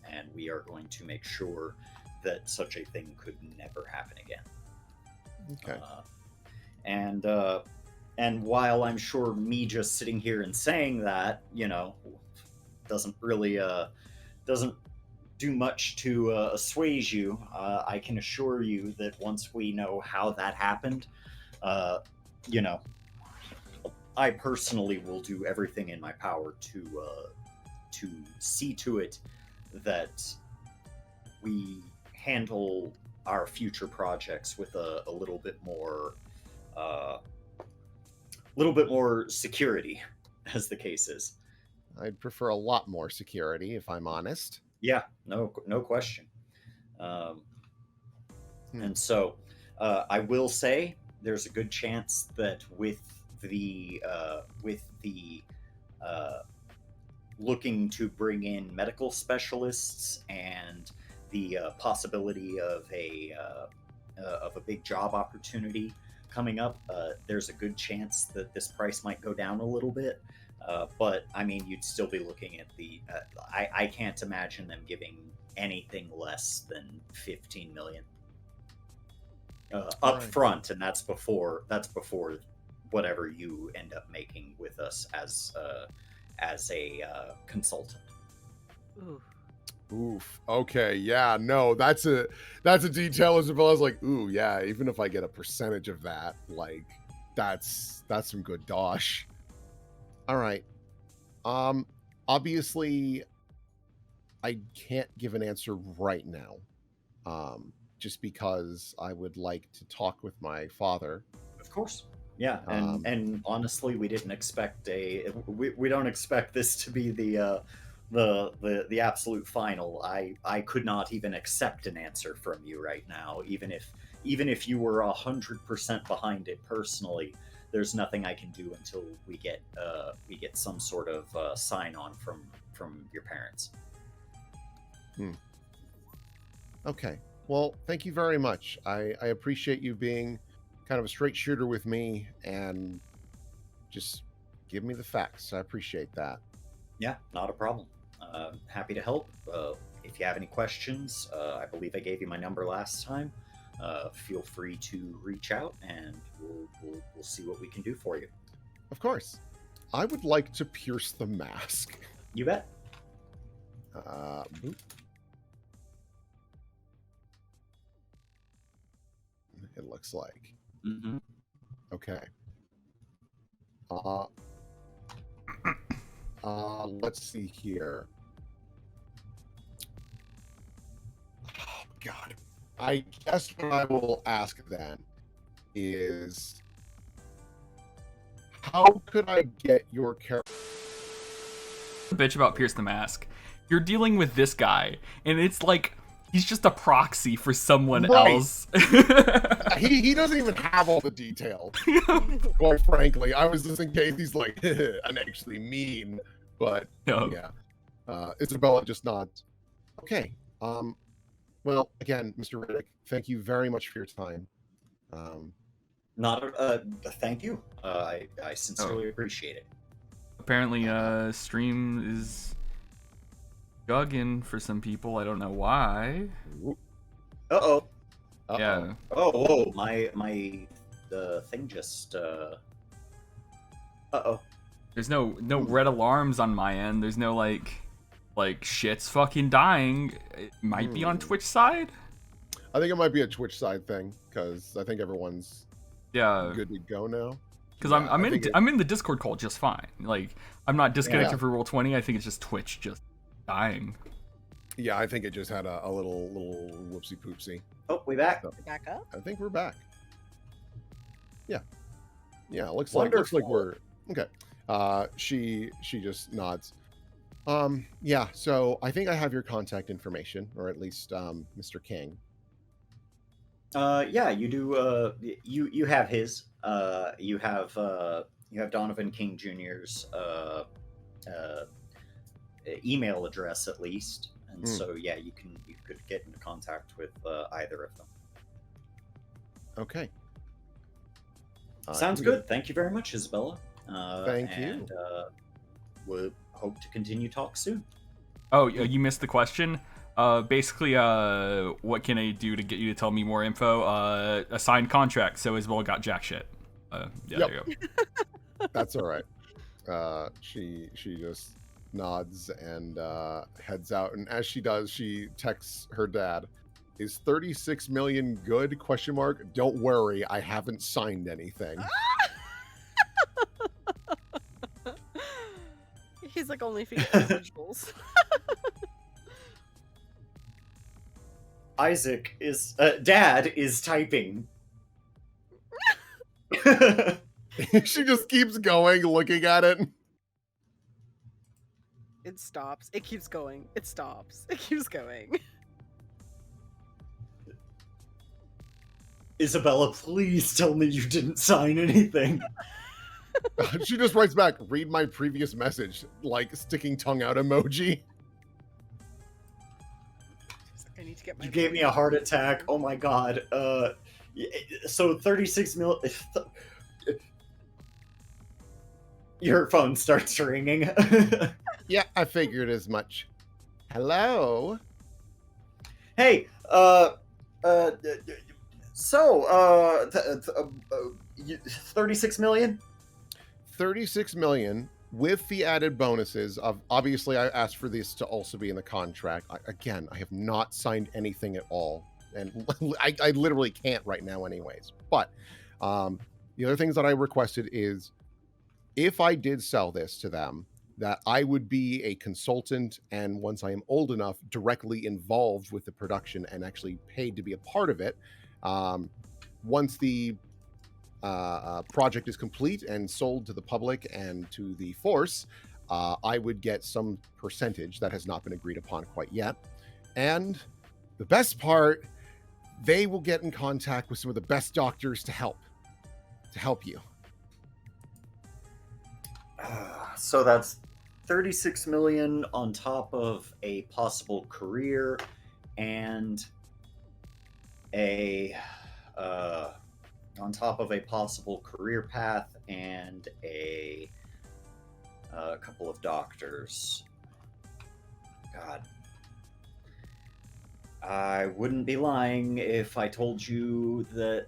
and we are going to make sure that such a thing could never happen again. Okay. And while I'm sure me just sitting here and saying that, doesn't really doesn't do much to assuage you, I can assure you that once we know how that happened, I personally will do everything in my power to see to it that we handle our future projects with a little bit more security, as the case is. I'd prefer a lot more security, if I'm honest. Yeah, no question. And so I will say there's a good chance that with the looking to bring in medical specialists and the possibility of a big job opportunity coming up, there's a good chance that this price might go down a little bit. But I mean, you'd still be looking at I can't imagine them giving anything less than 15 million up front, and that's before whatever you end up making with us as a consultant. Oof. Okay. Yeah. No, that's a detail. Isabella's like, ooh, yeah. Even if I get a percentage of that, like, that's some good dosh. All right. Obviously, I can't give an answer right now. Just because I would like to talk with my father. Of course. Yeah, and honestly, we didn't expect we don't expect this to be the absolute final. I could not even accept an answer from you right now, even if you were 100% behind it personally. There's nothing I can do until we get some sort of sign on from your parents. Okay. Well, thank you very much. I appreciate you being kind of a straight shooter with me and just give me the facts. I appreciate that. Yeah, not a problem. Happy to help. If you have any questions, I believe I gave you my number last time. Feel free to reach out, and we'll see what we can do for you. Of course. I would like to pierce the mask. You bet. It looks like. Mm-hmm. Okay. Let's see here. Oh, God. I guess what I will ask then is, how could I get your character? Bitch about Pierce the Mask. You're dealing with this guy, and it's like he's just a proxy for someone else. He doesn't even have all the detail. Quite frankly, I was just in case he's like, I'm actually mean, but yeah. Isabella just nods. Okay. Well, again, Mr. Riddick, thank you very much for your time. Thank you. I sincerely appreciate it. Apparently, stream is jugging for some people. I don't know why. Uh-oh. Yeah. Oh, my the thing just There's no red alarms on my end. There's no like shit's fucking dying. It might be on Twitch side. I think it might be a Twitch side thing, because I think everyone's good to go now. Because I'm in the Discord call just fine. Like, I'm not disconnected for Roll20. I think it's just Twitch just dying. Yeah, I think it just had a little whoopsie poopsie. Oh, we back. So, We're back up? I think we're back. Yeah. Yeah, looks Wonderful. like we're okay. She just nods. Yeah, so I think I have your contact information, or at least Mr. King. Yeah, you do. You have his. You have Donovan King Jr.'s email address at least, and so yeah, you could get into contact with either of them. Okay. Sounds good. Thank you very much, Isabella. Thank you. We'll hope to continue talk soon. Oh, you missed the question. Basically, what can I do to get you to tell me more info? A signed contract, so Isabella got jack shit. Yeah, Yep. there you go. That's all right. She just nods and heads out, and as she does, she texts her dad. Is 36 million good? Question mark. Don't worry, I haven't signed anything. He's like only for individuals. Isaac is Dad is typing. She just keeps going, looking at it. It stops. It keeps going. It stops. It keeps going. Isabella, please tell me you didn't sign anything. She just writes back, read my previous message, like sticking tongue out emoji. I need to get my You gave me a heart attack. Oh my god. So 36 mil. Your phone starts ringing. Yeah, I figured as much. Hello? Hey, 36 million? 36 million with the added bonuses of, obviously I asked for this to also be in the contract. I have not signed anything at all, and I literally can't right now anyways. But the other things that I requested is, if I did sell this to them, that I would be a consultant, and once I am old enough, directly involved with the production and actually paid to be a part of it. Once the project is complete and sold to the public and to the force, I would get some percentage that has not been agreed upon quite yet. And the best part, they will get in contact with some of the best doctors to help you. So that's 36 million on top of a possible career and on top of a possible career path and a couple of doctors. God. I wouldn't be lying if I told you that...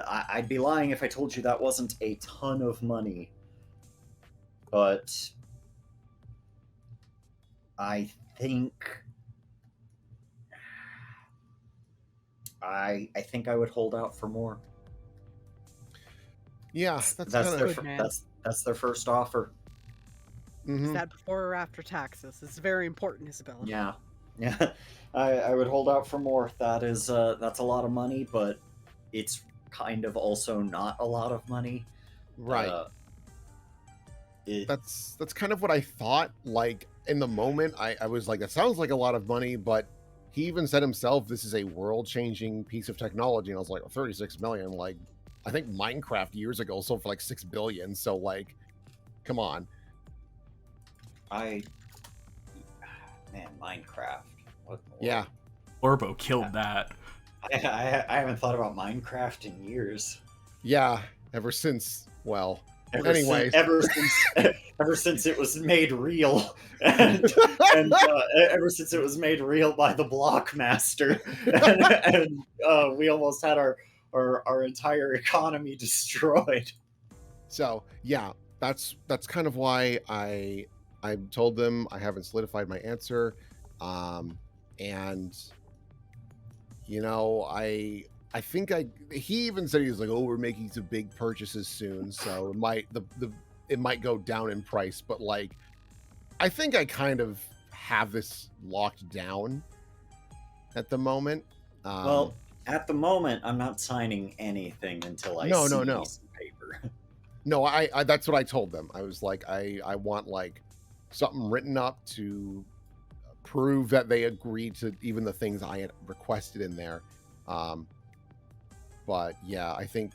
I'd be lying if I told you that wasn't a ton of money. But... I think... I think I would hold out for more. Yeah, that's their first offer. Mm-hmm. Is that before or after taxes? It's very important, Isabella. Yeah. I would hold out for more. That's a lot of money, but it's kind of also not a lot of money. Right. That's kind of what I thought. Like, in the moment, I was like, that sounds like a lot of money, but he even said himself, this is a world-changing piece of technology. And I was like, 36 million, like, I think Minecraft years ago sold for like 6 billion. So, like, come on. Man, Minecraft. Yeah. Orbo killed that. I haven't thought about Minecraft in years. Yeah, ever since, well... Ever since it was made real, and ever since it was made real by the Blockmaster, and we almost had our entire economy destroyed. So yeah, that's kind of why I told them I haven't solidified my answer, and you know I think he even said, he was like, oh, we're making some big purchases soon, so it might go down in price, but like, I think I kind of have this locked down at the moment. Well, at the moment, I'm not signing anything until I see some paper. No, I that's what I told them. I was like, I want like something written up to prove that they agreed to even the things I had requested in there. But yeah, I think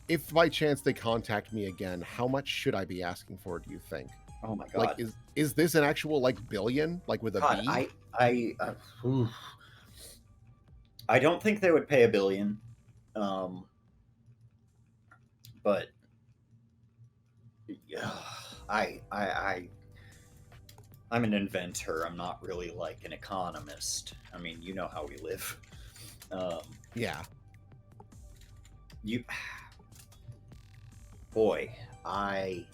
if by chance they contact me again, how much should I be asking for, do you think? Oh my Like, god. is this an actual, like, billion? Like, with a God, B? oof. I don't think they would pay $1 billion. But yeah, I'm an inventor. I'm not really like an economist. I mean, you know how we live. Yeah. You, boy, I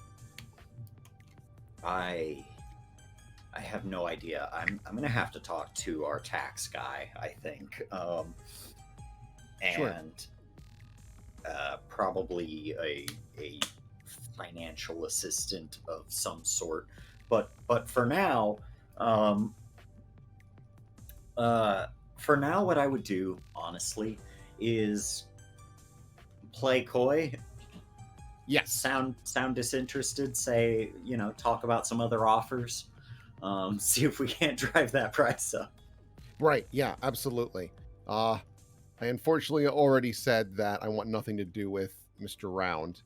have no idea. I'm gonna have to talk to our tax guy, I think, Sure. and probably a financial assistant of some sort. But for now, what I would do, honestly, is play coy. Yes. Sound disinterested. Say, talk about some other offers. See if we can't drive that price up. Right. Yeah, absolutely. I unfortunately already said that I want nothing to do with Mr. Round.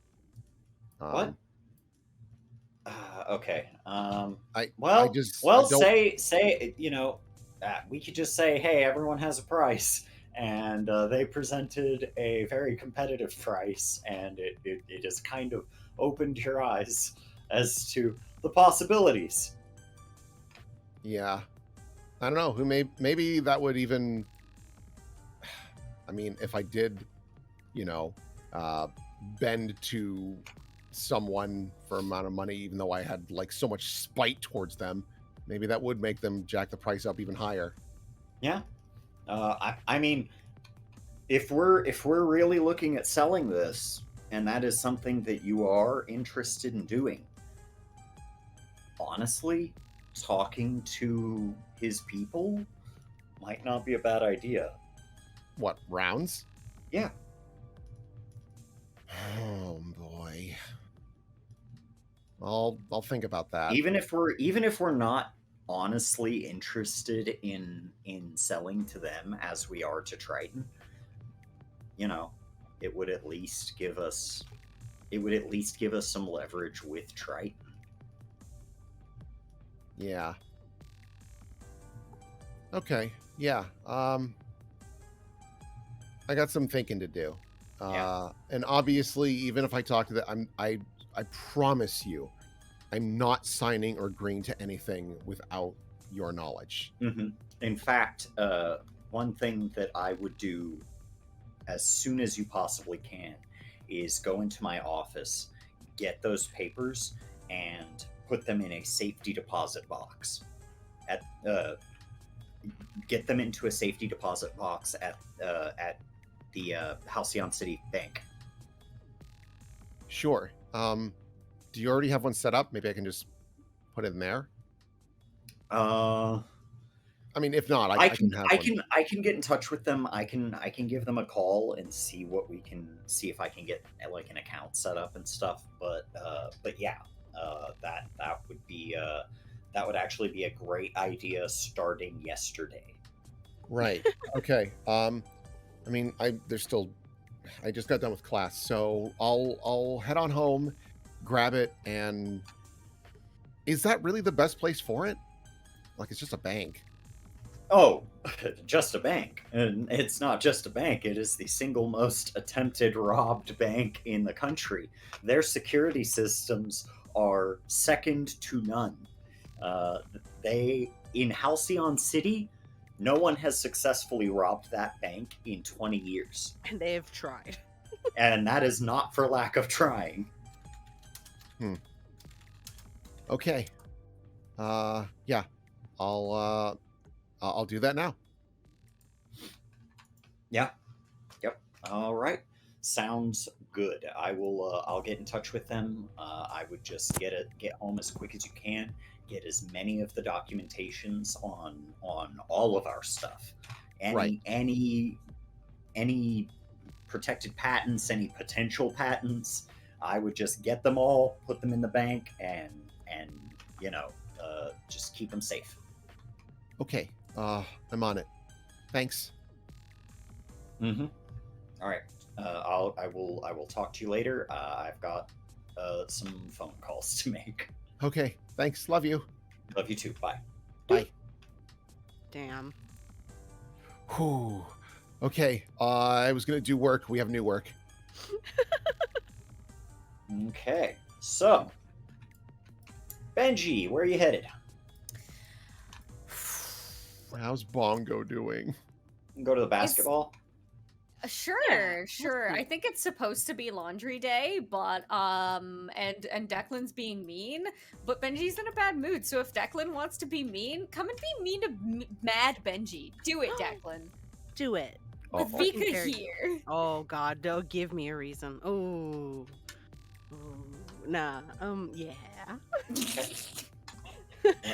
What? Okay. I Well, just I don't. say we could just say, hey, everyone has a price, and they presented a very competitive price, and it has kind of opened your eyes as to the possibilities. Yeah, I don't know. Maybe that would even. I mean, if I did, bend to someone for amount of money, even though I had like so much spite towards them, maybe that would make them jack the price up even higher. Yeah. I mean, if we're really looking at selling this, and that is something that you are interested in doing, honestly, talking to his people might not be a bad idea. What, Rounds? Yeah. Oh boy. I'll think about that. Even if we're not honestly interested in selling to them as we are to Triton, it would at least give us some leverage with Triton. Yeah. Okay. Yeah. I got some thinking to do. Yeah. And obviously, even if I talk to them, I promise you, I'm not signing or agreeing to anything without your knowledge. Mm-hmm. In fact, one thing that I would do as soon as you possibly can is go into my office, get those papers, and put them in a safety deposit box. Get them into a safety deposit box at the Halcyon City Bank. Sure. Do you already have one set up? Maybe I can just put it in there. I mean, if not, I can get in touch with them. I can give them a call and see if I can get like an account set up and stuff. But yeah, that would actually be a great idea starting yesterday. Right. Okay. I mean, I just got done with class, so I'll head on home, grab it, and is that really the best place for it? Like, it's just a bank. Oh, just a bank. And it's not just a bank, it is the single most attempted robbed bank in the country. Their security systems are second to none. In Halcyon City, no one has successfully robbed that bank in 20 years. And they have tried. And that is not for lack of trying. Okay. Yeah. I'll do that now. Yeah. Yep. All right. Sounds good. I'll get in touch with them. I would just get home as quick as you can. Get as many of the documentations on all of our stuff. Any protected patents, any potential patents, I would just get them all, put them in the bank, and just keep them safe. Okay. I'm on it. Thanks. Mm-hmm. All right. I will talk to you later. I've got some phone calls to make. Okay, thanks. Love you. Love you too. Bye. Bye. Damn. Whew. Okay, I was gonna do work. We have new work. Okay. So, Benji, where are you headed? How's Bongo doing? Go to the basketball. Sure. sure. I think it's supposed to be laundry day, but and Declan's being mean, but Benji's in a bad mood. So if Declan wants to be mean, come and be mean to Mad Benji. Do it, Declan. Do it. With Uh-oh. Vika Very- here. Oh God, don't give me a reason. Oh. Nah. Yeah.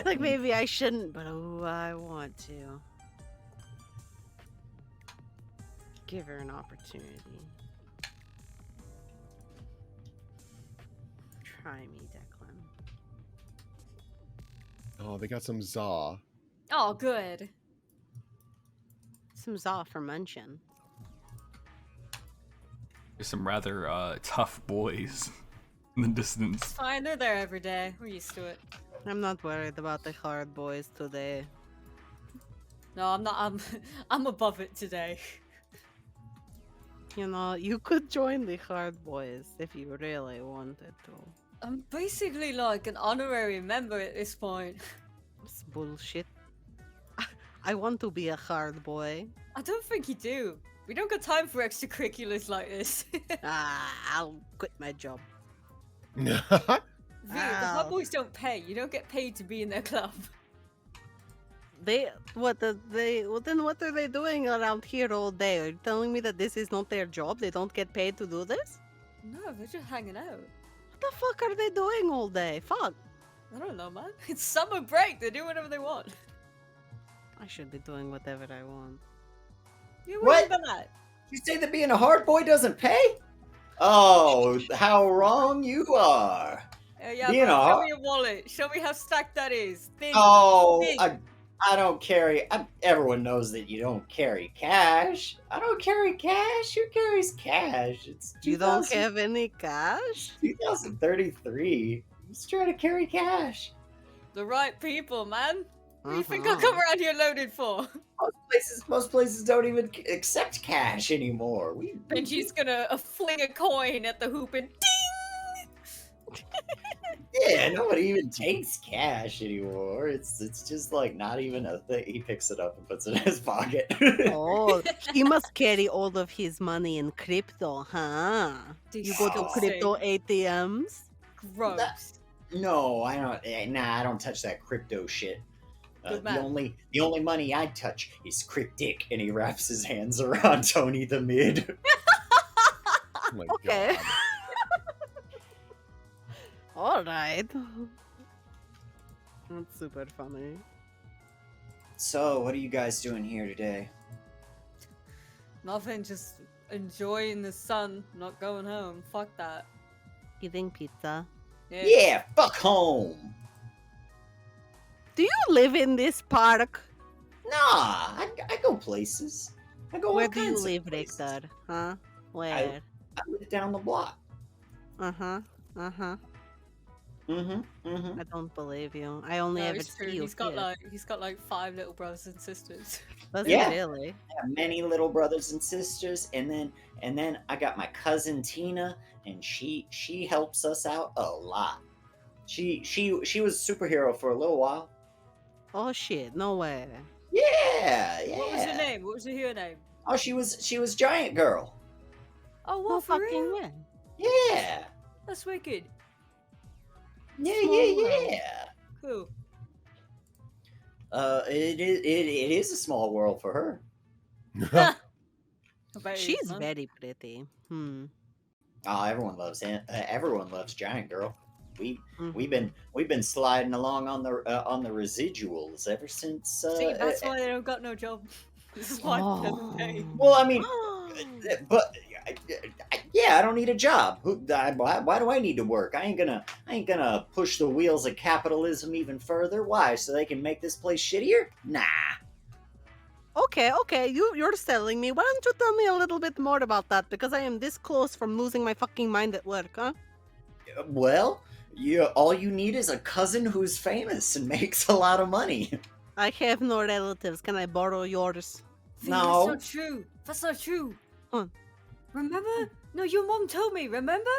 Like maybe I shouldn't, but I want to. Give her an opportunity. Try me, Declan. Oh, they got some za. Oh, good. Some za for munching. There's some rather tough boys in the distance. It's fine, they're there every day. We're used to it. I'm not worried about the hard boys today. No, I'm not. I'm above it today. You know, you could join the hard boys if you really wanted to. I'm basically like an honorary member at this point. It's bullshit. I want to be a hard boy. I don't think you do. We don't got time for extracurriculars like this. I'll quit my job. The hot Ow. boys don't pay. You don't get paid to be in their club. Then what are they doing around here all day? Are you telling me that this is not their job? They don't get paid to do this? No, they're just hanging out. What the fuck are they doing all day? Fuck. I don't know, man. It's summer break. They do whatever they want. I should be doing whatever I want. You What? wouldn't that. You say that being a hard boy doesn't pay? Oh, how wrong you are. Yeah, You bro, know. show me your wallet. Show me how stacked that is. Think. Oh, think. I don't carry. Everyone knows that you don't carry cash. I don't carry cash. Who carries cash? It's You don't 2000 have any cash? 2033. Who's trying to carry cash? The right people, man. What do you think Uh-huh. I'll come around here loaded for? Most places don't even accept cash anymore. Benji's gonna fling a coin at the hoop and ding! Yeah, nobody even takes cash anymore. It's just like not even a thing. He picks it up and puts it in his pocket. Oh, he must carry all of his money in crypto, huh? You go to crypto ATMs? Gross. No, I don't. Nah, I don't touch that crypto shit. Good The man. only money I touch is cryptic, and he wraps his hands around Tony the Mid. Oh my Okay. God. All right. That's super funny. So, what are you guys doing here today? Nothing, just enjoying the sun, not going home. Fuck that. Eating pizza. Yeah, fuck home. Do you live in this park? Nah, I go places. I go. Where all do you kinds of live, places. Richter? Huh? Where? I live down the block. Uh-huh. Uh-huh. Mm-hmm. I don't believe you. I only No, ever it's true. see you He's got here. like 5 little brothers and sisters. Does Yeah. he really? I have many little brothers and sisters, and then I got my cousin Tina, and she helps us out a lot. She was a superhero for a little while. Oh shit, no way. Yeah. What was her name? What was her hero name? Oh, she was Giant Girl. Oh, No what for fucking real? way. Yeah. That's wicked. Yeah. Cool. It is a small world for her. I bet it is, She's man. very pretty. Oh, everyone loves him. Everyone loves Giant Girl. Mhm. We've been sliding along on the residuals ever since. See, that's why they don't got no job. This is why they doesn't pay. Well, I mean, Oh. but yeah, I don't need a job. Why do I need to work? I ain't gonna push the wheels of capitalism even further. Why? So they can make this place shittier? Nah. Okay, you're selling me. Why don't you tell me a little bit more about that? Because I am this close from losing my fucking mind at work, huh? Well, all you need is a cousin who's famous and makes a lot of money. I have no relatives. Can I borrow yours? Vee, No. That's not true. That's not true. Huh. Remember? No, your mom told me, remember?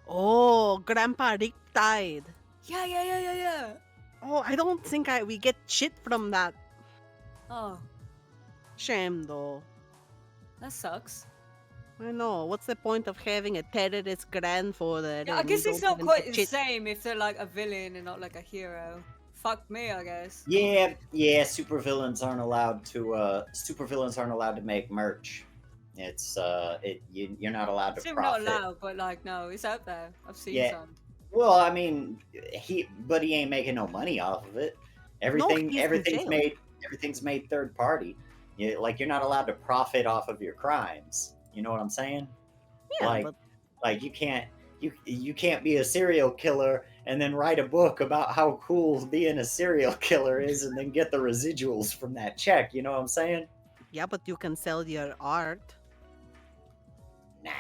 Oh, Grandpa Rick died. Yeah. Oh, I don't think we get shit from that. Oh, Shame, though. that sucks. I know. What's the point of having a terrorist grandfather? Yeah, I and guess we it's don't not even quite get the shit? same if they're like a villain and not like a hero. Fuck me, I guess. Yeah. Supervillains aren't allowed to make merch. It's you're not allowed to It's not profit. allowed, but like, no, it's out there. I've seen Yeah. some. Well, I mean, he ain't making no money off of it. he's in jail. Everything's made third party. You're not allowed to profit off of your crimes. You know what I'm saying? Yeah, Like you can't be a serial killer and then write a book about how cool being a serial killer is and then get the residuals from that check. You know what I'm saying? but you can sell your art. Nah.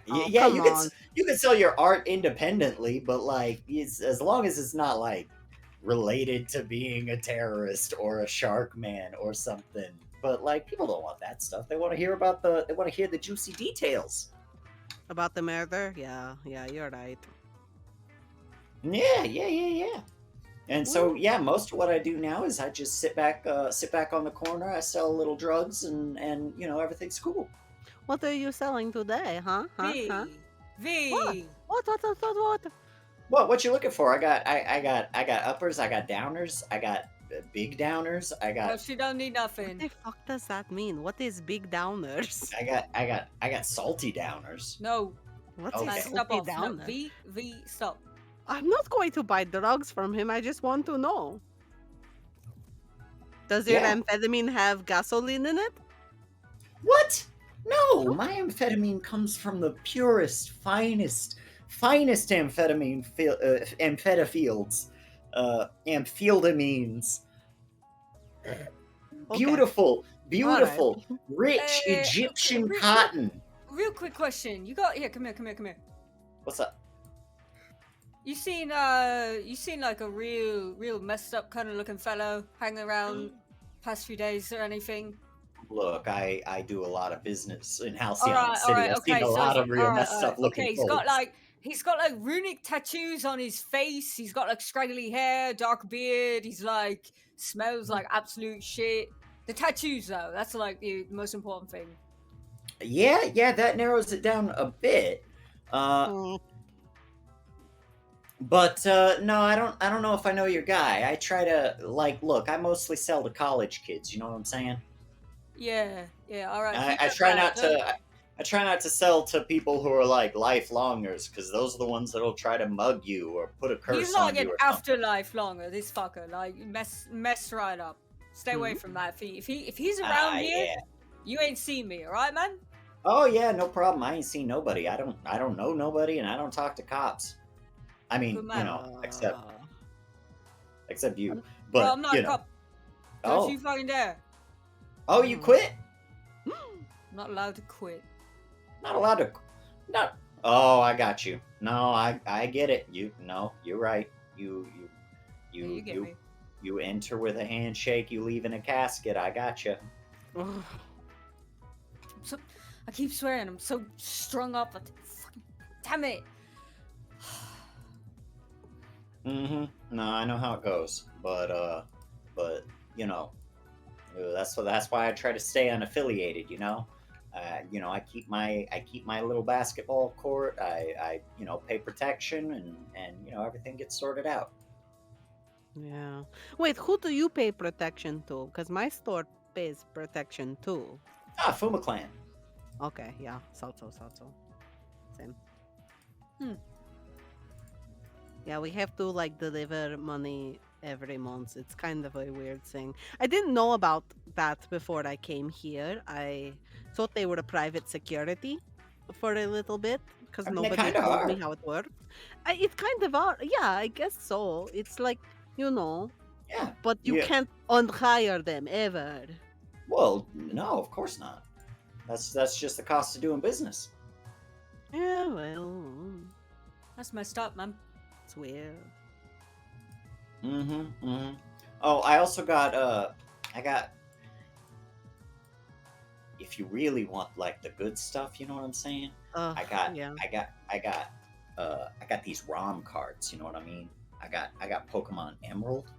Oh, Yeah, come you on. can sell your art independently, but like as long as it's not like related to being a terrorist or a shark man or something. But like people don't want that stuff. They want to hear the juicy details. About the murder? Yeah, you're right. Yeah. And so yeah, most of what I do now is I just sit back on the corner. I sell little drugs and everything's cool. What are you selling today, huh? V. What you looking for? I got uppers. I got downers. I got big downers. I No, got she don't need What nothing. the fuck does that mean? What is big downers? I got salty downers. No, What's Okay. a stop salty off. No, downer? V, stop. I'm not going to buy drugs from him. I just want to know. Does your Yeah. amphetamine have gasoline in it? What? No, my amphetamine comes from the purest, finest amphetamine amphetamines, amphetamines. Okay. Beautiful, rich Egyptian real- cotton. Real quick question. You got here. Come here. What's up? You seen like a real messed up kind of looking fellow hanging around past few days or anything? Look, I do a lot of business in Halcyon Alright, City. I've okay, seen a so lot of real messed alright, up looking okay, folks. he's got like runic tattoos on his face. He's got like scraggly hair, dark beard. He's like smells like absolute shit. The tattoos though, that's like the most important thing. Yeah, that narrows it down a bit. But no, I don't know if I know your guy. I try to look. I mostly sell to college kids. You know what I'm saying? Yeah, all right. I try not to. I try not to sell to people who are like lifelongers, because those are the ones that'll try to mug you or put a curse He's on like you. an Or something. afterlife longer. This fucker, like mess right up. Stay away from that. If he's around here, Yeah. you ain't seen me, all right, man? Oh yeah, no problem. I ain't seen nobody. I don't know nobody, and I don't talk to cops. I mean, Good man. except you. But Well, I'm not a cop. Don't Oh, you fucking dare. oh, you quit? I'm not allowed to quit. Not allowed to. No. Oh, I got you. No, I get it. You're right. You get me. You enter with a handshake. You leave in a casket. I got you. I keep swearing, I'm so strung up. Fucking, damn it. No, I know how it goes, but that's why I try to stay unaffiliated. I keep my little basketball court. I pay protection, and everything gets sorted out. Yeah. Wait, who do you pay protection to? Because my store pays protection too. Fuma Clan. Okay, yeah. Salto. Same. Yeah, we have to deliver money every month. It's kind of a weird thing. I didn't know about that before I came here. I thought they were a private security for a little bit because I mean, they nobody kinda told me are. how it worked. It kind of are. Yeah, I guess so. It's Yeah. but you Yeah. can't unhire them ever. Well, no, of course not. That's just the cost of doing business. Yeah, well, That's messed up, man. it's weird. Oh, I also got I got. If you really want like the good stuff, you know what I'm saying? Yeah. I got these ROM cards. You know what I mean? I got Pokemon Emerald.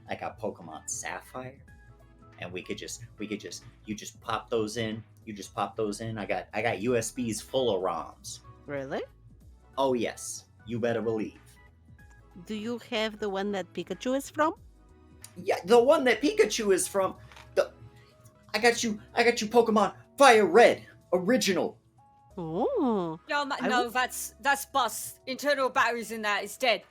I got Pokemon Sapphire, and you just pop those in. I got USBs full of ROMs. Really? Oh yes, you better believe. Do you have the one that Pikachu is from? Yeah, the one that Pikachu is from. I got you Pokemon Fire Red original. Oh. No, no, that's bust. Internal batteries in that is dead.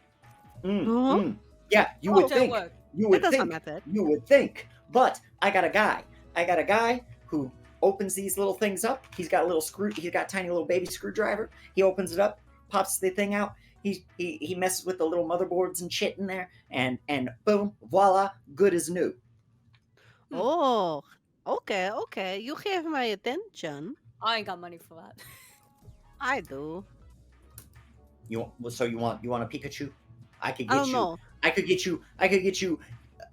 Yeah, you would Don't think. work. You would It doesn't think. matter. You would think. But I got a guy who opens these little things up. He's got a tiny little baby screwdriver. He opens it up, pops the thing out. He messes with the little motherboards and shit in there, and boom, voila, good as new. Oh, okay. You have my attention. I ain't got money for that. I do. You want a Pikachu? I could I get don't you. know. I could get you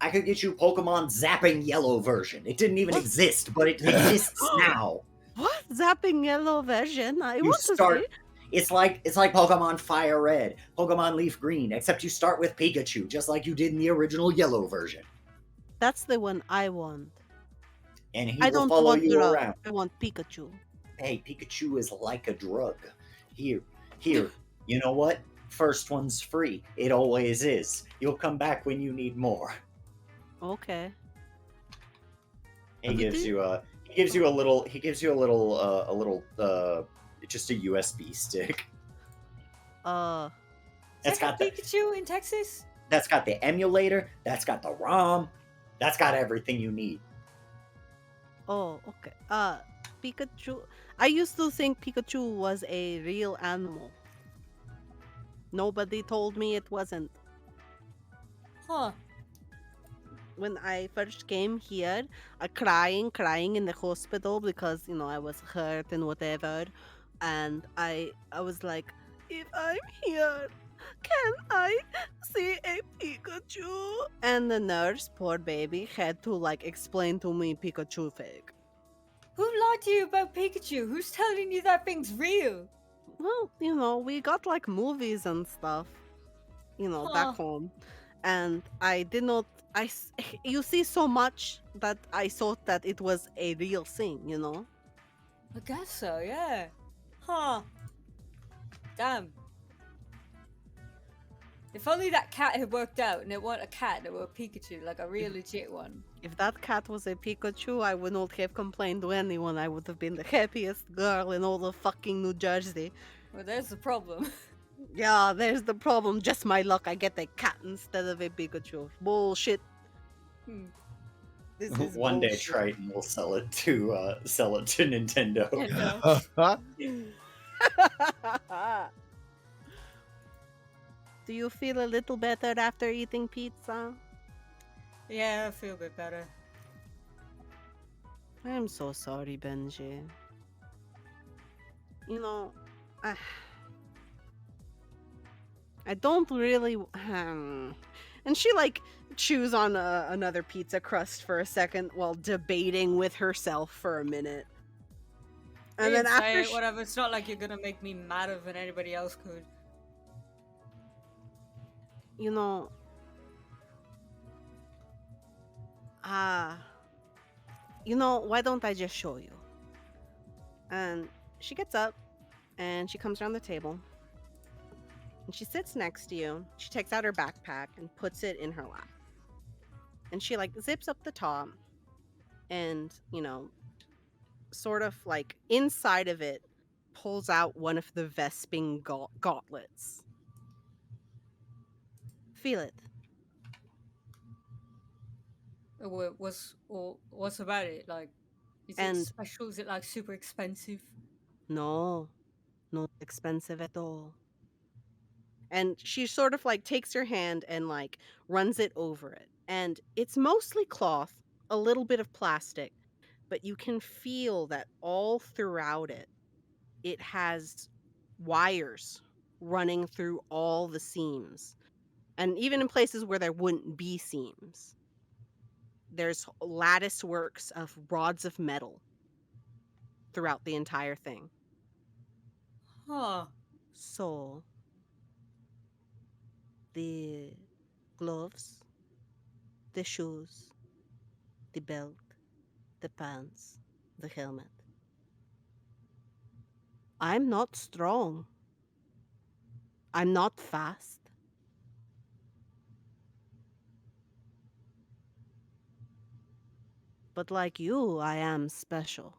Pokemon Zapping Yellow version. It didn't even exist, but it exists now. What? Zapping Yellow version? I You want start. to see. It's like Pokemon Fire Red, Pokemon Leaf Green, except you start with Pikachu, just like you did in the original Yellow version. That's the one I want. And he I will don't follow want you Drug. around. I want Pikachu. Hey, Pikachu is like a drug. Here. You know what? First one's free. It always is. You'll come back when you need more. Okay. He gives you a little just a USB stick. It's got Pikachu in Texas. That's got the emulator. That's got the ROM. That's got everything you need. Oh, okay. Pikachu. I used to think Pikachu was a real animal. Nobody told me it wasn't. Huh. When I first came here, crying in the hospital because, I was hurt and whatever. And I was like, if I'm here, can I see a Pikachu? And the nurse, poor baby, had to explain to me Pikachu fake. Who lied to you about Pikachu? Who's telling you that thing's real? Well, we got movies and stuff, back home. And I did not, you see so much that I thought that it was a real thing, I guess so, yeah. Huh. Damn. If only that cat had worked out and it wasn't a cat, it were a Pikachu, like a real legit one. If that cat was a Pikachu, I would not have complained to anyone. I would have been the happiest girl in all of fucking New Jersey. Well, there's the problem. Yeah, there's the problem. Just my luck. I get a cat instead of a Pikachu. Bullshit. This is one day Triton will sell it to Nintendo. Do you feel a little better after eating pizza? Yeah, I feel a bit better. I'm so sorry, Benji. I don't really. And she chews on another pizza crust for a second while debating with herself for a minute. And then after whatever, it's not like you're gonna make me madder than anybody else could. Why don't I just show you? And she gets up and she comes around the table and she sits next to you. She takes out her backpack and puts it in her lap. And she zips up the top and, sort of inside of it pulls out one of the Vesping gauntlets. Feel it. What's about it? Is it special? Is it super expensive? No, not expensive at all. And she sort of takes her hand and runs it over it. And it's mostly cloth, a little bit of plastic. but you can feel that all throughout it, it has wires running through all the seams. And even in places where there wouldn't be seams, there's lattice works of rods of metal throughout the entire thing. Huh. So, the gloves, the shoes, the belt, the pants, the helmet. I'm not strong. I'm not fast. But like you, I am special.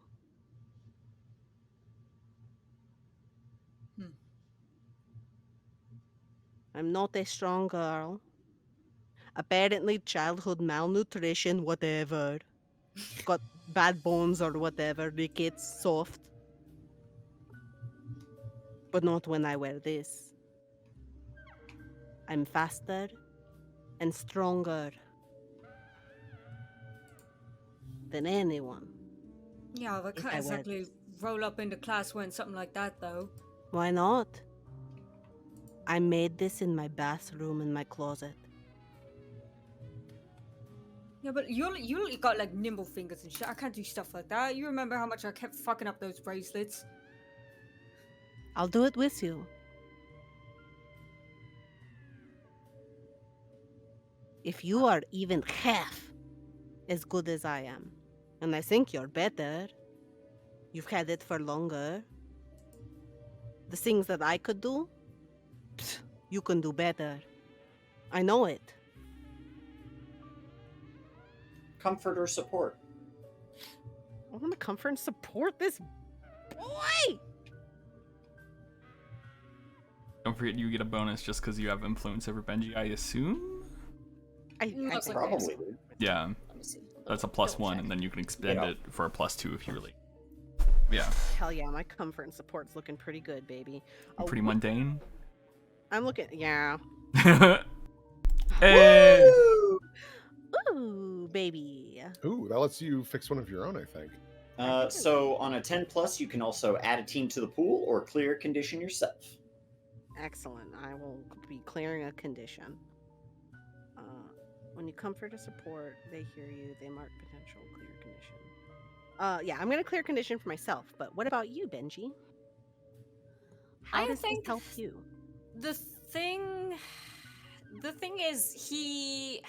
Hmm. I'm not a strong girl. Apparently, childhood malnutrition, whatever. Got bad bones or whatever, rickets, soft. But not when I wear this. I'm faster and stronger than anyone. Yeah, I If can't I wear exactly this. roll up into class wearing something like that, though. Why not? I made this in my bathroom in my closet. Yeah, but you only got like nimble fingers and shit. I can't do stuff like that. You remember how much I kept fucking up those bracelets? I'll do it with you. If you are even half as good as I am, and I think you're better, you've had it for longer. The things that I could do, you can do better. I know it. Comfort or support? I want to comfort and support this boy. Don't forget you get a bonus just because you have influence over Benji, I assume? I Looks think like Probably. Dude. Yeah, Let me see. that's a +1, and then you can expend Yeah. it for a +2 if you really... Yeah, hell yeah, my comfort and support's looking pretty good, baby. Oh, pretty mundane. I'm looking, yeah. Hey! Ooh, baby. Ooh, that lets you fix one of your own, I think. So on a 10 plus, you can also add a team to the pool or clear a condition yourself. Excellent. I will be clearing a condition. When you comfort or support, they hear you. They mark potential clear condition. Yeah, I'm gonna clear condition for myself. But what about you, Benji? How I does this think help you? the thing is he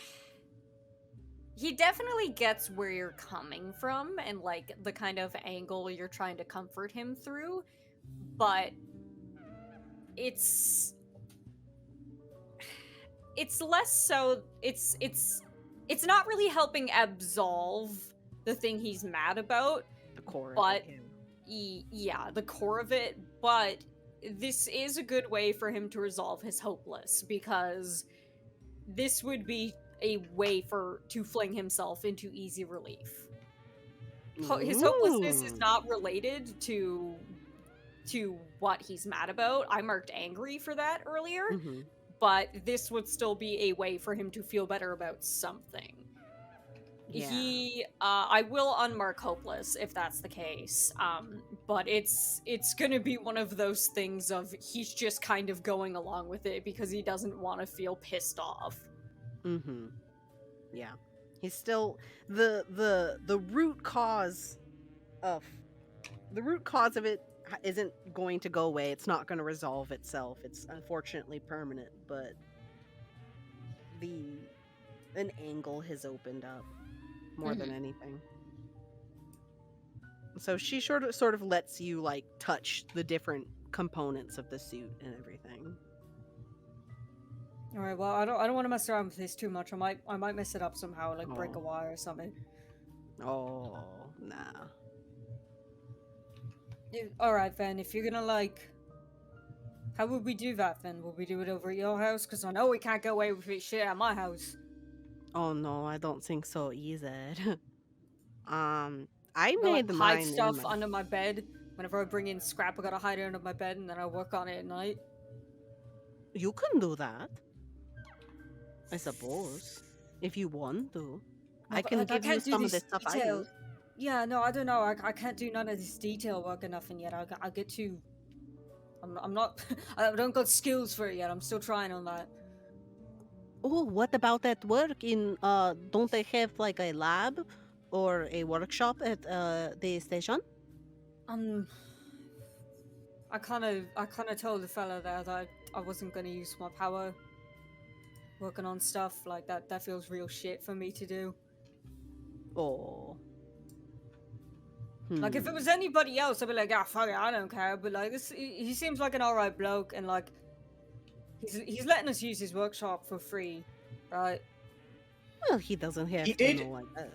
definitely gets where you're coming from and like the kind of angle you're trying to comfort him through, but it's less so it's not really helping absolve the thing he's mad about, The core but of it, yeah, the core of it, but this is a good way for him to resolve his hopeless, because this would be a way to fling himself into easy relief. His hopelessness is not related to what he's mad about. I marked angry for that earlier, Mhm. but this would still be a way for him to feel better about something. Yeah. I will unmark hopeless if that's the case, but it's gonna be one of those things of he's just kind of going along with it because he doesn't want to feel pissed off. Mm-hmm. Yeah. He's still the root cause of it isn't going to go away. It's not going to resolve itself. It's unfortunately permanent, but an angle has opened up more than anything. So she sort of lets you like touch the different components of the suit and everything. All right. Well, I don't want to mess around with this too much. I might mess it up somehow, like break a Oh. wire or something. Oh, nah. All right, then. If you're gonna like, how would we do that then? Would we do it over at your house? Because I know we can't go away with this shit at my house. Oh no, I don't think so either. I I made like, mine hide in stuff my... under my bed. Whenever I bring in scrap, I gotta hide it under my bed, and then I work on it at night. You can do that, I suppose, if you want to. No, I but, can like, give you can't do some of the these stuff I do. details. Yeah, no, I don't know. I can't do none of this detail work or nothing yet. I'll get to. I'm not. I don't got skills for it yet. I'm still trying on that. Oh, what about that work in don't they have like a lab or a workshop at the station? I kind of told the fella there that I wasn't going to use my power working on stuff like that. That feels real shit for me to do. Oh. Like if it was anybody else, I'd be like, ah, fuck it, I don't care. But like this, he seems like an alright bloke, and like he's letting us use his workshop for free, right? Well, he doesn't have He to did- know like us.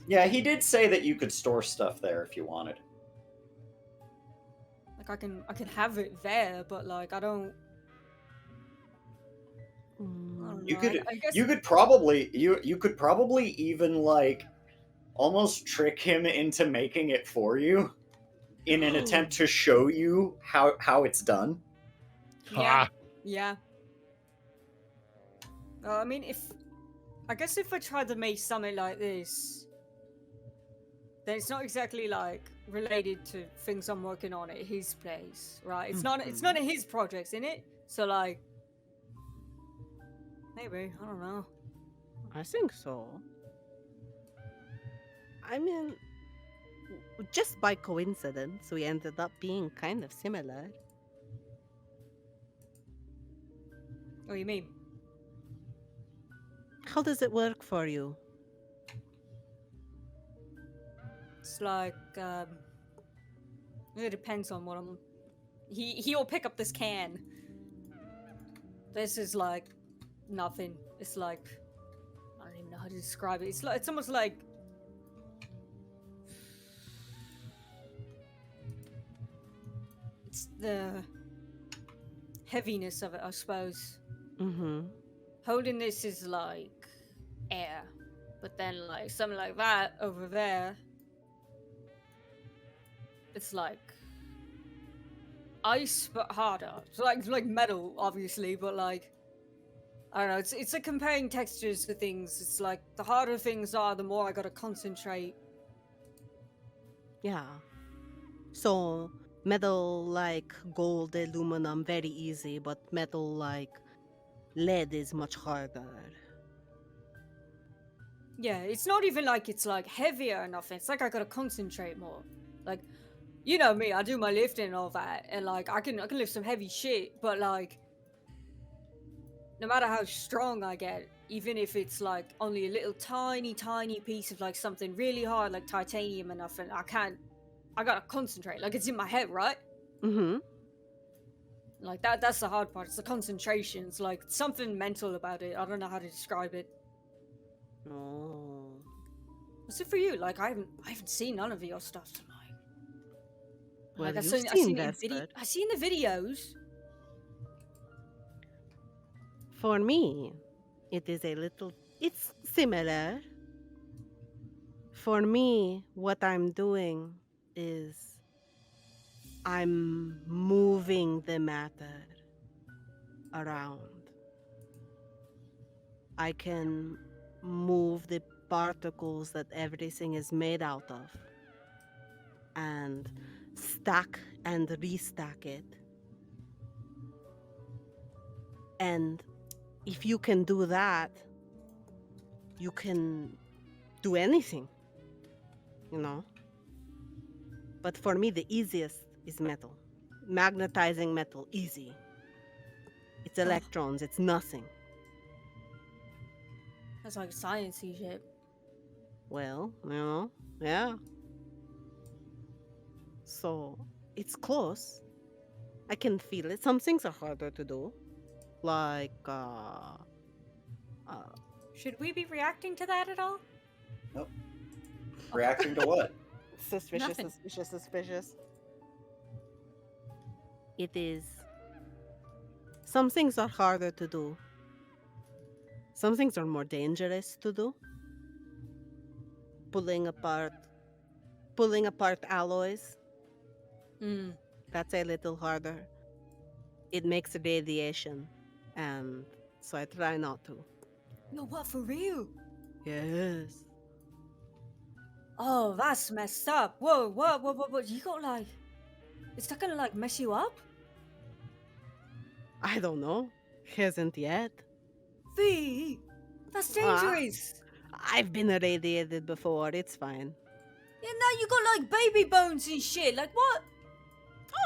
Yeah, he did say that you could store stuff there if you wanted. Like I can have it there, but like I don't. I don't You know, could I guess you could probably you could probably even like almost trick him into making it for you in an attempt to show you how it's done. Yeah. Yeah. I mean, I guess if I tried to make something like this, then it's not exactly like related to things I'm working on at his place, right? It's not at his projects, in it. So like, maybe I don't know. I think so. I mean, just by coincidence, we ended up being kind of similar. What do you mean? How does it work for you? It's like it depends on what I'm. He'll pick up this can. This is like nothing. It's like I don't even know how to describe it. It's almost like it's the heaviness of it, I suppose. Mm-hmm. Holding this is like air, but then like something like that over there, it's like ice but harder. It's like metal, obviously, but like I don't know. It's like comparing textures to things. It's like the harder things are, the more I gotta concentrate. Yeah. So metal like gold, aluminum, very easy, but metal like lead is much harder. Yeah, it's not even like it's like heavier or nothing. It's like I gotta concentrate more. Like, you know me, I do my lifting and all that, and like I can lift some heavy shit, but like no matter how strong I get, even if it's like only a little tiny piece of like something really hard like titanium or nothing, I gotta concentrate. Like it's in my head, right? Mm-hmm. Like that's the hard part. It's the concentration. It's like something mental about it. I don't know how to describe it. Oh. What's it for you? Like I haven't seen none of your stuff tonight. Well, Like you've I seen Vesper. I seen the videos. For me, it's similar. For me, what I'm doing is I'm moving the matter around. I can move the particles that everything is made out of and stack and restack it. And if you can do that, you can do anything, you know? But for me, the easiest is metal. Magnetizing metal, easy. It's electrons, it's nothing. That's like sciencey shit. Well, you know, yeah. So, it's close. I can feel it. Some things are harder to do. Like, Should we be reacting to that at all? Nope. Reacting to what? suspicious, Nothing. suspicious. It is. Some things are harder to do. Some things are more dangerous to do. Pulling apart alloys, that's a little harder. It makes radiation, and so I try not to. No, what, for real? Yes. Oh, that's messed up. Whoa, what? You got like, is that gonna like mess you up? I don't know. Hasn't yet. V, that's dangerous. I've been irradiated before. It's fine. Yeah, now you got like baby bones and shit. Like what?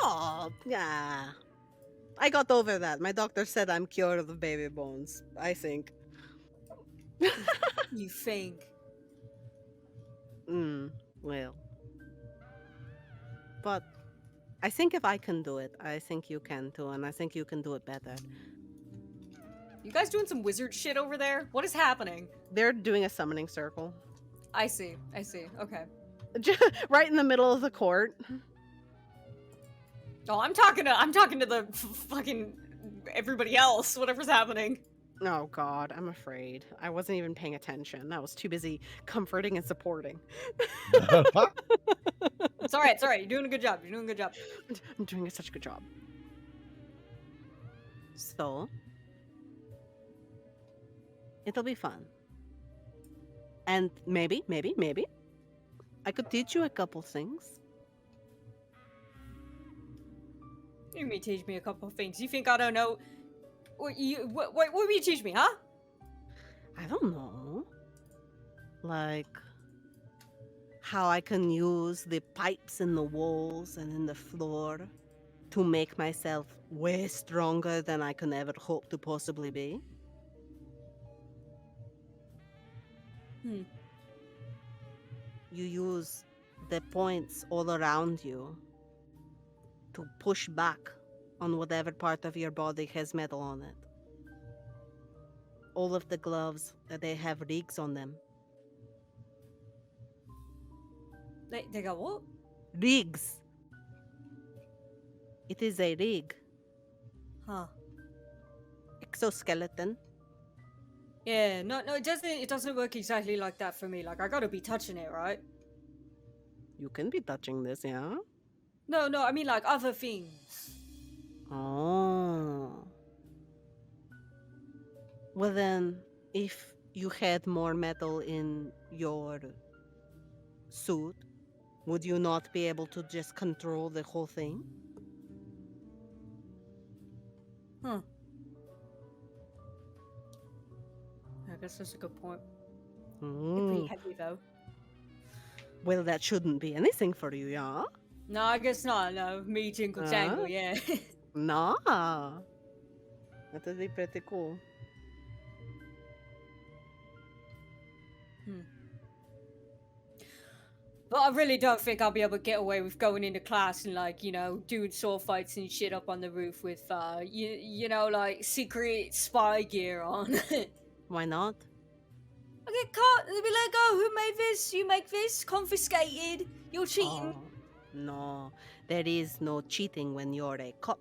Oh, yeah. I got over that. My doctor said I'm cured of baby bones, I think. You think? Well. But I think if I can do it, I think you can too, and I think you can do it better. You guys doing some wizard shit over there? What is happening? They're doing a summoning circle. I see. Okay. Right in the middle of the court. Oh, I'm talking to the fucking everybody else, whatever's happening. Oh god, I'm afraid. I wasn't even paying attention. I was too busy comforting and supporting. It's alright, you're doing a good job. I'm doing such a good job. So, it'll be fun. And maybe, I could teach you a couple things. You may teach me a couple of things. You think I don't know? What will you teach me, huh? I don't know. Like, how I can use the pipes in the walls and in the floor to make myself way stronger than I can ever hope to possibly be. You use the points all around you to push back on whatever part of your body has metal on it. All of the gloves, they have rigs on them. They got what? Rigs. It is a rig. Huh. Exoskeleton. Yeah, no, it doesn't work exactly like that for me. Like, I gotta be touching it, right? You can be touching this, yeah? No, I mean, like, other things. Oh. Well then, if you had more metal in your suit, would you not be able to just control the whole thing? Huh. I guess that's a good point. It's pretty heavy, though. Well, that shouldn't be anything for you, yeah? No, I guess not. No, me jingle jangle, yeah. No. That would be pretty cool. But I really don't think I'll be able to get away with going into class and, like, you know, doing sword fights and shit up on the roof with, you know, like, secret spy gear on. Why not? I get caught. They'll be like, oh, who made this? You make this? Confiscated. You're cheating. Oh, no, there is no cheating when you're a cop.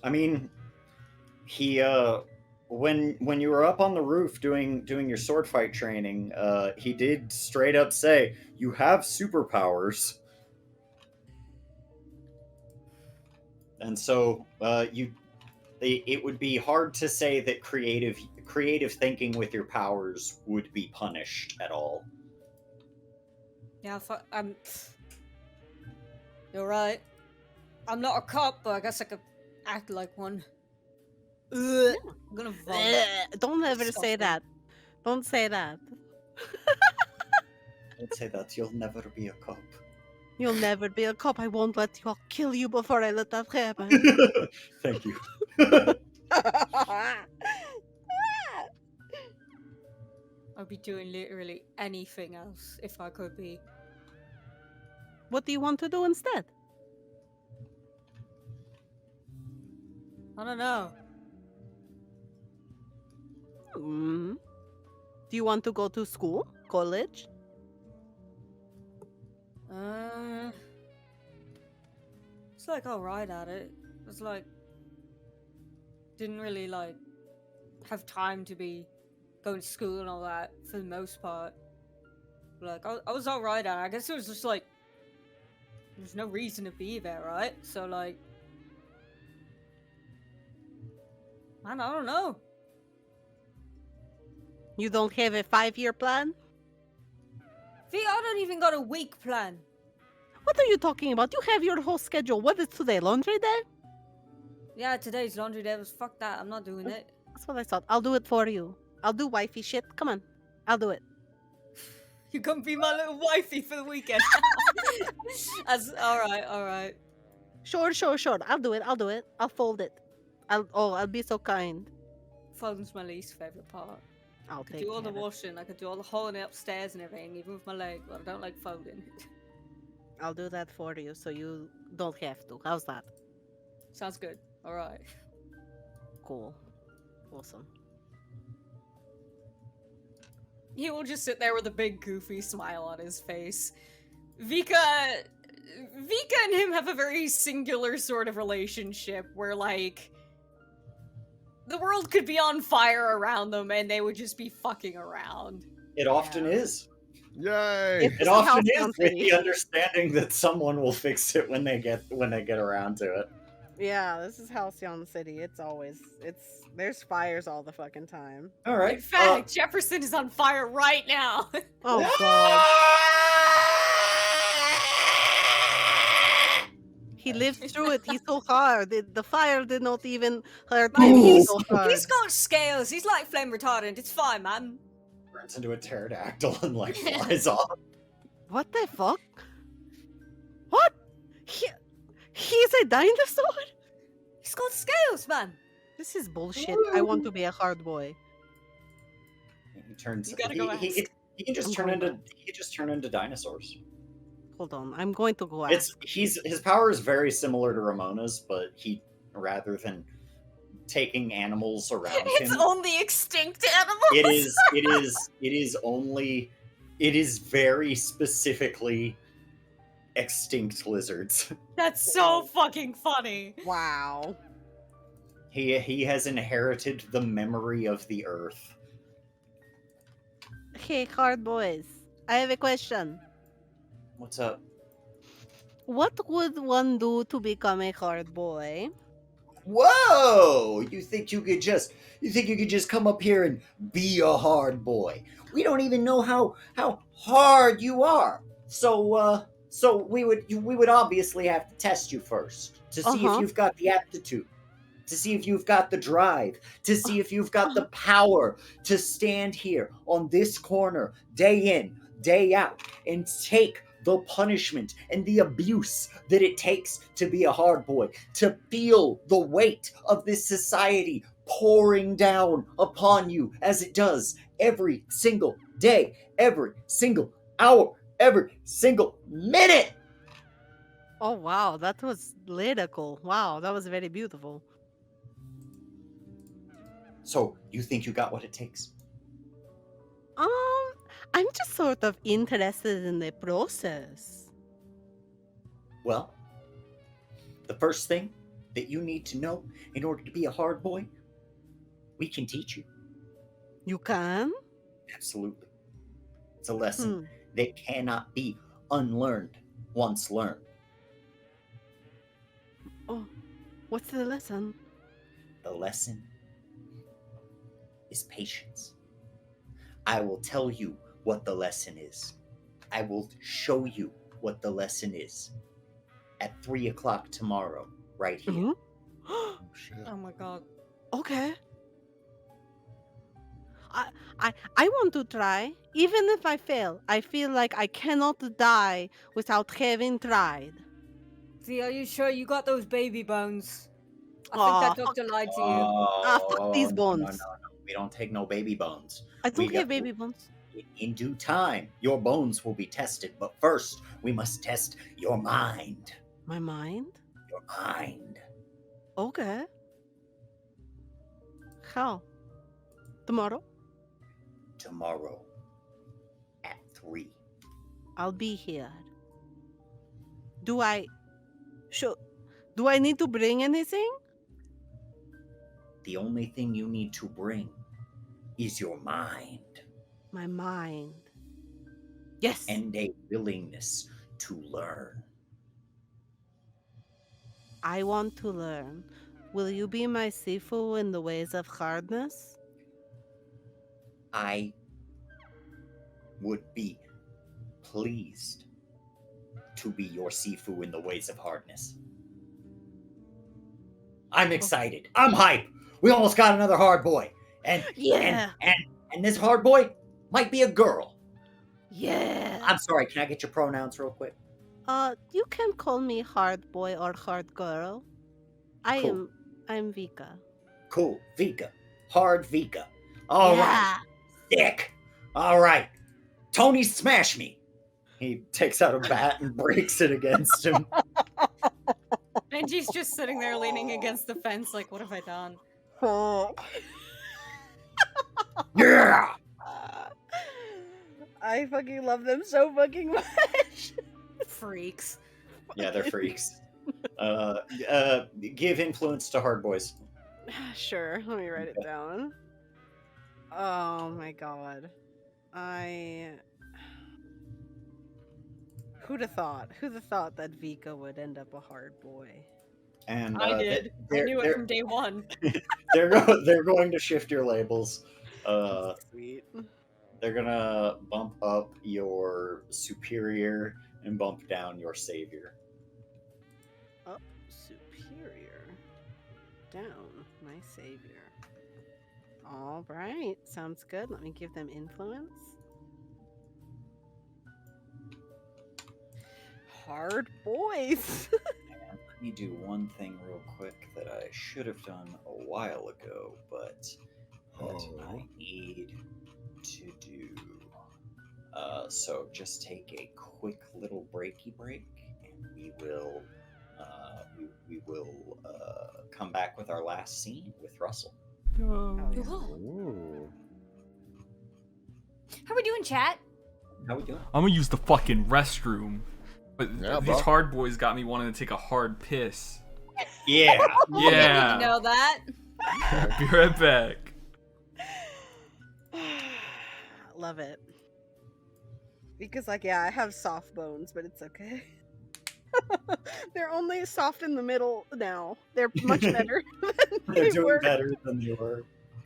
I mean, he when you were up on the roof doing your sword fight training, he did straight up say, "You have superpowers." And so it would be hard to say that creative thinking with your powers would be punished at all. Yeah, you're right. I'm not a cop, but I guess I could act like one. Ugh, I'm gonna vomit. Don't ever say that. Don't say that. Don't say that. You'll never be a cop. You'll never be a cop. I won't let you. I'll kill you before I let that happen. Thank you. I'd be doing literally anything else if I could be. What do you want to do instead? I don't know. Do you want to go to school? College? It's like alright at it. It's like didn't really like have time to be going to school and all that for the most part. Like I was alright at it. I guess it was just like there's no reason to be there, right? So like man, I don't know. You don't have a 5-year plan? V, I don't even got a week plan. What are you talking about? You have your whole schedule. What is today? Laundry day? Yeah, today's laundry day. Fuck that. I'm not doing it. That's what I thought. I'll do it for you. I'll do wifey shit. Come on. I'll do it. You can be my little wifey for the weekend. That's all right. Sure. I'll do it. I'll fold it. I'll be so kind. Folding's my least favorite part. I'll I could take do all the care of it. washing. I could do all the holding upstairs and everything, even with my leg. But I don't like folding. I'll do that for you so you don't have to. How's that? Sounds good. All right. Cool. Awesome. He will just sit there with a big goofy smile on his face. Vika and him have a very singular sort of relationship where, like, the world could be on fire around them and they would just be fucking around. It often is. Yay! It often is with the understanding that someone will fix it when they get around to it. Yeah, this is Halcyon City. There's fires all the fucking time. All right. In fact, Jefferson is on fire right now. Oh god. He lived through it. He's so hard. The fire did not even hurt him. He's so hard. He's got scales. He's like flame retardant. It's fine, man. Turns into a pterodactyl and like flies off. What the fuck? What? He's a dinosaur? He's got scales, man. This is bullshit. I want to be a hard boy. He turns. You gotta go He can just turn into dinosaurs. Hold on, I'm going to go ask. His power is very similar to Ramona's, but he rather than taking animals around It's him, only extinct animals. it is very specifically extinct lizards. That's so fucking funny. Wow. He has inherited the memory of the earth. Hey, hard boys. I have a question. What's up? What would one do to become a hard boy? Whoa! You think you could just come up here and be a hard boy? We don't even know how hard you are. So we would obviously have to test you first to see if you've got the aptitude, to see if you've got the drive, to see if you've got the power to stand here on this corner day in, day out and take the punishment and the abuse that it takes to be a hard boy, to feel the weight of this society pouring down upon you as it does every single day, every single hour, every single minute. Oh wow, that was lyrical. Wow, that was very beautiful. So, you think you got what it takes? I'm just sort of interested in the process. Well, the first thing that you need to know in order to be a hard boy, we can teach you. You can? Absolutely. It's a lesson that cannot be unlearned once learned. Oh, what's the lesson? The lesson is patience. I will tell you what the lesson is. I will show you what the lesson is at 3:00 tomorrow, right here. Oh, shit. Oh my god. Okay. I want to try. Even if I fail, I feel like I cannot die without having tried. V, are you sure you got those baby bones? I Aw, think that doctor lied to you. Fuck these bones. No. We don't take no baby bones. I don't We have got- baby bones. In due time, your bones will be tested, but first, we must test your mind. My mind? Your mind. Okay. How? Tomorrow? Tomorrow at 3. I'll be here. Do I need to bring anything? The only thing you need to bring is your mind My mind. Yes. and a willingness to learn. I want to learn. Will you be my Sifu in the ways of hardness? I would be pleased to be your Sifu in the ways of hardness. I'm excited. I'm hype. We almost got another hard boy. And Yeah. and this hard boy might be a girl. Yeah. I'm sorry, can I get your pronouns real quick? You can call me hard boy or hard girl. Cool. I'm Vika. Cool. Vika. Hard Vika. All right. Yeah. Sick. All right. Tony, smash me. He takes out a bat and breaks it against him. Benji's just sitting there leaning against the fence, like, what have I done? Yeah. I fucking love them so fucking much. Freaks. Yeah, they're freaks. Give influence to hard boys. Sure, let me write it down. Oh my god. Who'd have thought? Who'd have thought that Vika would end up a hard boy? And I did. I knew it from day one. They're going to shift your labels. Sweet. They're gonna bump up your superior and bump down your savior. Up superior. Down my savior. All right, sounds good. Let me give them influence. Hard boys. And let me do one thing real quick that I should have done a while ago, but that I need to do. So just take a quick little breaky break, and we will come back with our last scene with Russell. Ooh. How we doing, chat? How we doing? I'm gonna use the fucking restroom. But Yeah, these bro. hard boys got me wanting to take a hard piss. Yeah. Yeah. You know that? Be right back. Love it. Because, like, yeah, I have soft bones, but it's okay. They're only soft in the middle now. They're much better than They're they doing were. better than they were.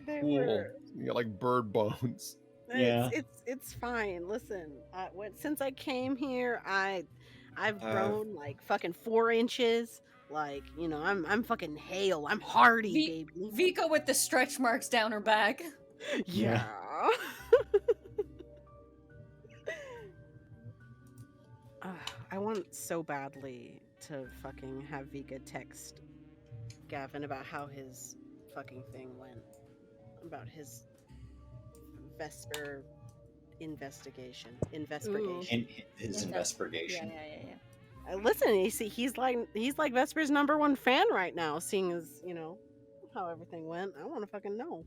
They Cool. were. You got like bird bones. Yeah. It's fine. Listen, since I came here, I've grown like fucking 4 inches. Like, you know, I'm fucking hale. I'm hardy, baby. Vika with the stretch marks down her back. Yeah. I want so badly to fucking have Vika text Gavin about how his fucking thing went. About his Vesper investigation. In his investigation. Yeah. Listen, you see, he's like Vesper's #1 fan right now, seeing as, you know, how everything went. I want to fucking know.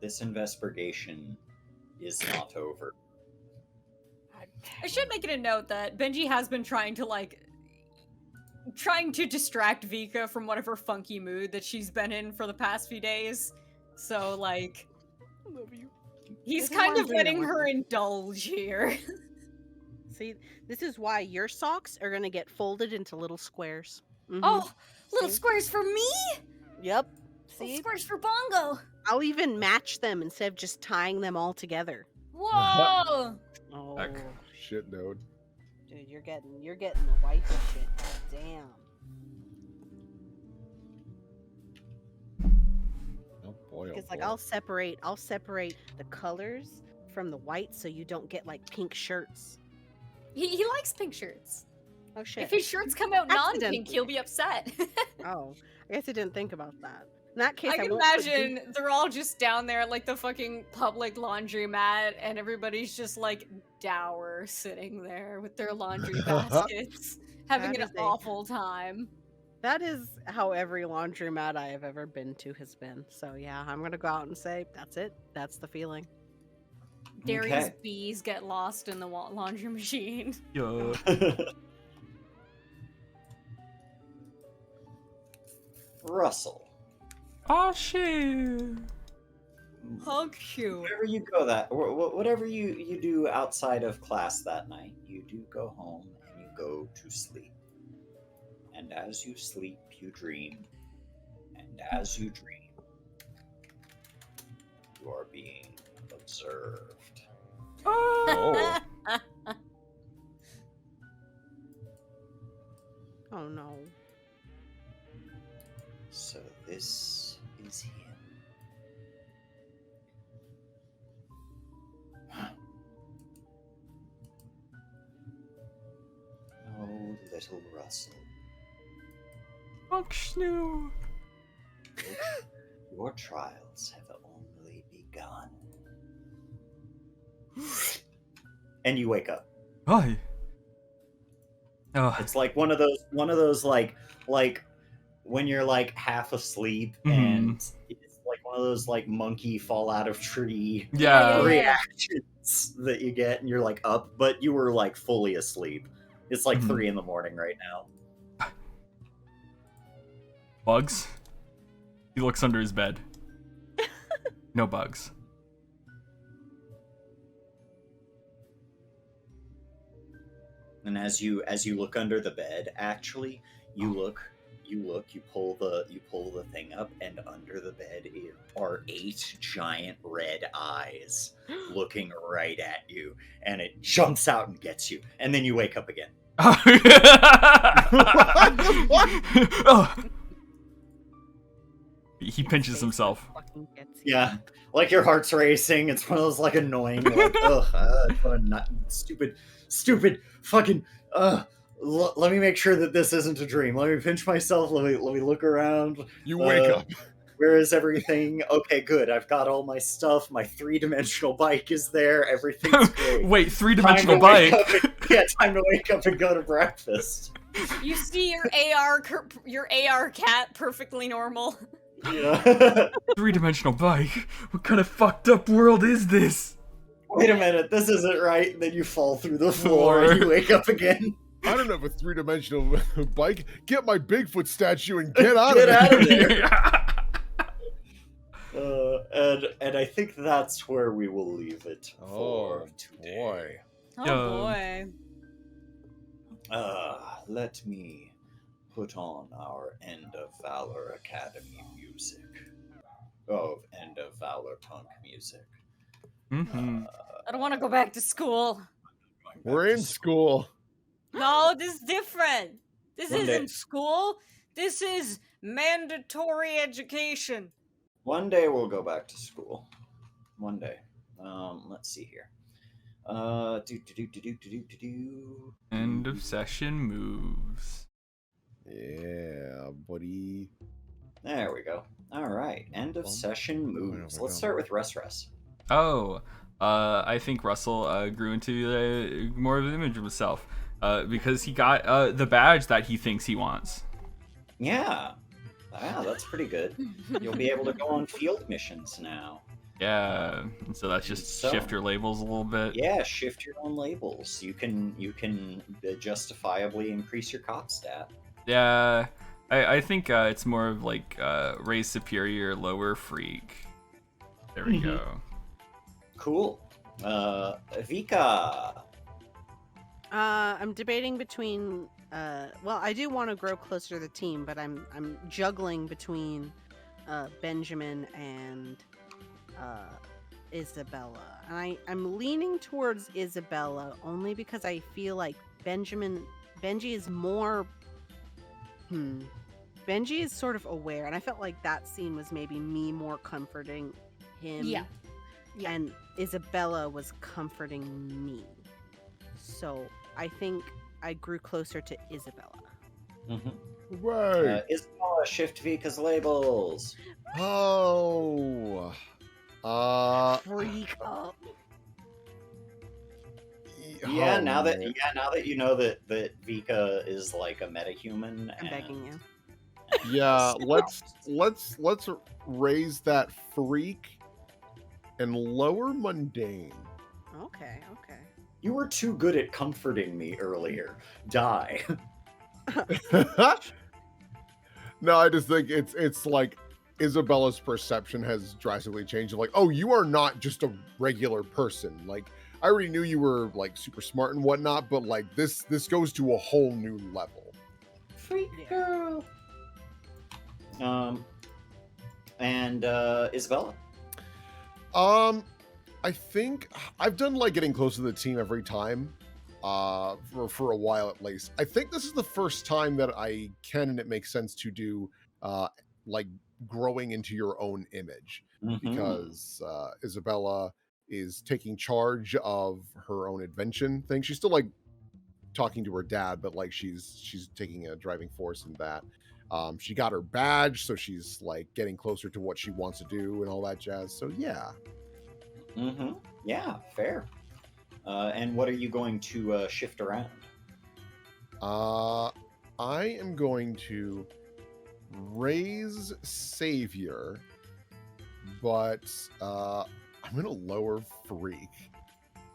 This investigation is not over. I should make it a note that Benji has been trying to distract Vika from whatever funky mood that she's been in for the past few days. So, like, I love you. he's This is kind why of I'm doing letting it her with indulge here. See, this is why your socks are gonna get folded into little squares. Mhm. Oh, little See? squares for me? Yep. Little See, squares for Bongo. I'll even match them instead of just tying them all together. Whoa! Oh, Heck. Shit, dude. dude, you're getting the wifey shit. God damn. Oh boy. Because like I'll separate the colors from the white so you don't get like pink shirts. He likes pink shirts. Oh shit. If his shirts come out non-pink, Accidentally. he'll be upset. Oh, I guess I didn't think about that. In that case, I can won't put imagine they're all just down there at like the fucking public laundromat, and everybody's just like dour sitting there with their laundry baskets, having That an is a- awful time. That is how every laundromat I have ever been to has been. So yeah, I'm gonna go out and say that's it. That's the feeling. Darius Okay. bees get lost in the laundry machine. Yeah. Russell, Oh shit. How cute. wherever you go whatever you do outside of class that night, you do go home and you go to sleep. And as you sleep, you dream. And as you dream, You are being observed. Oh. Oh no. So this is him. Oh, little Russell. Fuck Snoo. Your trials have only begun. And you wake up. Hi. Oh. It's like one of those like when you're like half asleep and it's like one of those like monkey fall out of tree Yeah. reactions that you get, and you're like up, but you were like fully asleep. It's like 3 a.m. right now. Bugs? He looks under his bed. No bugs. And as you look under the bed, actually, you pull the thing up, and under the bed are 8 giant red eyes looking right at you, and it jumps out and gets you, and then you wake up again. What the fuck? Oh. He pinches himself. Fucking gets you. Yeah, like your heart's racing. It's one of those like annoying, like what a stupid fucking. Let me make sure that this isn't a dream. Let me pinch myself. Let me look around. You wake up. Where is everything? Okay, good. I've got all my stuff. My 3-dimensional bike is there. Everything's great. Wait, 3-dimensional bike? Time to wake up and go to breakfast. You see your AR cat perfectly normal. Yeah. 3-dimensional bike? What kind of fucked up world is this? Wait a minute, this isn't right. And then you fall through the floor and you wake up again. I don't have a 3-dimensional bike. Get my Bigfoot statue and get out Get of out there. of there. And I think that's where we will leave it for today. Boy. Oh boy. Let me put on our End of Valor Academy music. Oh, End of ValorPUNK music. I don't want to go back to school. We're in school. No, this is different. This One day. isn't school. This is mandatory education. One day we'll go back to school. One day. Let's see here. End of session moves. Yeah, buddy. There we go. All right. End of session moves. Let's start with Russ. Oh, I think Russell grew into more of an image of himself because he got the badge that he thinks he wants. Yeah. Wow, that's pretty good. You'll be able to go on field missions now. Yeah, and so that's just shift your labels a little bit. Yeah, shift your own labels. You can justifiably increase your cop stat. Yeah, I think it's more of like raise superior, lower freak. There we go. Cool. Vika. I'm debating between. Well, I do want to grow closer to the team, but I'm juggling between Benjamin and Isabella, and I'm leaning towards Isabella only because I feel like Benji is more. Benji is sort of aware, and I felt like that scene was maybe me more comforting him. Yeah. And Isabella was comforting me. So I think I grew closer to Isabella. Right. Isabella, shift Vika's labels. Oh. Freak up. Yeah, oh, now that man. you know that Vika is like a metahuman. I'm begging you. Yeah, let's raise that freak and lower mundane. Okay. You were too good at comforting me earlier. Die. No, I just think it's like Isabella's perception has drastically changed. Like, oh, you are not just a regular person. Like, I already knew you were like super smart and whatnot, but like this goes to a whole new level. Freak girl. And Isabella. I think I've done like getting close to the team every time, for a while at least. I think this is the first time that I can, and it makes sense to do like growing into your own image, because Isabella is taking charge of her own invention thing. She's still like talking to her dad, but like she's taking a driving force in that. She got her badge, so she's like getting closer to what she wants to do and all that jazz. So yeah. Yeah, fair. And what are you going to shift around? I am going to raise Savior, but I'm going to lower Freak.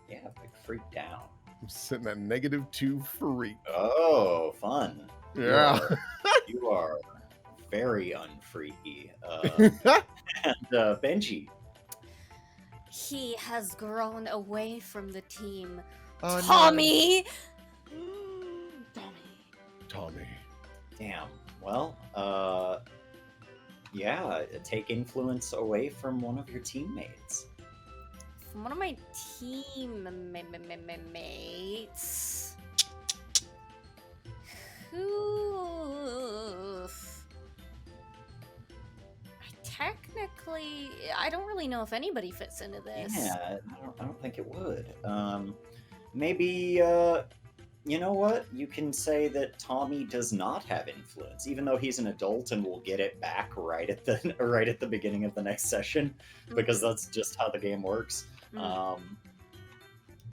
Yeah, big freak down. I'm sitting at -2 Freak. Oh, fun. Yeah. You are very unfreaky. And Benji. He has grown away from the team. Oh, no. Tommy! Tommy. Damn. Well, yeah, take influence away from one of your teammates. From one of my teammates. Who? Technically, I don't really know if anybody fits into this. Yeah, I don't think it would. Maybe, you know what? You can say that Tommy does not have influence, even though he's an adult, and we'll get it back right at the beginning of the next session, because that's just how the game works.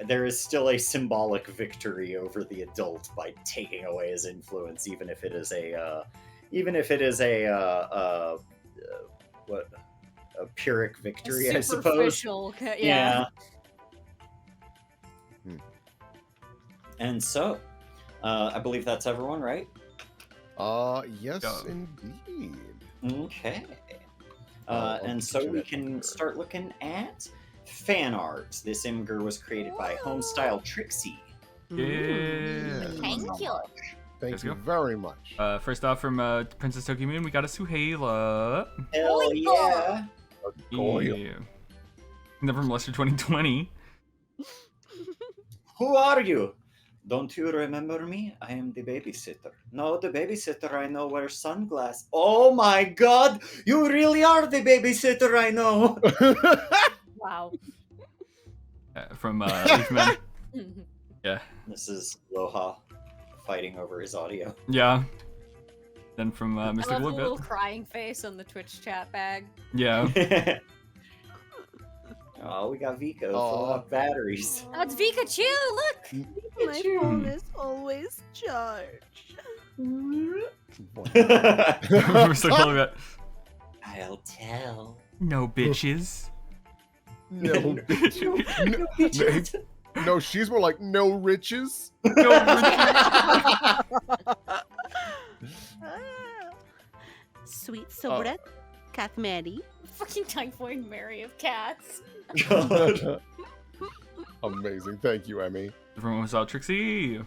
There is still a symbolic victory over the adult by taking away his influence, even if it is a Pyrrhic victory, I suppose. Superficial, Yeah. And so, I believe that's everyone, right? Yes, Yeah. indeed. Okay. I'll And get so to we that can later. start looking at fan art. This imgur was created by Homestyle Trixie. Yeah. Thank you. Thank Let's you go. very much. First off, from Princess Toki Moon, we got a Suhaila. Hell yeah! Yeah. And then from Lester 2020. Who are you? Don't you remember me? I am the babysitter. No, the babysitter I know wears sunglasses. Oh my god! You really are the babysitter I know! Wow. From Leafman. Yeah. This is Loha fighting over his audio. Yeah. Then from I Mr. love the little Glowbit. crying face on the Twitch chat bag. Yeah. Oh, we got Vika Aw. filling up batteries. Oh, it's Pikachu! Look! My phone is always charged. Mr. Glowbit. I'll tell. No bitches. No, bitch. No, she's more like no riches. No bitches. Sweet Sobret, Cat Mary. Fucking Typhoid Mary of cats. God. Amazing. Thank you, Emmy. From Homestyle Trixie.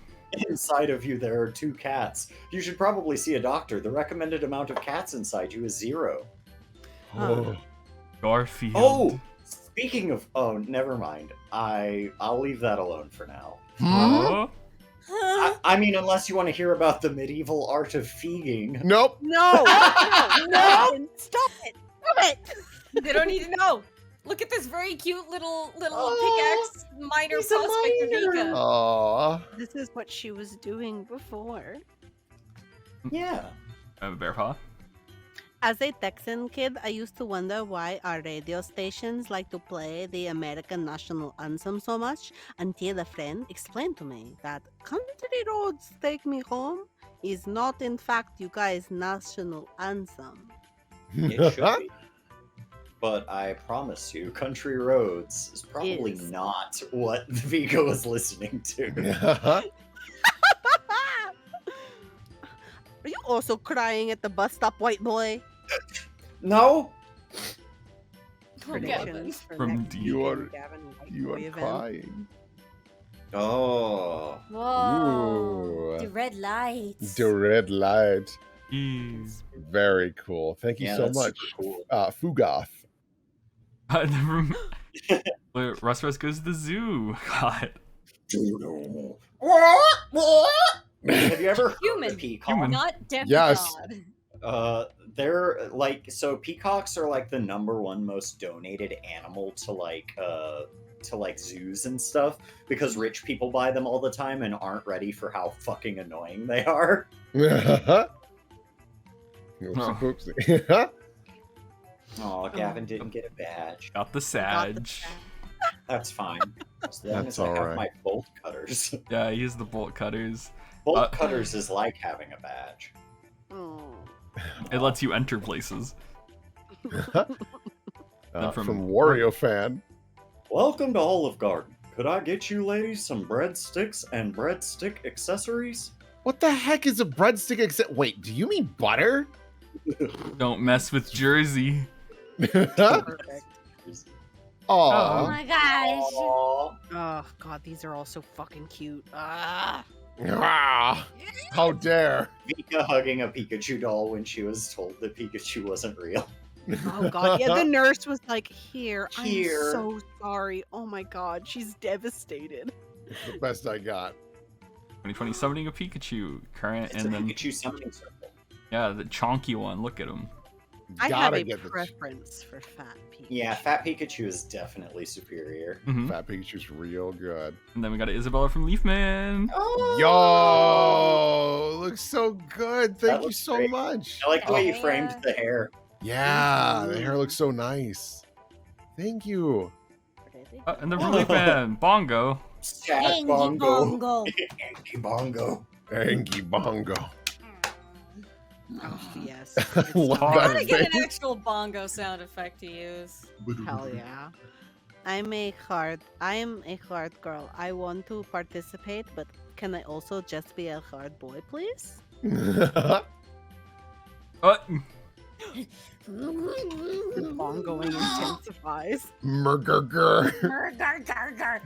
Inside of you, there are 2 cats. You should probably see a doctor. The recommended amount of cats inside you is 0. Oh. Garfield. Oh, speaking of, never mind. I'll leave that alone for now. Huh? I mean, unless you want to hear about the medieval art of feeding. Nope. No! No! Stop it! Stop it! They don't need to know. Look at this very cute little Oh, pickaxe minor he's a prospect of miner. Vika. Aw. This is what she was doing before. Yeah. Bear paw. As a Texan kid, I used to wonder why our radio stations like to play the American national anthem so much until a friend explained to me that Country Roads Take Me Home is not in fact you guys' national anthem. It should be. But I promise you, Country Roads is probably Is. not what Vika was listening to. Are you also crying at the bus stop, white boy? No? Oh, Gavin. Predictions for From next D. You are- weekend, Gavin White You Boy are event. crying. Oh. Whoa. Ooh. The red lights. The red light. Ease. Very cool. Thank you Yeah, so that's much, super cool. Fugoth. Russ goes to the zoo. God. Have you ever heard Human. of peacock? Human. Not demigod. Yes. They're like, so peacocks are like the #1 most donated animal to like zoos and stuff, because rich people buy them all the time and aren't ready for how fucking annoying they are. Oopsie Oh. poopsie. Oh, Gavin didn't get a badge. Got the Sag. That's fine. As long That's as I have alright. my bolt cutters. Yeah, he has the bolt cutters. Bolt cutters is like having a badge. Oh. It lets you enter places. From Wario fan. Welcome to Olive Garden. Could I get you ladies some breadsticks and breadstick accessories? What the heck is a breadstick? Wait, do you mean butter? Don't mess with Jersey. Perfect. Oh Aw. my gosh. Aww. Oh god, these are all so fucking cute. Ah. Ah, how dare. Vika hugging a Pikachu doll when she was told that Pikachu wasn't real. Oh god, yeah, the nurse was like, here, Here. I'm so sorry. Oh my god, she's devastated. It's the best I got. 2020 summoning a Pikachu. Current, It's and a then, Pikachu summoning circle. yeah, the chonky one. Look at him. I have Gotta a get the preference for fat Pikachu. Yeah, Fat Pikachu is definitely superior. Mhm. Fat Pikachu's real good. And then we got Isabella from Leafman. Oh, Yo, looks so good. That Thank you looks so great. much. I like the way you Yeah. framed the hair. Yeah, the hair looks so nice. Thank you. And then from Leafman, Bongo. Sad Angie bongo. bongo. Angie bongo. Angie Bongo. Oh, yes. Love I that Gotta get an face. actual bongo sound effect to use. Hell yeah. I am a hard girl. I want to participate, but can I also just be a hard boy, please? The bongoing intensifies. Murgurgur. Grr, grr, grr, grr.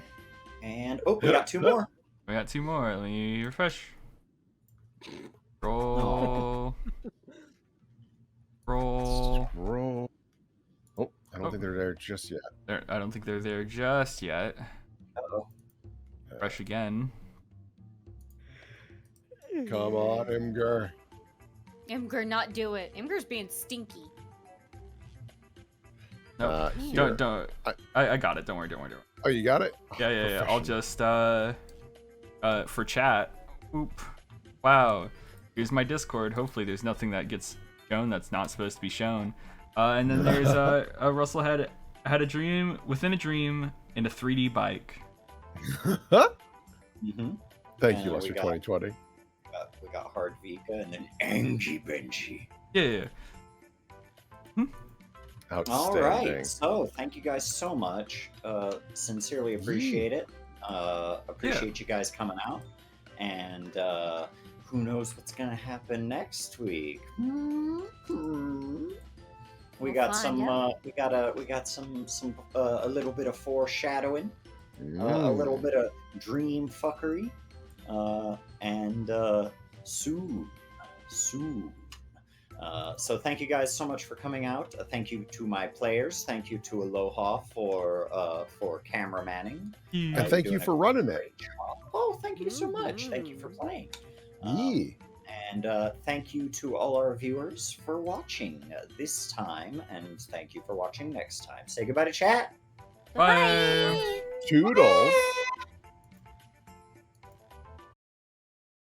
And oh, we got 2 more. We got 2 more. Let me refresh. Roll. Roll. Roll. Oh, I don't think they're there just yet. I don't think they're there just yet. Uh-oh. Refresh again. Come on, Imgur. Imgur, not do it. Imgur's being stinky. No, Here. don't. I got it. Don't worry. Oh, you got it? Yeah. I'll just for chat. Oop. Wow. Here's my Discord. Hopefully, there's nothing that gets shown that's not supposed to be shown. And then there's Russell had a dream within a dream in a 3D bike. Mm-hmm. Thank And you, we Lester got- 2020. We got Hard Vika and then Angie Benji. Yeah. Outstanding. All right. So thank you guys so much. Sincerely appreciate it. Appreciate you guys coming out. And who knows what's gonna happen next week? We got find some. out. We got some. A little bit of foreshadowing. A Mm. little bit of dream fuckery. And soon. So thank you guys so much for coming out. Thank you to my players. Thank you to Aloha for cameramanning. And thank you doing for a running it. great job. Oh, thank you so much. Thank you for playing. Yeah. And thank you to all our viewers for watching this time, and thank you for watching next time. Say goodbye to chat. Bye. Toodles.